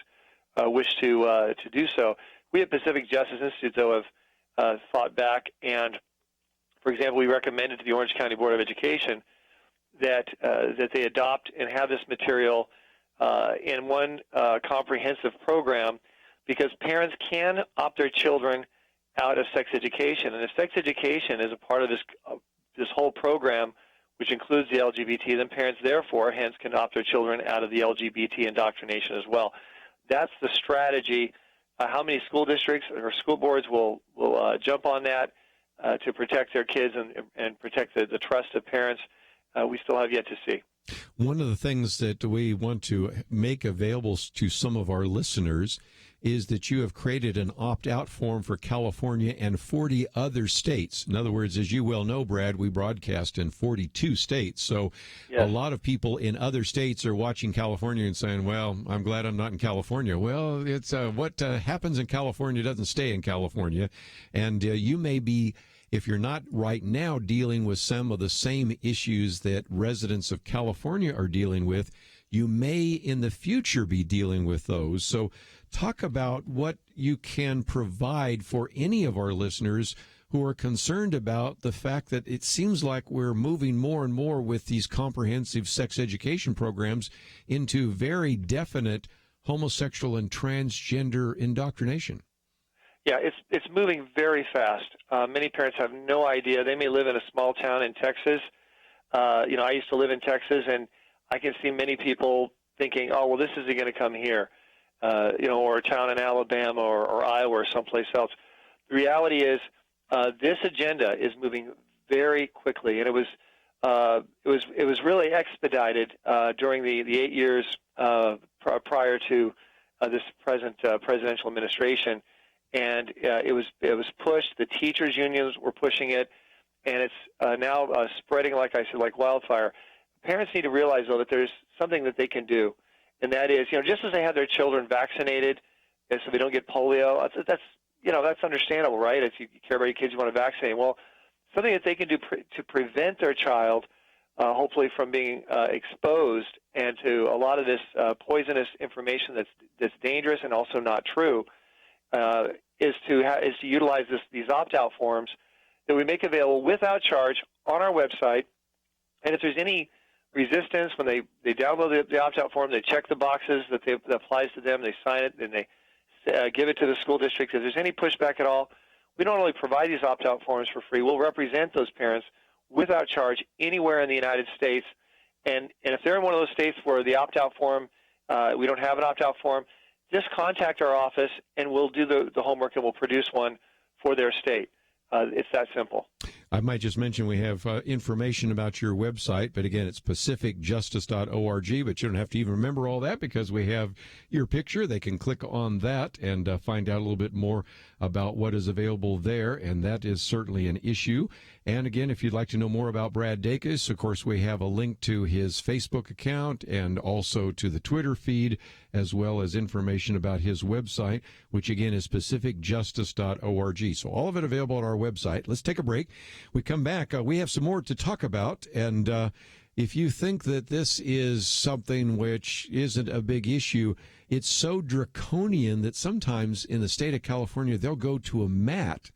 wish to do so. We at Pacific Justice Institute, though, have fought back, and, for example, we recommended to the Orange County Board of Education that they adopt and have this material in one comprehensive program, because parents can opt their children out of sex education, and if sex education is a part of this whole program, which includes the LGBT, then parents, therefore, hence can opt their children out of the LGBT indoctrination as well. That's the strategy. How many school districts or school boards will jump on that to protect their kids and protect the trust of parents, we still have yet to see.
One of the things that we want to make available to some of our listeners is that you have created an opt-out form for California and 40 other states. In other words, as you well know, Brad, we broadcast in 42 states. So a lot of people in other states are watching California and saying, well, I'm glad I'm not in California. Well, it's what happens in California doesn't stay in California. And you may be, if you're not right now dealing with some of the same issues that residents of California are dealing with, you may in the future be dealing with those. So talk about what you can provide for any of our listeners who are concerned about the fact that it seems like we're moving more and more with these comprehensive sex education programs into very definite homosexual and transgender indoctrination.
Yeah, it's moving very fast. Many parents have no idea. They may live in a small town in Texas. I used to live in Texas, and I can see many people thinking, oh, well, this isn't going to come here, or a town in Alabama or Iowa or someplace else. The reality is this agenda is moving very quickly, and it was really expedited during the 8 years prior to this present presidential administration. And it was pushed. The teachers' unions were pushing it, and it's now spreading, like I said, like wildfire. Parents need to realize, though, that there's something that they can do, and that is, just as they have their children vaccinated, and so they don't get polio. That's understandable, right? If you care about your kids, you want to vaccinate. Well, something that they can do to prevent their child, hopefully, from being exposed and to a lot of this poisonous information that's dangerous and also not true. Is to utilize these opt-out forms that we make available without charge on our website. And if there's any resistance when they download the opt-out form, they check the boxes that applies to them, they sign it, and they give it to the school district. If there's any pushback at all, we don't only provide these opt-out forms for free, we'll represent those parents without charge anywhere in the United States. And if they're in one of those states where the opt-out form, we don't have an opt-out form, just contact our office, and we'll do the homework, and we'll produce one for their state. It's that simple.
I might just mention we have information about your website, but again, it's pacificjustice.org, but you don't have to even remember all that because we have your picture. They can click on that and find out a little bit more about what is available there, and that is certainly an issue. And again, if you'd like to know more about Brad Dacus, of course, we have a link to his Facebook account and also to the Twitter feed, as well as information about his website, which again is pacificjustice.org. So all of it available on our website. Let's take a break. We come back. We have some more to talk about. And if you think that this is something which isn't a big issue, it's so draconian that sometimes in the state of California, they'll go to a mat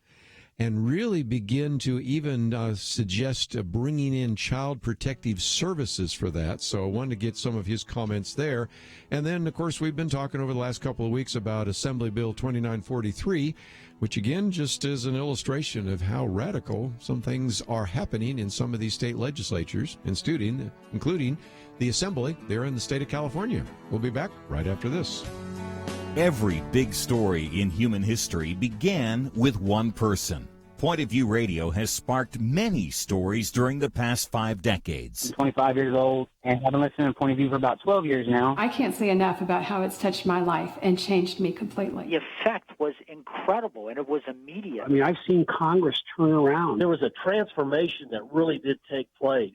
and really begin to even suggest bringing in child protective services for that. So I wanted to get some of his comments there. And then, of course, we've been talking over the last couple of weeks about Assembly Bill 2943, which, again, just is an illustration of how radical some things are happening in some of these state legislatures, including the Assembly there in the state of California. We'll be back right after this.
Every big story in human history began with one person. Point of View Radio has sparked many stories during the past 5 decades.
I'm 25 years old, and I've been listening to Point of View for about 12 years now.
I can't say enough about how it's touched my life and changed me completely.
The effect was incredible, and it was immediate.
I mean, I've seen Congress turn around.
There was a transformation that really did take place.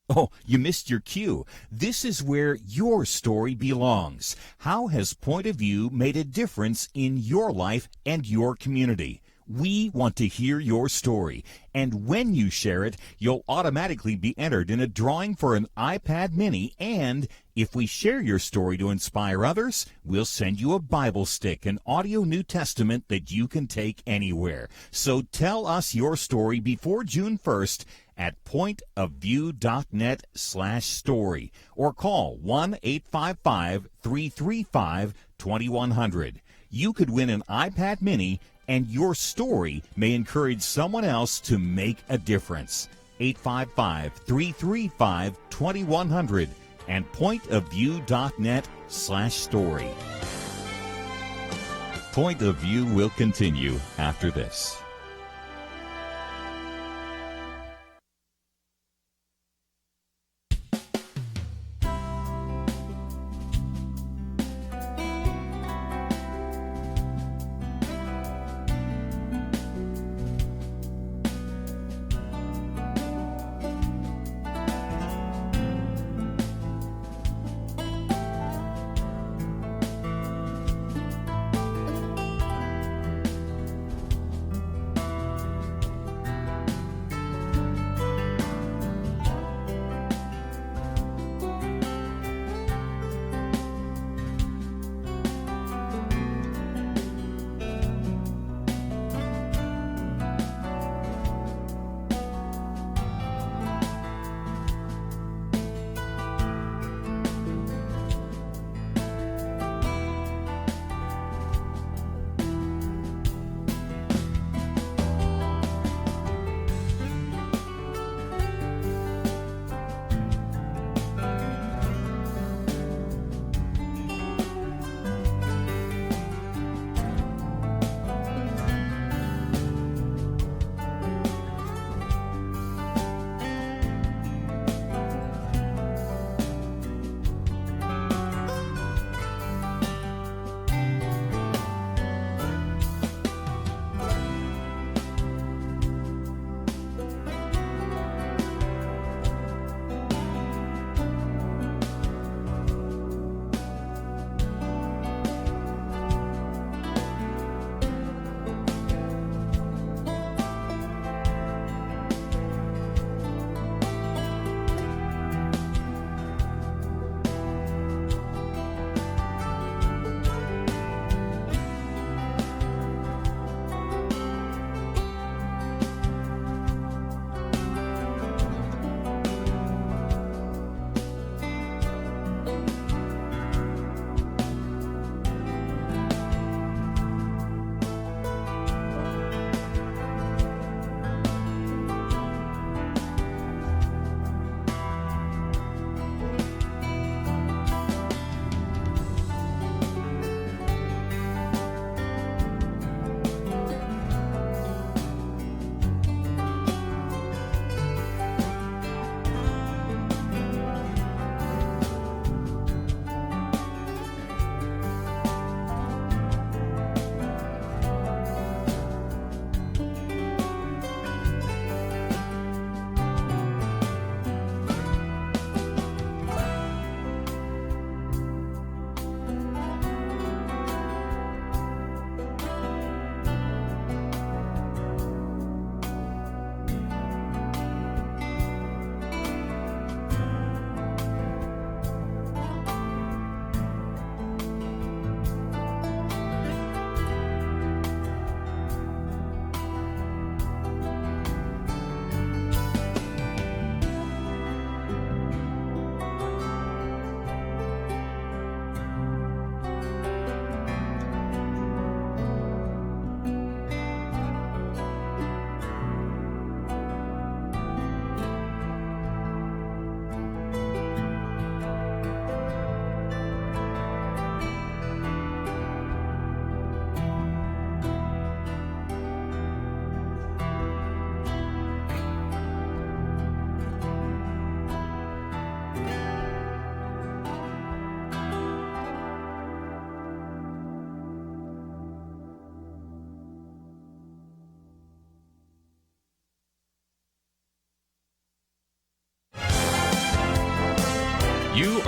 Oh, you missed your cue. This is where your story belongs. How has Point of View made a difference in your life and your community? We want to hear your story, and when you share it, you'll automatically be entered in a drawing for an iPad mini, and if we share your story to inspire others, we'll send you a Bible stick, an audio New Testament that you can take anywhere. So tell us your story before June 1st at pointofview.net/story or call 1-855-335-2100. You could win an iPad mini, and your story may encourage someone else to make a difference. 855-335-2100 and pointofview.net/story. Point of View will continue after this.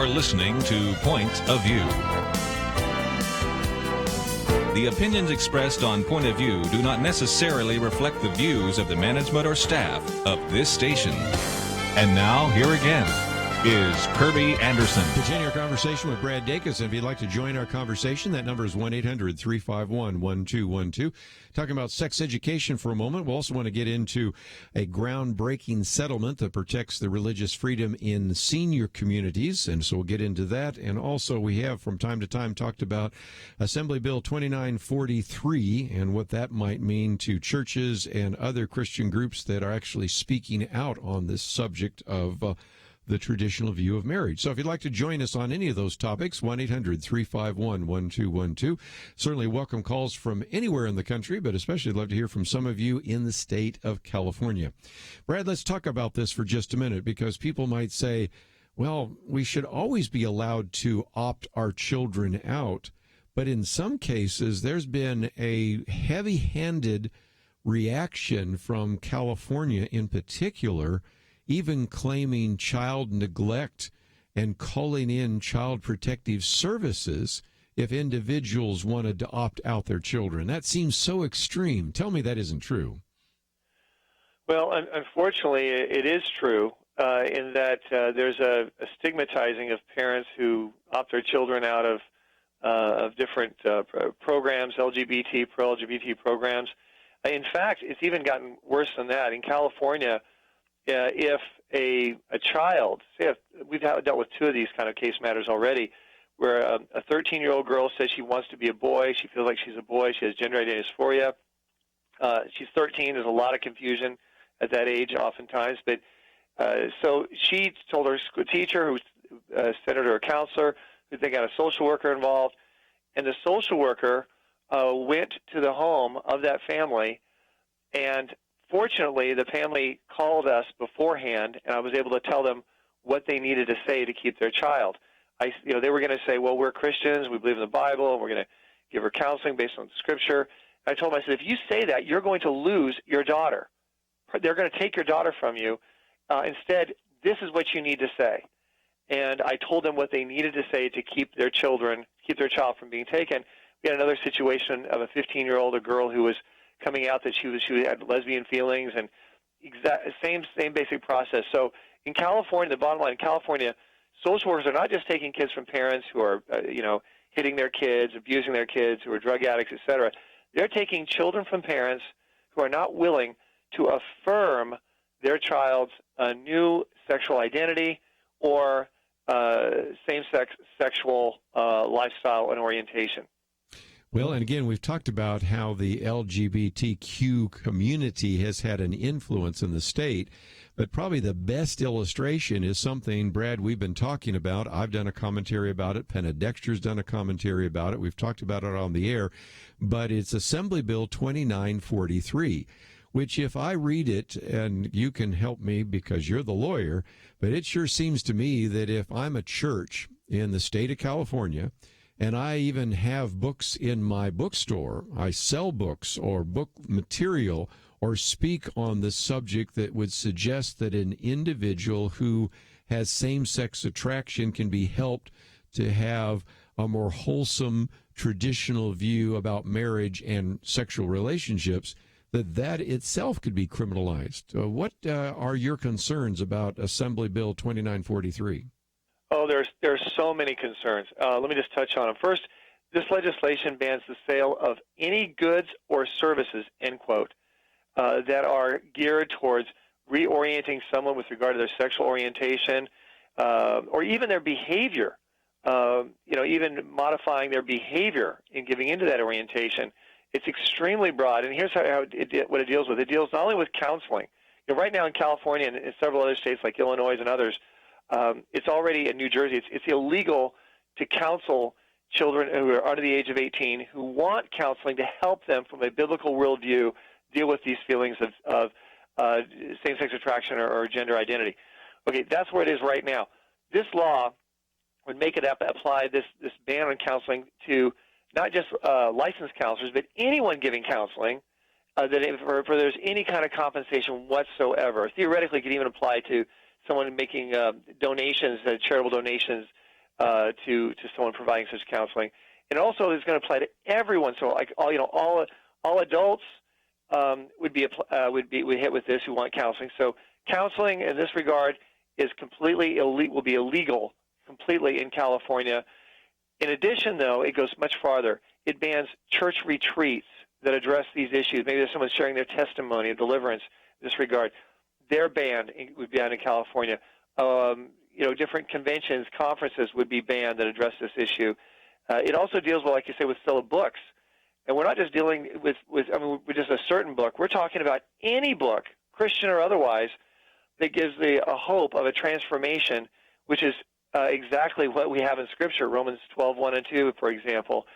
You're listening to Point of View. The opinions expressed on Point of View do not necessarily reflect the views of the management or staff of this station. And now, here again is Kerby Anderson.
Continue our conversation with Brad Dacus. If you'd like to join our conversation, that number is 1-800-351-1212. Talking about sex education for a moment. We'll also want to get into a groundbreaking settlement that protects the religious freedom in senior communities, and so we'll get into that. And also we have from time to time talked about Assembly Bill 2943 and what that might mean to churches and other Christian groups that are actually speaking out on this subject of the traditional view of marriage. So if you'd like to join us on any of those topics, 1-800-351-1212. Certainly welcome calls from anywhere in the country, but especially love to hear from some of you in the state of California. Brad, let's talk about this for just a minute, because people might say, well, we should always be allowed to opt our children out. But in some cases, there's been a heavy-handed reaction from California in particular, even claiming child neglect and calling in child protective services if individuals wanted to opt out their children. That seems so extreme. Tell me that isn't true.
Well, unfortunately, it is true in that there's a stigmatizing of parents who opt their children out of different programs, pro-LGBT programs. In fact, it's even gotten worse than that. In California, if a child, say we've dealt with two of these kind of case matters already, where a 13-year-old girl says she wants to be a boy, she feels like she's a boy, she has gender identity dysphoria. She's 13, there's a lot of confusion at that age oftentimes, but so she told her school teacher, who sent her to her counselor, who then got a social worker involved, and the social worker went to the home of that family, and fortunately, the family called us beforehand, and I was able to tell them what they needed to say to keep their child. They were going to say, well, we're Christians, we believe in the Bible, and we're going to give her counseling based on Scripture. I told them, I said, if you say that, you're going to lose your daughter. They're going to take your daughter from you. Instead, this is what you need to say. And I told them what they needed to say to keep their child from being taken. We had another situation of a 15-year-old, a girl who was coming out that she had lesbian feelings, and same basic process. So in California, the bottom line, in California, social workers are not just taking kids from parents who are hitting their kids, abusing their kids, who are drug addicts, etc. They're taking children from parents who are not willing to affirm their child's new sexual identity or same-sex sexual lifestyle and orientation.
Well, and again, we've talked about how the LGBTQ community has had an influence in the state, but probably the best illustration is something, Brad, we've been talking about. I've done a commentary about it. Penna Dexter's done a commentary about it. We've talked about it on the air, but it's Assembly Bill 2943, which if I read it, and you can help me because you're the lawyer, but it sure seems to me that if I'm a church in the state of California, and I even have books in my bookstore, I sell books or book material or speak on the subject that would suggest that an individual who has same-sex attraction can be helped to have a more wholesome traditional view about marriage and sexual relationships, that itself could be criminalized. What are your concerns about Assembly Bill 2943?
Oh, there's so many concerns. Let me just touch on them. First, this legislation bans the sale of any goods or services, end quote, that are geared towards reorienting someone with regard to their sexual orientation or even their behavior, even modifying their behavior in giving into that orientation. It's extremely broad, and here's what it deals with. It deals not only with counseling. Right now in California and in several other states like Illinois and others, it's already in New Jersey. It's illegal to counsel children who are under the age of 18 who want counseling to help them from a biblical worldview deal with these feelings of same-sex attraction or gender identity. Okay, that's where it is right now. This law would make it apply this ban on counseling to not just licensed counselors, but anyone giving counseling that for there's any kind of compensation whatsoever. Theoretically, it could even apply to someone making donations, charitable donations, to someone providing such counseling. And also, is going to apply to everyone. So, like all adults would be hit with this who want counseling. So, counseling in this regard is completely will be illegal completely in California. In addition, though, it goes much farther. It bans church retreats that address these issues. Maybe there's someone sharing their testimony of deliverance in this regard. They're banned. It would be banned in California. Different conventions, conferences would be banned that address this issue. It also deals with, like you say, with still books. And we're not just dealing with just a certain book. We're talking about any book, Christian or otherwise, that gives a hope of a transformation, which is exactly what we have in Scripture, Romans 12:1 and 2, for example.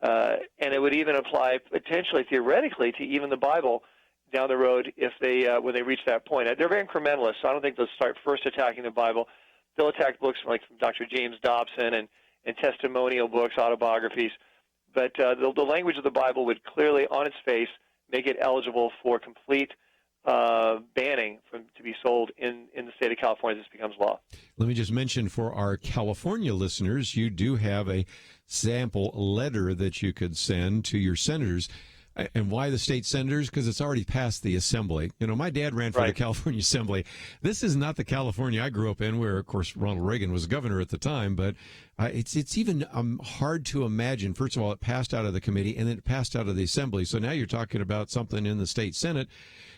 And it would even apply potentially, theoretically, to even the Bible down the road if when they reach that point. They're very incrementalist, so I don't think they'll start first attacking the Bible. They'll attack books like from Dr. James Dobson and testimonial books, autobiographies. But the language of the Bible would clearly, on its face, make it eligible for complete banning to be sold in the state of California as this becomes law.
Let me just mention for our California listeners, you do have a sample letter that you could send to your senators. And why the state senators? Because it's already passed the Assembly. My dad ran for the California Assembly. This is not the California I grew up in, where, of course, Ronald Reagan was governor at the time. But it's even hard to imagine. First of all, it passed out of the committee, and then it passed out of the Assembly. So now you're talking about something in the state Senate.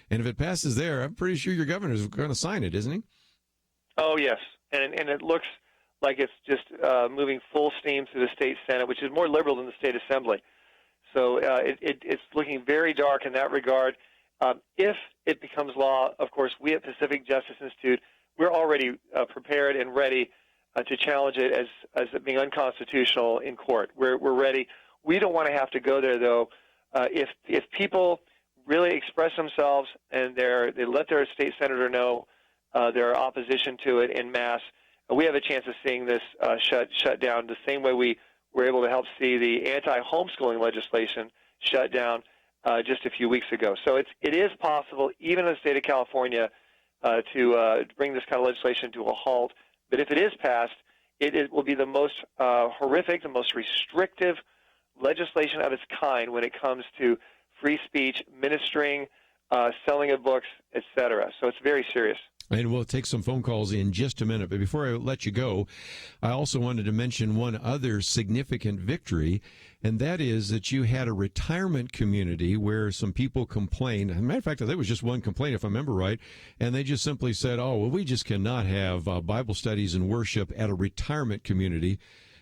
And if it passes there, I'm pretty sure your governor is going to sign it, isn't he?
Oh, yes. And it looks like it's just moving full steam through the state Senate, which is more liberal than the state Assembly. So it's looking very dark in that regard. If it becomes law, of course, we at Pacific Justice Institute, we're already prepared and ready to challenge it as it being unconstitutional in court. We're ready. We don't want to have to go there, though. If people really express themselves and they let their state senator know their opposition to it en masse, we have a chance of seeing this shut down the same way we were able to help see the anti-homeschooling legislation shut down just a few weeks ago. So it is possible, even in the state of California, to bring this kind of legislation to a halt. But if it is passed, it will be the most horrific, the most restrictive legislation of its kind when it comes to free speech, ministering, selling of books, etc. So it's very serious.
And we'll take some phone calls in just a minute. But before I let you go, I also wanted to mention one other significant victory, and that is that you had a retirement community where some people complained. As a matter of fact, I think it was just one complaint, if I remember right, and they just simply said, we just cannot have Bible studies and worship at a retirement community.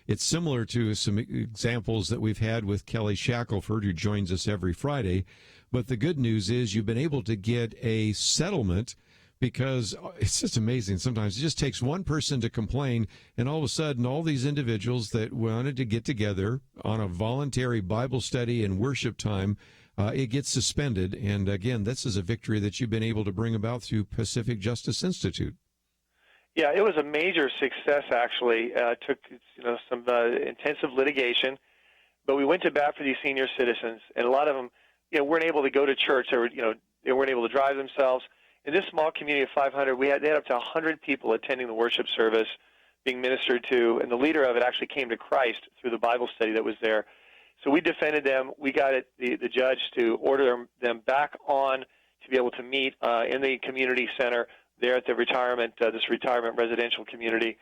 It's similar to some examples that we've had with Kelly Shackelford, who joins us every Friday. But the good news is you've been able to get a settlement, because it's just amazing. Sometimes it just takes one person to complain, and all of a sudden all these individuals that wanted to get together on a voluntary Bible study and worship time, it gets suspended. And again, this is a victory that you've been able to bring about through Pacific Justice Institute.
Yeah, it was a major success, actually. It took some intensive litigation, but we went to bat for these senior citizens, and a lot of them weren't able to go to church. They weren't able to drive themselves. In this small community of 500, they had up to 100 people attending the worship service, being ministered to, and the leader of it actually came to Christ through the Bible study that was there. So we defended them. We got the judge to order them back on to be able to meet in the community center there at the this retirement residential community.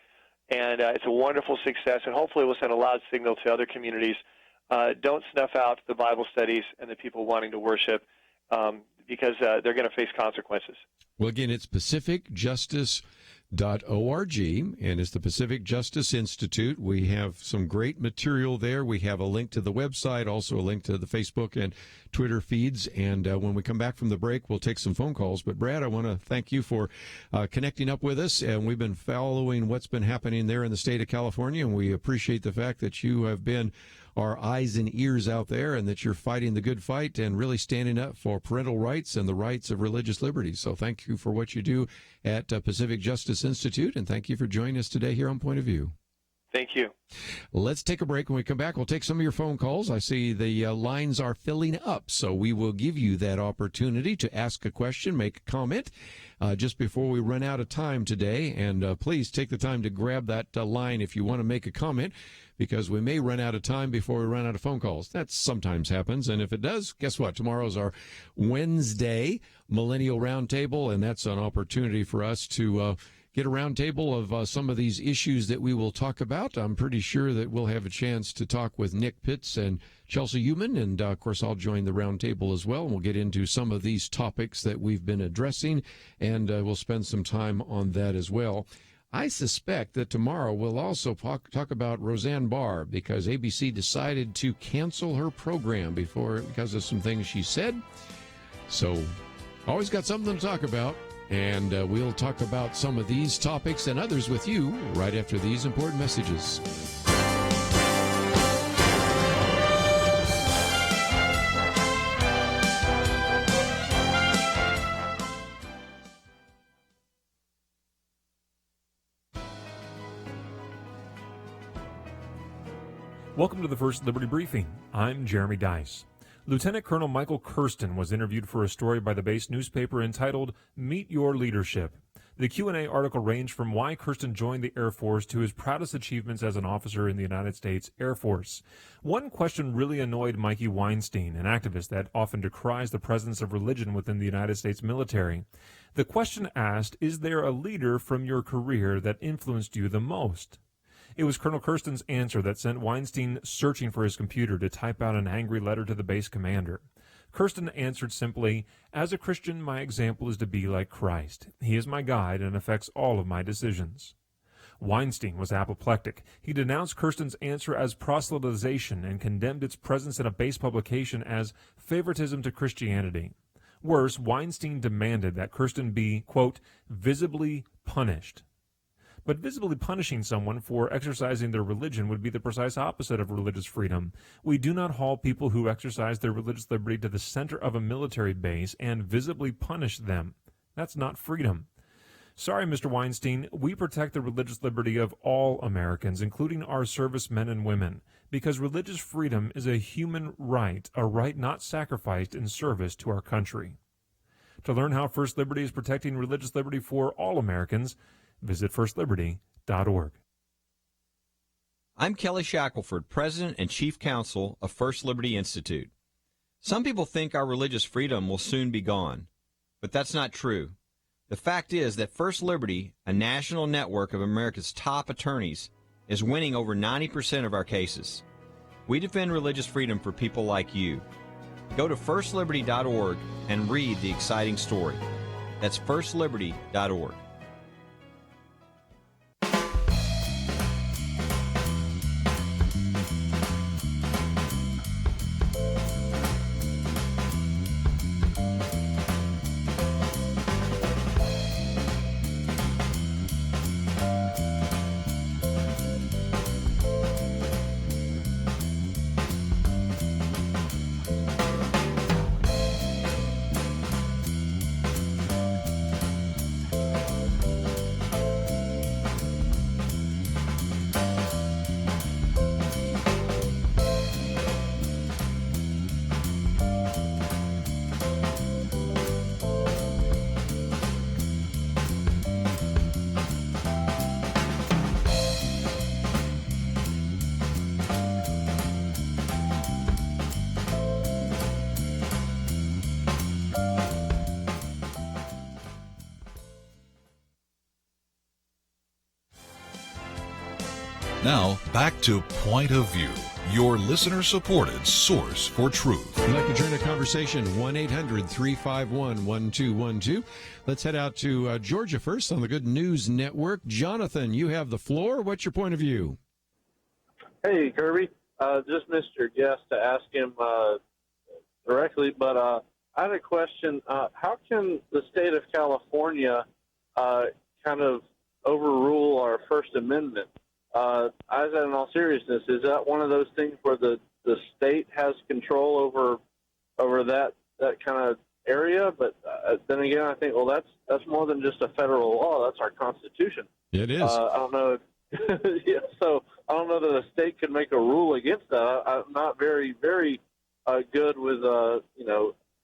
And it's a wonderful success, and hopefully we'll send a loud signal to other communities. Don't snuff out the Bible studies and the people wanting to worship, because they're going to face consequences.
Well, again, it's pacificjustice.org, and it's the Pacific Justice Institute. We have some great material there. We have a link to the website, also a link to the Facebook and Twitter feeds. And when we come back from the break, we'll take some phone calls. But, Brad, I want to thank you for connecting up with us. And we've been following what's been happening there in the state of California, and we appreciate the fact that you have been our eyes and ears out there, and that you're fighting the good fight and really standing up for parental rights and the rights of religious liberty. So thank you for what you do at Pacific Justice Institute, and thank you for joining us today here on Point of View.
Thank you.
Let's take a break. When we come back, we'll take some of your phone calls. I see the lines are filling up, so we will give you that opportunity to ask a question, make a comment just before we run out of time today. And please take the time to grab that line if you want to make a comment, because we may run out of time before we run out of phone calls. That sometimes happens, and if it does, guess what? Tomorrow's our Wednesday Millennial Roundtable, and that's an opportunity for us to get a roundtable of some of these issues that we will talk about. I'm pretty sure that we'll have a chance to talk with Nick Pitts and Chelsea Human, and of course I'll join the roundtable as well, and we'll get into some of these topics that we've been addressing, and we'll spend some time on that as well. I suspect that tomorrow we'll also talk about Roseanne Barr, because ABC decided to cancel her program because of some things she said. So always got something to talk about. And we'll talk about some of these topics and others with you right after these important messages.
Welcome to the First Liberty Briefing. I'm Jeremy Dice. Lieutenant Colonel Michael Kirsten was interviewed for a story by the base newspaper entitled Meet Your Leadership. The Q&A article ranged from why Kirsten joined the Air Force to his proudest achievements as an officer in the United States Air Force. One question really annoyed Mikey Weinstein, an activist that often decries the presence of religion within the United States military. The question asked, is there a leader from your career that influenced you the most? It was Colonel Kirsten's answer that sent Weinstein searching for his computer to type out an angry letter to the base commander. Kirsten answered simply, as a Christian, my example is to be like Christ. He is my guide and affects all of my decisions. Weinstein was apoplectic. He denounced Kirsten's answer as proselytization and condemned its presence in a base publication as favoritism to Christianity. Worse, Weinstein demanded that Kirsten be, quote, visibly punished. But visibly punishing someone for exercising their religion would be the precise opposite of religious freedom. We do not haul people who exercise their religious liberty to the center of a military base and visibly punish them. That's not freedom. Sorry, Mr. Weinstein, we protect the religious liberty of all Americans, including our servicemen and women, because religious freedom is a human right, a right not sacrificed in service to our country. To learn how First Liberty is protecting religious liberty for all Americans, visit firstliberty.org.
I'm Kelly Shackelford, President and Chief Counsel of First Liberty Institute. Some people think our religious freedom will soon be gone, but that's not true. The fact is that First Liberty, a national network of America's top attorneys, is winning over 90% of our cases. We defend religious freedom for people like you. Go to firstliberty.org and read the exciting story. That's firstliberty.org.
Now, back to Point of View, your listener-supported source for truth.
I'd like to turn the conversation 1-800-351-1212. Let's head out to Georgia first on the Good News Network. Jonathan, you have the floor. What's your point of view?
Hey, Kerby. Just missed your guest to ask him directly, but I had a question. How can the state of California kind of overrule our First Amendment? I said, in all seriousness, is that one of those things where the state has control over that kind of area? But then again, I think, well, that's more than just a federal law. That's our Constitution.
It is.
I don't know. Yeah, so I know that a state could make a rule against that. I'm not very, very good with,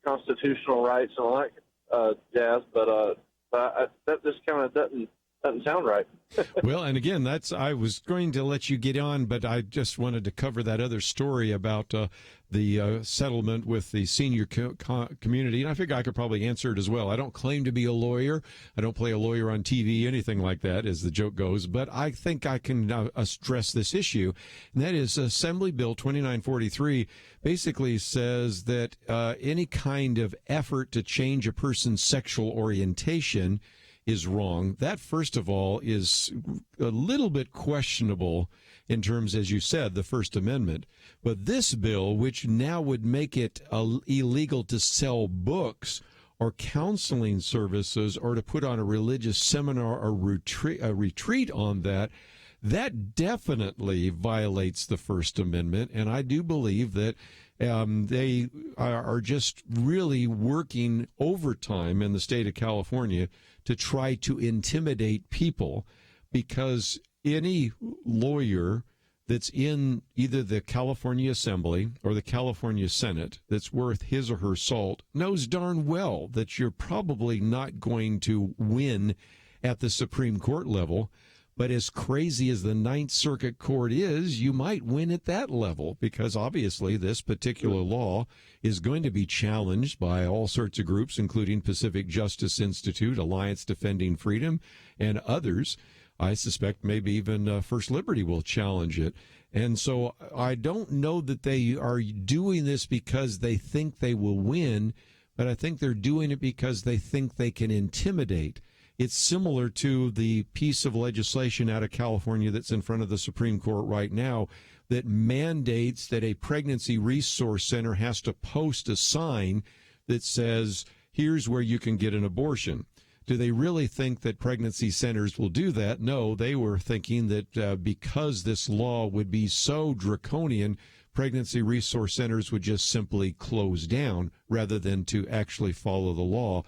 constitutional rights and all that jazz, but that just kind of doesn't sound right.
Well, and again, I was going to let you get on, but I just wanted to cover that other story about the settlement with the senior community, and I figure I could probably answer it as well. I don't claim to be a lawyer. I don't play a lawyer on TV, anything like that, as the joke goes, but I think I can address this issue, and that is Assembly Bill 2943 basically says that any kind of effort to change a person's sexual orientation is wrong. That, first of all, is a little bit questionable in terms, as you said, the First Amendment. But this bill, which now would make it illegal to sell books or counseling services or to put on a religious seminar or retreat on that, that definitely violates the First Amendment. And I do believe that they are just really working overtime in the state of California to try to intimidate people, because any lawyer that's in either the California Assembly or the California Senate that's worth his or her salt knows darn well that you're probably not going to win at the Supreme Court level. But as crazy as the Ninth Circuit Court is, you might win at that level, because obviously this particular law is going to be challenged by all sorts of groups, including Pacific Justice Institute, Alliance Defending Freedom, and others. I suspect maybe even First Liberty will challenge it. And so I don't know that they are doing this because they think they will win, but I think they're doing it because they think they can intimidate. It's similar to the piece of legislation out of California that's in front of the Supreme Court right now that mandates that a pregnancy resource center has to post a sign that says, here's where you can get an abortion. Do they really think that pregnancy centers will do that? No, they were thinking that because this law would be so draconian, pregnancy resource centers would just simply close down rather than to actually follow the law.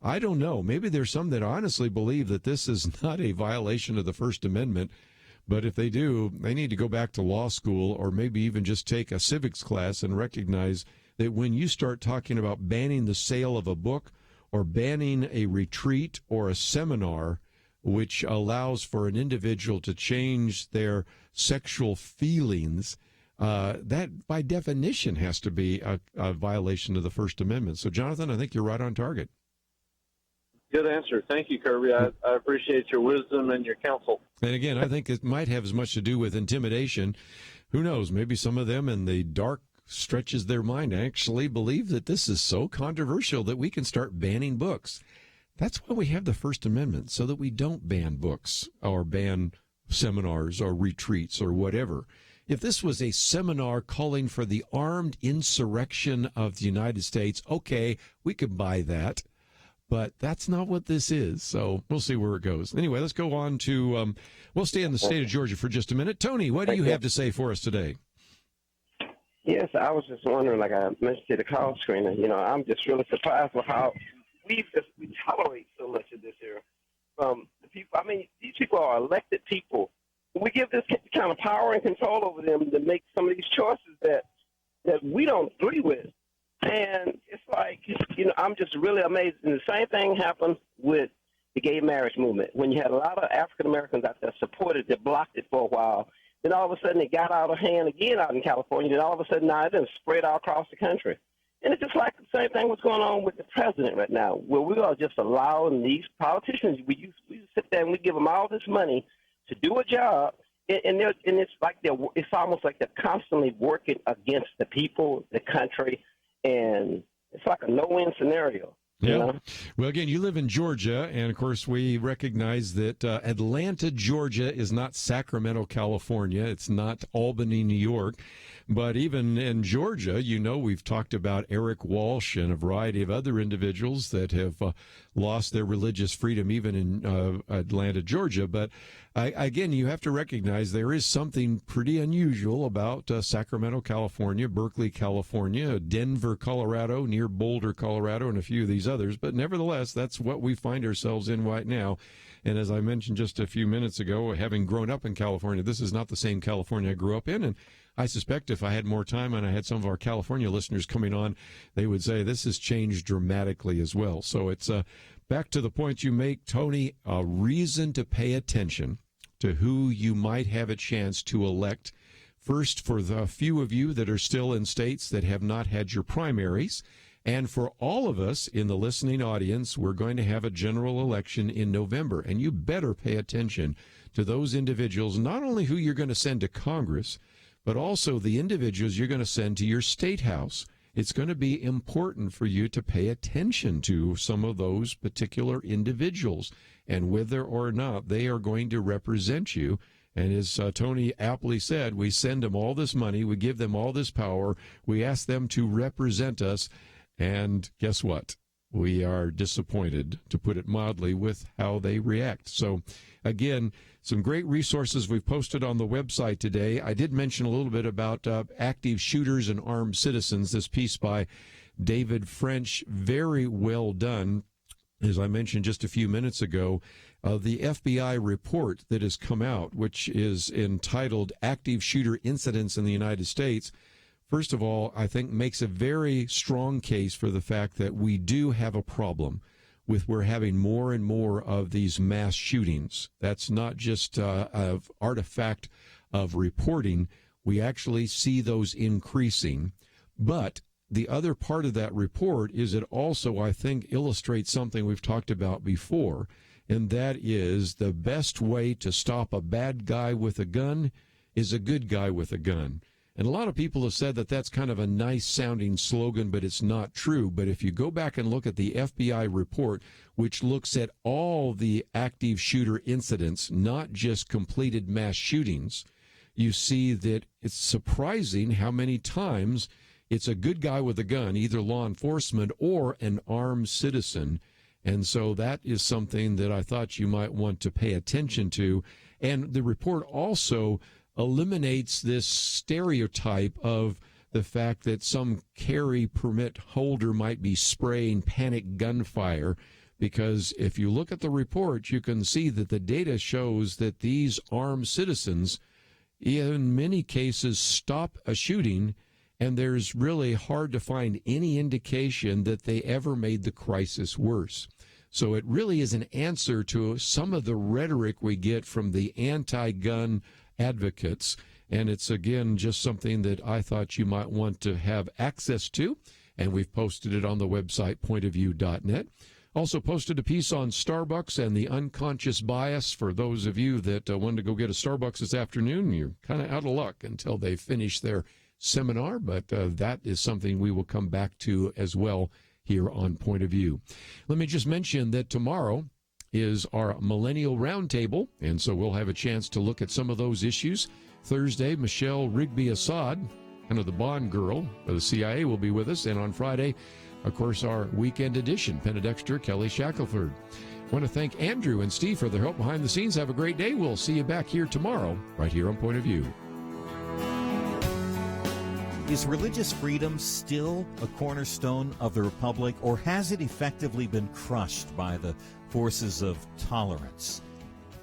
I don't know. Maybe there's some that honestly believe that this is not a violation of the First Amendment, but if they do, they need to go back to law school or maybe even just take a civics class and recognize that when you start talking about banning the sale of a book or banning a retreat or a seminar which allows for an individual to change their sexual feelings, that by definition has to be a violation of the First Amendment. So, Jonathan, I think you're right on target.
Good answer. Thank you, Kirby. I appreciate your wisdom and your counsel.
And again, I think it might have as much to do with intimidation. Who knows? Maybe some of them in the dark stretches their mind actually believe that this is so controversial that we can start banning books. That's why we have the First Amendment, so that we don't ban books or ban seminars or retreats or whatever. If this was a seminar calling for the armed insurrection of the United States, okay, we could buy that. But that's not what this is, so we'll see where it goes. Anyway, let's go on to, we'll stay in the state of Georgia for just a minute. Tony, what do you have to say for us today?
Yes, I was just wondering, like I mentioned to the call screener, I'm just really surprised with how we tolerate so much of this here from the people. I mean, these people are elected people. We give this kind of power and control over them to make some of these choices that we don't agree with. And it's like, I'm just really amazed. And the same thing happened with the gay marriage movement. When you had a lot of African Americans out there supported, that blocked it for a while. Then all of a sudden it got out of hand again out in California. Then all of a sudden now it done spread all across the country. And it's just like the same thing what's going on with the president right now, where we are just allowing these politicians, we sit there and we give them all this money to do a job. And it's like it's almost like they're constantly working against the people, the country. And it's like a no-win scenario.
Yeah. Well, again, you live in Georgia, and of course, we recognize that Atlanta, Georgia is not Sacramento, California. It's not Albany, New York. But even in Georgia, we've talked about Eric Walsh and a variety of other individuals that have lost their religious freedom even in Atlanta, Georgia. But again, you have to recognize there is something pretty unusual about Sacramento, California, Berkeley, California, Denver, Colorado, near Boulder, Colorado, and a few of these these others, but nevertheless, that's what we find ourselves in right now. And as I mentioned just a few minutes ago, having grown up in California, this is not the same California I grew up in. And I suspect if I had more time and I had some of our California listeners coming on, they would say this has changed dramatically as well. So it's back to the point you make, Tony, a reason to pay attention to who you might have a chance to elect. First, for the few of you that are still in states that have not had your primaries, and for all of us in the listening audience, we're going to have a general election in November, and you better pay attention to those individuals, not only who you're going to send to Congress, but also the individuals you're going to send to your state house. It's going to be important for you to pay attention to some of those particular individuals and whether or not they are going to represent you. And as Tony aptly said, we send them all this money, we give them all this power, we ask them to represent us, and guess what? We are disappointed, to put it mildly, with how they react. So, again, some great resources we've posted on the website today. I did mention a little bit about active shooters and armed citizens. This piece by David French, very well done. As I mentioned just a few minutes ago, the FBI report that has come out, which is entitled Active Shooter Incidents in the United States, first of all, I think makes a very strong case for the fact that we do have a problem with we're having more and more of these mass shootings. That's not just an artifact of reporting. We actually see those increasing. But the other part of that report is it also, I think, illustrates something we've talked about before, and that is the best way to stop a bad guy with a gun is a good guy with a gun. And a lot of people have said that that's kind of a nice-sounding slogan, but it's not true. But if you go back and look at the FBI report, which looks at all the active shooter incidents, not just completed mass shootings, you see that it's surprising how many times it's a good guy with a gun, either law enforcement or an armed citizen. And so that is something that I thought you might want to pay attention to. And the report also eliminates this stereotype of the fact that some carry permit holder might be spraying panic gunfire, because if you look at the report, you can see that the data shows that these armed citizens, in many cases, stop a shooting, and there's really hard to find any indication that they ever made the crisis worse. So it really is an answer to some of the rhetoric we get from the anti-gun advocates, and it's again just something that I thought you might want to have access to, and we've posted it on the website pointofview.net. Also posted a piece on Starbucks and the unconscious bias. For those of you that wanted to go get a Starbucks this afternoon, you're kind of out of luck until they finish their seminar, but that is something we will come back to as well here on Point of View. Let me just mention that tomorrow is our Millennial Roundtable, and so we'll have a chance to look at some of those issues. Thursday, Michelle Rigby-Assad, kind of the Bond girl of the CIA, will be with us, and on Friday, of course, our weekend edition, Penna Dexter, Kelly Shackelford. I want to thank Andrew and Steve for their help behind the scenes. Have a great day. We'll see you back here tomorrow, right here on Point of View.
Is religious freedom still a cornerstone of the Republic, or has it effectively been crushed by the forces of tolerance?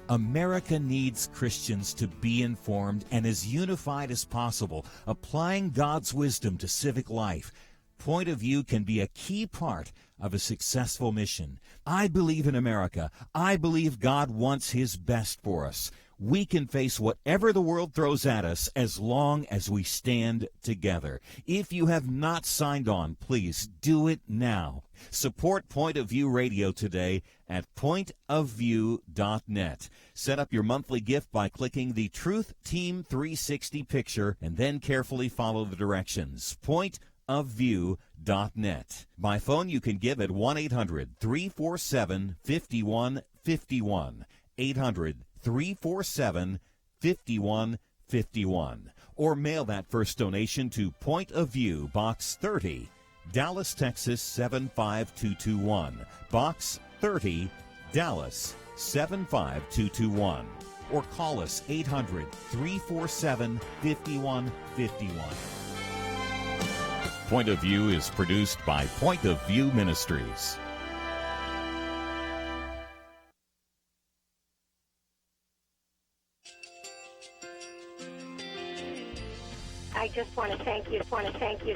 America needs Christians to be informed and as unified as possible, applying God's wisdom to civic life. Point of View can be a key part of a successful mission. I believe in America. I believe God wants His best for us. We can face whatever the world throws at us as long as we stand together. If you have not signed on, please do it now. Support Point of View Radio today at pointofview.net. Set up your monthly gift by clicking the Truth Team 360 picture and then carefully follow the directions. Pointofview.net. By phone, you can give at 1-800-347-5151. 800-347-5151. Or mail that first donation to Point of View, Box 30, Dallas, Texas 75221. Box 30, Dallas 75221. Or call us 800-347-5151. Point of View is produced by Point of View Ministries.
I just want to thank you.